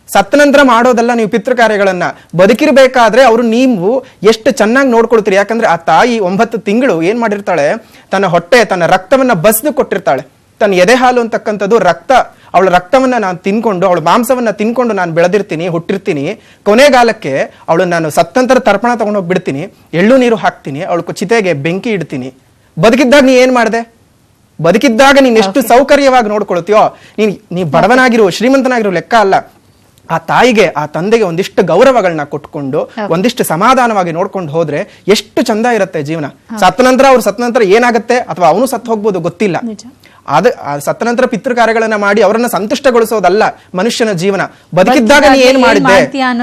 ಸತ್ತ ನಂತರ ಮಾಡೋದಲ್ಲ ನೀವು ಪಿತೃಕಾರ್ಯಗಳನ್ನ. ಬದುಕಿರ್ಬೇಕಾದ್ರೆ ಅವರು ನೀವು ಎಷ್ಟು ಚೆನ್ನಾಗಿ ನೋಡ್ಕೊಳ್ತೀರಿ. ಯಾಕಂದ್ರೆ ಆ ತಾಯಿ 9 ತಿಂಗಳು ಏನ್ ಮಾಡಿರ್ತಾಳೆ, ತನ್ನ ರಕ್ತವನ್ನ ಬಸ್ದು ಕೊಟ್ಟಿರ್ತಾಳೆ. ತನ್ನ ಎದೆ ಹಾಲು ಅಂತಕ್ಕಂಥದ್ದು ರಕ್ತ, ಅವಳ ರಕ್ತವನ್ನ ನಾನು ತಿನ್ಕೊಂಡು, ಅವಳ ಮಾಂಸವನ್ನ ತಿನ್ಕೊಂಡು ನಾನು ಬೆಳೆದಿರ್ತೀನಿ, ಹುಟ್ಟಿರ್ತೀನಿ. ಕೊನೆಗಾಲಕ್ಕೆ ಅವಳು ನಾನು ಸತ್ತಂತರ ತರ್ಪಣ ತಗೊಂಡೋಗಿ ಬಿಡ್ತೀನಿ, ಎಳ್ಳು ನೀರು ಹಾಕ್ತೀನಿ, ಅವಳ ಚಿತೆಗೆ ಬೆಂಕಿ ಇಡ್ತೀನಿ. ಬದುಕಿದ್ದಾಗ ನೀ ಏನ್ ಮಾಡ್ದೆ? ಬದುಕಿದ್ದಾಗ ನೀನ್ ಎಷ್ಟು ಸೌಕರ್ಯವಾಗಿ ನೋಡ್ಕೊಳ್ತೀಯೋ, ನೀ ಬಡವನಾಗಿರು ಶ್ರೀಮಂತನಾಗಿರೋ ಲೆಕ್ಕ ಅಲ್ಲ. ಆ ತಾಯಿಗೆ, ಆ ತಂದೆಗೆ ಒಂದಿಷ್ಟು ಗೌರವಗಳನ್ನ ಕೊಟ್ಕೊಂಡು ಒಂದಿಷ್ಟು ಸಮಾಧಾನವಾಗಿ ನೋಡ್ಕೊಂಡು ಹೋದ್ರೆ ಎಷ್ಟು ಚಂದ ಇರುತ್ತೆ ಜೀವನ. ಸತ್ತ ನಂತರ ಏನಾಗುತ್ತೆ, ಅಥವಾ ಅವನು ಸತ್ತು ಹೋಗ್ಬೋದು, ಗೊತ್ತಿಲ್ಲ. ಸತ್ತ ನಂತರ ಪಿತೃಕಾರ್ಯಗಳನ್ನ ಮಾಡಿ ಅವರನ್ನ ಸಂತುಷ್ಟಗೊಳಿಸೋದಲ್ಲ ಮನುಷ್ಯನ ಜೀವನ. ಬದುಕಿದ್ದಾಗ ನೀ ಏನ್ ಮಾಡಿದ್ದೆ,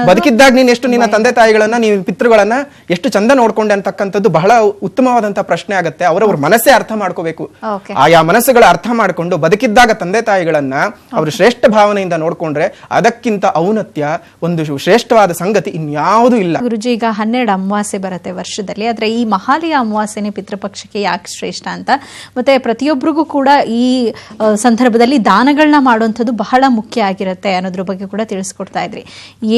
ಬದುಕಿದ್ದಾಗ ನೀನ್ ಎಷ್ಟು ನಿನ್ನ ತಂದೆ ತಾಯಿಗಳನ್ನ, ನೀವು ಪಿತೃಗಳನ್ನ ಎಷ್ಟು ಚಂದ ನೋಡ್ಕೊಂಡೆ ಅಂತಕ್ಕಂಥದ್ದು ಬಹಳ ಉತ್ತಮವಾದಂತಹ ಪ್ರಶ್ನೆ ಆಗತ್ತೆ. ಅವರವ್ರ ಮನಸ್ಸೇ ಅರ್ಥ ಮಾಡ್ಕೋಬೇಕು. ಆಯಾ ಮನಸ್ಸುಗಳ ಅರ್ಥ ಮಾಡ್ಕೊಂಡು ಬದುಕಿದ್ದಾಗ ತಂದೆ ತಾಯಿಗಳನ್ನ ಅವರು ಶ್ರೇಷ್ಠ ಭಾವನೆಯಿಂದ ನೋಡ್ಕೊಂಡ್ರೆ ಅದಕ್ಕಿಂತ ಔನ್ನತ್ಯ, ಒಂದು ಶ್ರೇಷ್ಠವಾದ ಸಂಗತಿ ಇನ್ಯಾವುದೂ ಇಲ್ಲ. ಗುರುಜಿ, ಈಗ 12 ಅಮಾವಾಸ್ಯೆ ಬರುತ್ತೆ ವರ್ಷದಲ್ಲಿ, ಆದ್ರೆ ಈ ಮಹಾಲಯ ಅಮಾವಾಸ್ಯೆನೇ ಪಿತೃಪಕ್ಷಕ್ಕೆ ಯಾಕೆ ಶ್ರೇಷ್ಠ ಅಂತ, ಮತ್ತೆ ಪ್ರತಿಯೊಬ್ಬರಿಗೂ ಕೂಡ ಈ ಸಂದರ್ಭದಲ್ಲಿ ದಾನಗಳನ್ನ ಮಾಡುವಂಥದ್ದು ಬಹಳ ಮುಖ್ಯ ಆಗಿರುತ್ತೆ ಅನ್ನೋದ್ರ ಬಗ್ಗೆ ಕೂಡ ತಿಳಿಸ್ಕೊಡ್ತಾ ಇದ್ರಿ.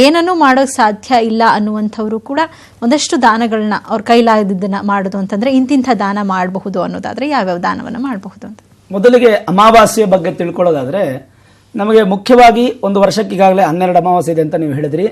ಏನನ್ನೂ ಮಾಡೋಕ್ ಸಾಧ್ಯ ಇಲ್ಲ ಅನ್ನುವಂಥವ್ರು ಕೂಡ ಒಂದಷ್ಟು ದಾನಗಳನ್ನ ಅವ್ರ ಕೈಲಾದದನ್ನ ಮಾಡೋದು ಅಂತಂದ್ರೆ ಇಂತಿಂಥ ದಾನ ಮಾಡಬಹುದು ಅನ್ನೋದಾದ್ರೆ ಯಾವ್ಯಾವ ದಾನವನ್ನ ಮಾಡಬಹುದು ಅಂತ ಮೊದಲಿಗೆ ಅಮಾವಾಸ್ಯೆ ಬಗ್ಗೆ ತಿಳ್ಕೊಳ್ಳೋದಾದ್ರೆ, ನಮಗೆ ಮುಖ್ಯವಾಗಿ ಒಂದು ವರ್ಷಕ್ಕೆ ಈಗಾಗಲೇ 12 ಅಮಾವಾಸ್ಯೆ ಇದೆ ಅಂತ ನೀವು ಹೇಳಿದ್ರಿ.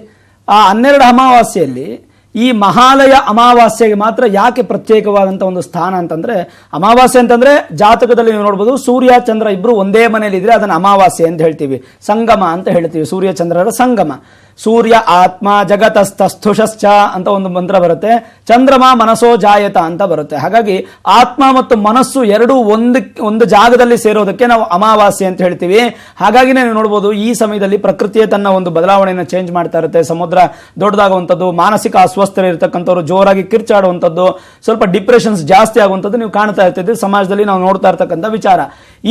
ಆ 12 ಅಮಾವಾಸ್ಯೆಯಲ್ಲಿ ಈ ಮಹಾಲಯ ಅಮಾವಾಸ್ಯೆಗೆ ಮಾತ್ರ ಯಾಕೆ ಪ್ರತ್ಯೇಕವಾದಂತಹ ಒಂದು ಸ್ಥಾನ ಅಂತಂದ್ರೆ, ಅಮಾವಾಸ್ಯೆ ಅಂತಂದ್ರೆ ಜಾತಕದಲ್ಲಿ ನೀವು ನೋಡಬಹುದು, ಸೂರ್ಯ ಚಂದ್ರ ಇಬ್ರು ಒಂದೇ ಮನೆಯಲ್ಲಿ ಇದ್ರೆ ಅದನ್ನ ಅಮಾವಾಸ್ಯೆ ಅಂತ ಹೇಳ್ತೀವಿ, ಸಂಗಮ ಅಂತ ಹೇಳ್ತೀವಿ. ಸೂರ್ಯ ಚಂದ್ರರ ಸಂಗಮ. ಸೂರ್ಯ ಆತ್ಮ ಜಗತಸ್ಥಸ್ಥುಷಶ್ಚ ಅಂತ ಒಂದು ಮಂತ್ರ ಬರುತ್ತೆ, ಚಂದ್ರಮ ಮನಸೋ ಜಾಯತ ಅಂತ ಬರುತ್ತೆ. ಹಾಗಾಗಿ ಆತ್ಮ ಮತ್ತು ಮನಸ್ಸು ಎರಡೂ ಒಂದು ಜಾಗದಲ್ಲಿ ಸೇರೋದಕ್ಕೆ ನಾವು ಅಮಾವಾಸ್ಯೆ ಅಂತ ಹೇಳ್ತೀವಿ. ಹಾಗಾಗಿ ನೀವು ನೋಡಬಹುದು, ಈ ಸಮಯದಲ್ಲಿ ಪ್ರಕೃತಿಯೇ ತನ್ನ ಒಂದು ಬದಲಾವಣೆಯನ್ನು ಚೇಂಜ್ ಮಾಡ್ತಾ ಇರುತ್ತೆ. ಸಮುದ್ರ ದೊಡ್ಡದಾಗುವಂಥದ್ದು, ಮಾನಸಿಕ ಅಸ್ವಸ್ಥರಿರ್ತಕ್ಕಂಥವ್ರು ಜೋರಾಗಿ ಕಿರ್ಚಾಡುವಂಥದ್ದು, ಸ್ವಲ್ಪ ಡಿಪ್ರೆಷನ್ಸ್ ಜಾಸ್ತಿ ಆಗುವಂಥದ್ದು ನೀವು ಕಾಣ್ತಾ ಇರ್ತೀವಿ ಸಮಾಜದಲ್ಲಿ, ನಾವು ನೋಡ್ತಾ ಇರ್ತಕ್ಕಂಥ ವಿಚಾರ.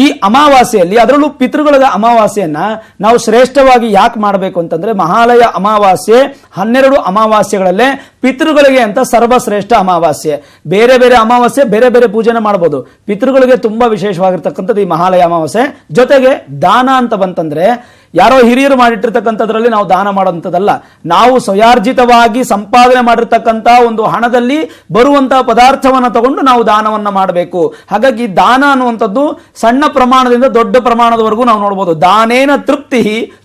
ಈ ಅಮಾವಾಸ್ಯೆಯಲ್ಲಿ, ಅದರಲ್ಲೂ ಪಿತೃಗಳ ಅಮಾವಾಸ್ಯೆಯನ್ನ ನಾವು ಶ್ರೇಷ್ಠವಾಗಿ ಯಾಕೆ ಮಾಡಬೇಕು ಅಂತಂದ್ರೆ, ಮಹಾಲಯ ಅಮಾವಾಸ್ಯೆ 12 ಅಮಾವಾಸ್ಯೆಗಳಲ್ಲೇ ಪಿತೃಗಳಿಗೆ ಅಂತ ಸರ್ವಶ್ರೇಷ್ಠ ಅಮಾವಾಸ್ಯೆ. ಬೇರೆ ಬೇರೆ ಅಮಾವಾಸ್ಯೆ ಬೇರೆ ಬೇರೆ ಪೂಜೆನ ಮಾಡಬಹುದು, ಪಿತೃಗಳಿಗೆ ತುಂಬಾ ವಿಶೇಷವಾಗಿರ್ತಕ್ಕಂಥದ್ದು ಈ ಮಹಾಲಯ ಅಮಾವಾಸ್ಯೆ. ಜೊತೆಗೆ ದಾನ ಅಂತ ಬಂತಂದ್ರೆ, ಯಾರೋ ಹಿರಿಯರು ಮಾಡಿಟ್ಟಿರ್ತಕ್ಕಂಥದ್ರಲ್ಲಿ ನಾವು ದಾನ ಮಾಡುವಂಥದ್ದಲ್ಲ, ನಾವು ಸ್ವಯಾರ್ಜಿತವಾಗಿ ಸಂಪಾದನೆ ಮಾಡಿರ್ತಕ್ಕಂಥ ಒಂದು ಹಣದಲ್ಲಿ ಬರುವಂತಹ ಪದಾರ್ಥವನ್ನು ತಗೊಂಡು ನಾವು ದಾನವನ್ನ ಮಾಡಬೇಕು. ಹಾಗಾಗಿ ದಾನ ಅನ್ನುವಂಥದ್ದು ಸಣ್ಣ ಪ್ರಮಾಣದಿಂದ ದೊಡ್ಡ ಪ್ರಮಾಣದವರೆಗೂ ನಾವು ನೋಡಬಹುದು. ದಾನೇನ ತೃಪ್ತಿ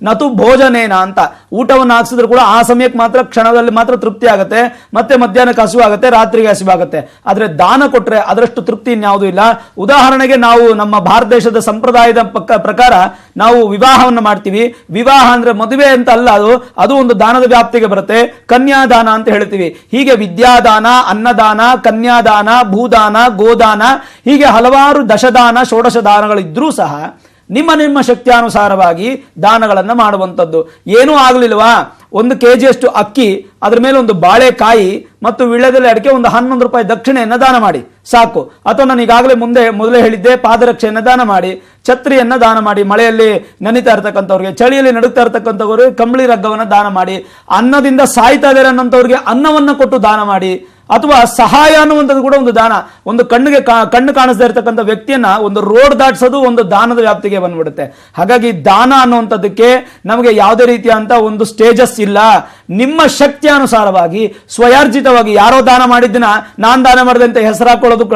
ನತು ಭೋಜನೇನ ಅಂತ. ಊಟವನ್ನು ಹಾಕ್ಸಿದ್ರು ಕೂಡ ಆ ಸಮಯಕ್ಕೆ ಮಾತ್ರ, ಕ್ಷಣದಲ್ಲಿ ಮಾತ್ರ ತೃಪ್ತಿ ಆಗುತ್ತೆ, ಮತ್ತೆ ಮಧ್ಯಾಹ್ನಕ್ಕೆ ಹಸಿವು ಆಗುತ್ತೆ, ರಾತ್ರಿಗೆ ಹಸಿವು ಆಗುತ್ತೆ. ಆದ್ರೆ ದಾನ ಕೊಟ್ರೆ ಅದರಷ್ಟು ತೃಪ್ತಿ ಇನ್ಯಾವುದೂ ಇಲ್ಲ. ಉದಾಹರಣೆಗೆ, ನಾವು ನಮ್ಮ ಭಾರತ ದೇಶದ ಸಂಪ್ರದಾಯದ ಪ್ರಕಾರ ನಾವು ವಿವಾಹವನ್ನು ಮಾಡ್ತೀವಿ. ವಿವಾಹ ಅಂದ್ರೆ ಮದುವೆ ಅಂತ ಅಲ್ಲ, ಅದು ಒಂದು ದಾನದ ವ್ಯಾಪ್ತಿಗೆ ಬರುತ್ತೆ. ಕನ್ಯಾದಾನ ಅಂತ ಹೇಳ್ತೀವಿ. ಹೀಗೆ ವಿದ್ಯಾದಾನ, ಅನ್ನದಾನ, ಕನ್ಯಾದಾನ, ಭೂದಾನ, ಗೋದಾನ, ಹೀಗೆ ಹಲವಾರು ದಶದಾನ, ಷೋಡಶ ದಾನಗಳಿದ್ರೂ ಸಹ ನಿಮ್ಮ ಶಕ್ತಿಯಾನುಸಾರವಾಗಿ ದಾನಗಳನ್ನ ಮಾಡುವಂಥದ್ದು. ಏನೂ ಆಗಲಿಲ್ವಾ, 1 kg ಅಕ್ಕಿ, ಅದ್ರ ಮೇಲೆ ಒಂದು ಬಾಳೆಕಾಯಿ ಮತ್ತು ವಿಳ್ಯದೆಲೆ ಅಡಿಕೆ, ಒಂದು 11 ರೂಪಾಯಿ ದಕ್ಷಿಣೆಯನ್ನ ದಾನ ಮಾಡಿ ಸಾಕು. ಅಥವಾ ನಾನು ಈಗಾಗಲೇ ಮೊದಲೇ ಹೇಳಿದ್ದೆ, ಪಾದರಕ್ಷೆಯನ್ನ ದಾನ ಮಾಡಿ, ಛತ್ರಿಯನ್ನ ದಾನ ಮಾಡಿ, ಮಳೆಯಲ್ಲಿ ನೆನಿತಾ ಇರ್ತಕ್ಕಂಥವ್ರಿಗೆ, ಚಳಿಯಲ್ಲಿ ನಡುತ್ತಾ ಇರ್ತಕ್ಕಂಥವ್ರಿಗೆ ಕಂಬಳಿ ರಗ್ಗವನ್ನ ದಾನ ಮಾಡಿ, ಅನ್ನದಿಂದ ಸಾಯ್ತಾ ಇದ್ದಾರೆ ಅನ್ನೋಂಥವ್ರಿಗೆ ಅನ್ನವನ್ನ ಕೊಟ್ಟು ದಾನ ಮಾಡಿ. ಅಥವಾ ಸಹಾಯ ಅನ್ನುವಂಥದ್ದು ಕೂಡ ಒಂದು ದಾನ. ಒಂದು ಕಣ್ಣು ಕಾಣಿಸದೇ ಇರತಕ್ಕಂಥ ವ್ಯಕ್ತಿಯನ್ನ ಒಂದು ರೋಡ್ ದಾಟಿಸೋದು ಒಂದು ದಾನದ ವ್ಯಾಪ್ತಿಗೆ ಬಂದ್ಬಿಡುತ್ತೆ. ಹಾಗಾಗಿ ದಾನ ಅನ್ನುವಂಥದ್ದಕ್ಕೆ ನಮಗೆ ಯಾವುದೇ ರೀತಿಯಂತ ಒಂದು ಸ್ಟೇಜಸ್ ಇಲ್ಲ. ನಿಮ್ಮ ಶಕ್ತಿ ಅನುಸಾರವಾಗಿ ಸ್ವಯಾರ್ಜಿತವಾಗಿ ಯಾರೋ ದಾನ ಮಾಡಿದ್ದನ್ನ ನಾನ್ ದಾನ ಮಾಡಿದೆ ಅಂತ ಹೆಸರು ಹಾಕೊಳ್ಳೋದು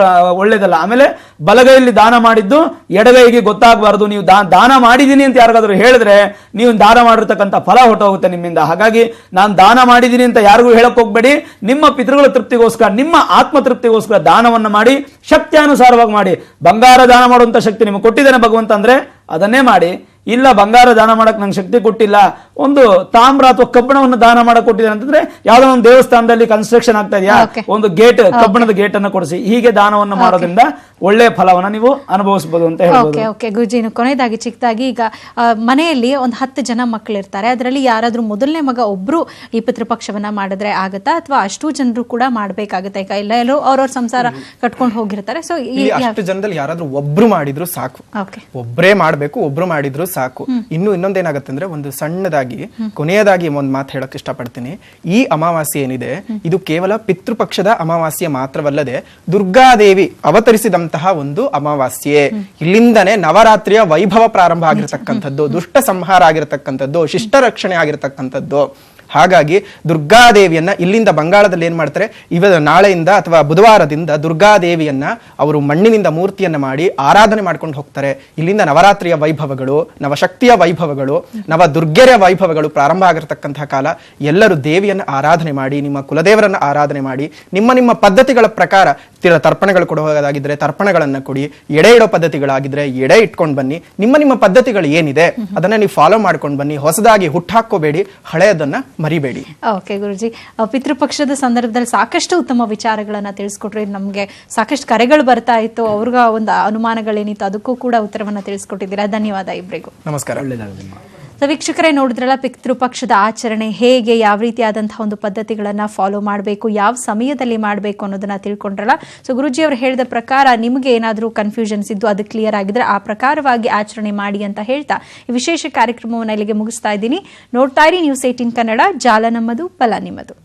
ಒಳ್ಳೇದಲ್ಲ. ಆಮೇಲೆ ಬಲಗೈಯಲ್ಲಿ ದಾನ ಮಾಡಿದ್ದು ಎಡಗೈಗೆ ಗೊತ್ತಾಗಬಾರದು. ನೀವು ದಾನ ಮಾಡಿದ್ದೀನಿ ಅಂತ ಯಾರಿಗಾದ್ರೂ ಹೇಳಿದ್ರೆ ನೀವು ದಾನ ಮಾಡಿರ್ತಕ್ಕಂಥ ಫಲ ಹೊಟ್ಟೋಗುತ್ತೆ ನಿಮ್ಮಿಂದ. ಹಾಗಾಗಿ ನಾನು ದಾನ ಮಾಡಿದ್ದೀನಿ ಅಂತ ಯಾರಿಗೂ ಹೇಳಕ್ ಹೋಗ್ಬೇಡಿ. ನಿಮ್ಮ ಪಿತೃಗಳ ತೃಪ್ತಿಗೋಸ್ಕರ, ನಿಮ್ಮ ಆತ್ಮ ತೃಪ್ತಿಗೋಸ್ಕರ ದಾನವನ್ನು ಮಾಡಿ, ಶಕ್ತಿಯಾನುಸಾರವಾಗಿ ಮಾಡಿ. ಬಂಗಾರ ದಾನ ಮಾಡುವಂತ ಶಕ್ತಿ ನಿಮಗೆ ಕೊಟ್ಟಿದ್ದೇನೆ ಭಗವಂತ ಅಂದ್ರೆ ಅದನ್ನೇ ಮಾಡಿ. ಇಲ್ಲ ಬಂಗಾರ ದಾನ ಮಾಡಕ್ ನಂಗೆ ಶಕ್ತಿ ಕೊಟ್ಟಿಲ್ಲ, ಒಂದು ತಾಮ್ರ ಅಥವಾ ಕಬ್ಬಿಣವನ್ನು ದಾನ ಮಾಡಕ್ ಕೊಟ್ಟಿದ್ದೇನೆ ಅಂತಂದ್ರೆ ಯಾವ್ದೋ ಒಂದು ದೇವಸ್ಥಾನದಲ್ಲಿ ಕನ್ಸ್ಟ್ರಕ್ಷನ್ ಆಗ್ತಾ ಇದೆಯಾ, ಒಂದು ಗೇಟ್, ಕಬ್ಬಿಣದ ಗೇಟ್ ಅನ್ನು ಕೊಡಿಸಿ. ಹೀಗೆ ದಾನವನ್ನು ಮಾಡೋದ್ರಿಂದ ಒಳ್ಳೆಯ ಫಲವನ್ನ ನೀವು ಅನುಭವಿಸಬಹುದು ಅಂತ ಹೇಳ್ಬೋದು. ಓಕೆ ಗುರುಜಿ, ಕೊನೆಯದಾಗಿ ಚಿಕ್ಕದಾಗಿ, ಈಗ ಮನೆಯಲ್ಲಿ ಒಂದು 10 ಜನ ಮಕ್ಕಳಿರ್ತಾರೆ, ಅದರಲ್ಲಿ ಯಾರಾದ್ರೂ ಮೊದಲನೇ ಮಗ ಒಬ್ರು ಈ ಪಿತೃಪಕ್ಷವನ್ನ ಮಾಡಿದ್ರೆ ಆಗತ್ತಾ, ಅಥವಾ ಅಷ್ಟು ಜನರು ಕೂಡ ಮಾಡ್ಬೇಕಾಗತ್ತೆ? ಈಗ ಎಲ್ಲರೂ ಅವ್ರವ್ರ ಸಂಸಾರ ಕಟ್ಕೊಂಡು ಹೋಗಿರ್ತಾರೆ. ಸೊ ಅಷ್ಟು ಜನದಲ್ಲಿ ಯಾರಾದ್ರೂ ಒಬ್ರು ಮಾಡಿದ್ರು ಸಾಕು. ಒಬ್ರೇ ಮಾಡ್ಬೇಕು, ಒಬ್ರು ಮಾಡಿದ್ರು ಸಾಕು. ಇನ್ನೊಂದೇನಾಗತ್ತೆ ಅಂದ್ರೆ, ಒಂದು ಸಣ್ಣದಾಗಿ ಕೊನೆಯದಾಗಿ ಒಂದು ಮಾತು ಹೇಳಕ್ ಇಷ್ಟಪಡ್ತೀನಿ. ಈ ಅಮಾವಾಸ್ಯೆ ಏನಿದೆ, ಇದು ಕೇವಲ ಪಿತೃಪಕ್ಷದ ಅಮಾವಾಸ್ಯೆ ಮಾತ್ರವಲ್ಲದೆ ದುರ್ಗಾದೇವಿ ಅವತರಿಸಿದಂತಹ ಒಂದು ಅಮಾವಾಸ್ಯೆ. ಇಲ್ಲಿಂದನೇ ನವರಾತ್ರಿಯ ವೈಭವ ಪ್ರಾರಂಭ ಆಗಿರತಕ್ಕಂಥದ್ದು, ದುಷ್ಟ ಸಂಹಾರ ಆಗಿರತಕ್ಕಂಥದ್ದು, ಶಿಷ್ಟ ರಕ್ಷಣೆ ಆಗಿರತಕ್ಕಂಥದ್ದು. ಹಾಗಾಗಿ ದುರ್ಗಾದೇವಿಯನ್ನ ಇಲ್ಲಿಂದ ಬಂಗಾಳದಲ್ಲಿ ಏನ್ ಮಾಡ್ತಾರೆ, ನಾಳೆಯಿಂದ ಅಥವಾ ಬುಧವಾರದಿಂದ ದುರ್ಗಾದೇವಿಯನ್ನ ಅವರು ಮಣ್ಣಿನಿಂದ ಮೂರ್ತಿಯನ್ನ ಮಾಡಿ ಆರಾಧನೆ ಮಾಡ್ಕೊಂಡು ಹೋಗ್ತಾರೆ. ಇಲ್ಲಿಂದ ನವರಾತ್ರಿಯ ವೈಭವಗಳು, ನವಶಕ್ತಿಯ ವೈಭವಗಳು, ನವ ದುರ್ಗೆಯ ವೈಭವಗಳು ಪ್ರಾರಂಭ ಆಗಿರತಕ್ಕಂತಹ ಕಾಲ. ಎಲ್ಲರೂ ದೇವಿಯನ್ನ ಆರಾಧನೆ ಮಾಡಿ, ನಿಮ್ಮ ಕುಲದೇವರನ್ನ ಆರಾಧನೆ ಮಾಡಿ, ನಿಮ್ಮ ಪದ್ಧತಿಗಳ ಪ್ರಕಾರ ತರ್ಪಣಗಳು ಕೊಡುವುದಾಗಿದ್ರೆ ತರ್ಪಣಗಳನ್ನ ಕೊಡಿ, ಎಡೆ ಇಡೋ ಪದ್ಧತಿಗಳಾಗಿದ್ರೆ ಎಡೆ ಇಟ್ಕೊಂಡು ಬನ್ನಿ. ನಿಮ್ಮ ಪದ್ಧತಿಗಳು ಏನಿದೆ ಅದನ್ನ ನೀವು ಫಾಲೋ ಮಾಡ್ಕೊಂಡು ಬನ್ನಿ. ಹೊಸದಾಗಿ ಹುಟ್ಟಾಕೋಬೇಡಿ, ಹಳೆಯದನ್ನ ಮರಿಬೇಡಿ. ಓಕೆ ಗುರುಜಿ, ಪಿತೃಪಕ್ಷದ ಸಂದರ್ಭದಲ್ಲಿ ಸಾಕಷ್ಟು ಉತ್ತಮ ವಿಚಾರಗಳನ್ನ ತಿಳಿಸ್ಕೊಟ್ರಿ. ನಮ್ಗೆ ಸಾಕಷ್ಟು ಕರೆಗಳು ಬರ್ತಾ ಇತ್ತು, ಅವ್ರಿಗ ಒಂದು ಅನುಮಾನಗಳೇನಿತ್ತು, ಅದಕ್ಕೂ ಕೂಡ ಉತ್ತರವನ್ನ ತಿಳಿಸ್ಕೊಟ್ಟಿದ್ದೀರಾ. ಧನ್ಯವಾದ ಇಬ್ಬರಿಗೂ. ನಮಸ್ಕಾರ. ವೀಕ್ಷಕರೇ, ನೋಡಿದ್ರಲ್ಲ ಪಿತೃಪಕ್ಷದ ಆಚರಣೆ ಹೇಗೆ, ಯಾವ ರೀತಿಯಾದಂತಹ ಒಂದು ಪದ್ಧತಿಗಳನ್ನ ಫಾಲೋ ಮಾಡಬೇಕು, ಯಾವ ಸಮಯದಲ್ಲಿ ಮಾಡಬೇಕು ಅನ್ನೋದನ್ನ ತಿಳ್ಕೊಂಡ್ರಲ್ಲ. ಸೊ ಗುರುಜಿ ಅವರು ಹೇಳಿದ ಪ್ರಕಾರ ನಿಮಗೆ ಏನಾದರೂ ಕನ್ಫ್ಯೂಷನ್ಸ್ ಇದ್ದು ಅದು ಕ್ಲಿಯರ್ ಆಗಿದ್ರೆ ಆ ಪ್ರಕಾರವಾಗಿ ಆಚರಣೆ ಮಾಡಿ ಅಂತ ಹೇಳ್ತಾ ಈ ವಿಶೇಷ ಕಾರ್ಯಕ್ರಮವನ್ನು ಇಲ್ಲಿಗೆ ಮುಗಿಸ್ತಾ ಇದ್ದೀನಿ. ನೋಡ್ತಾ ಇರಿ News 18 ಕನ್ನಡ, ಜಾಲ ನಮ್ಮದು, ಬಲ ನಿಮ್ಮದು.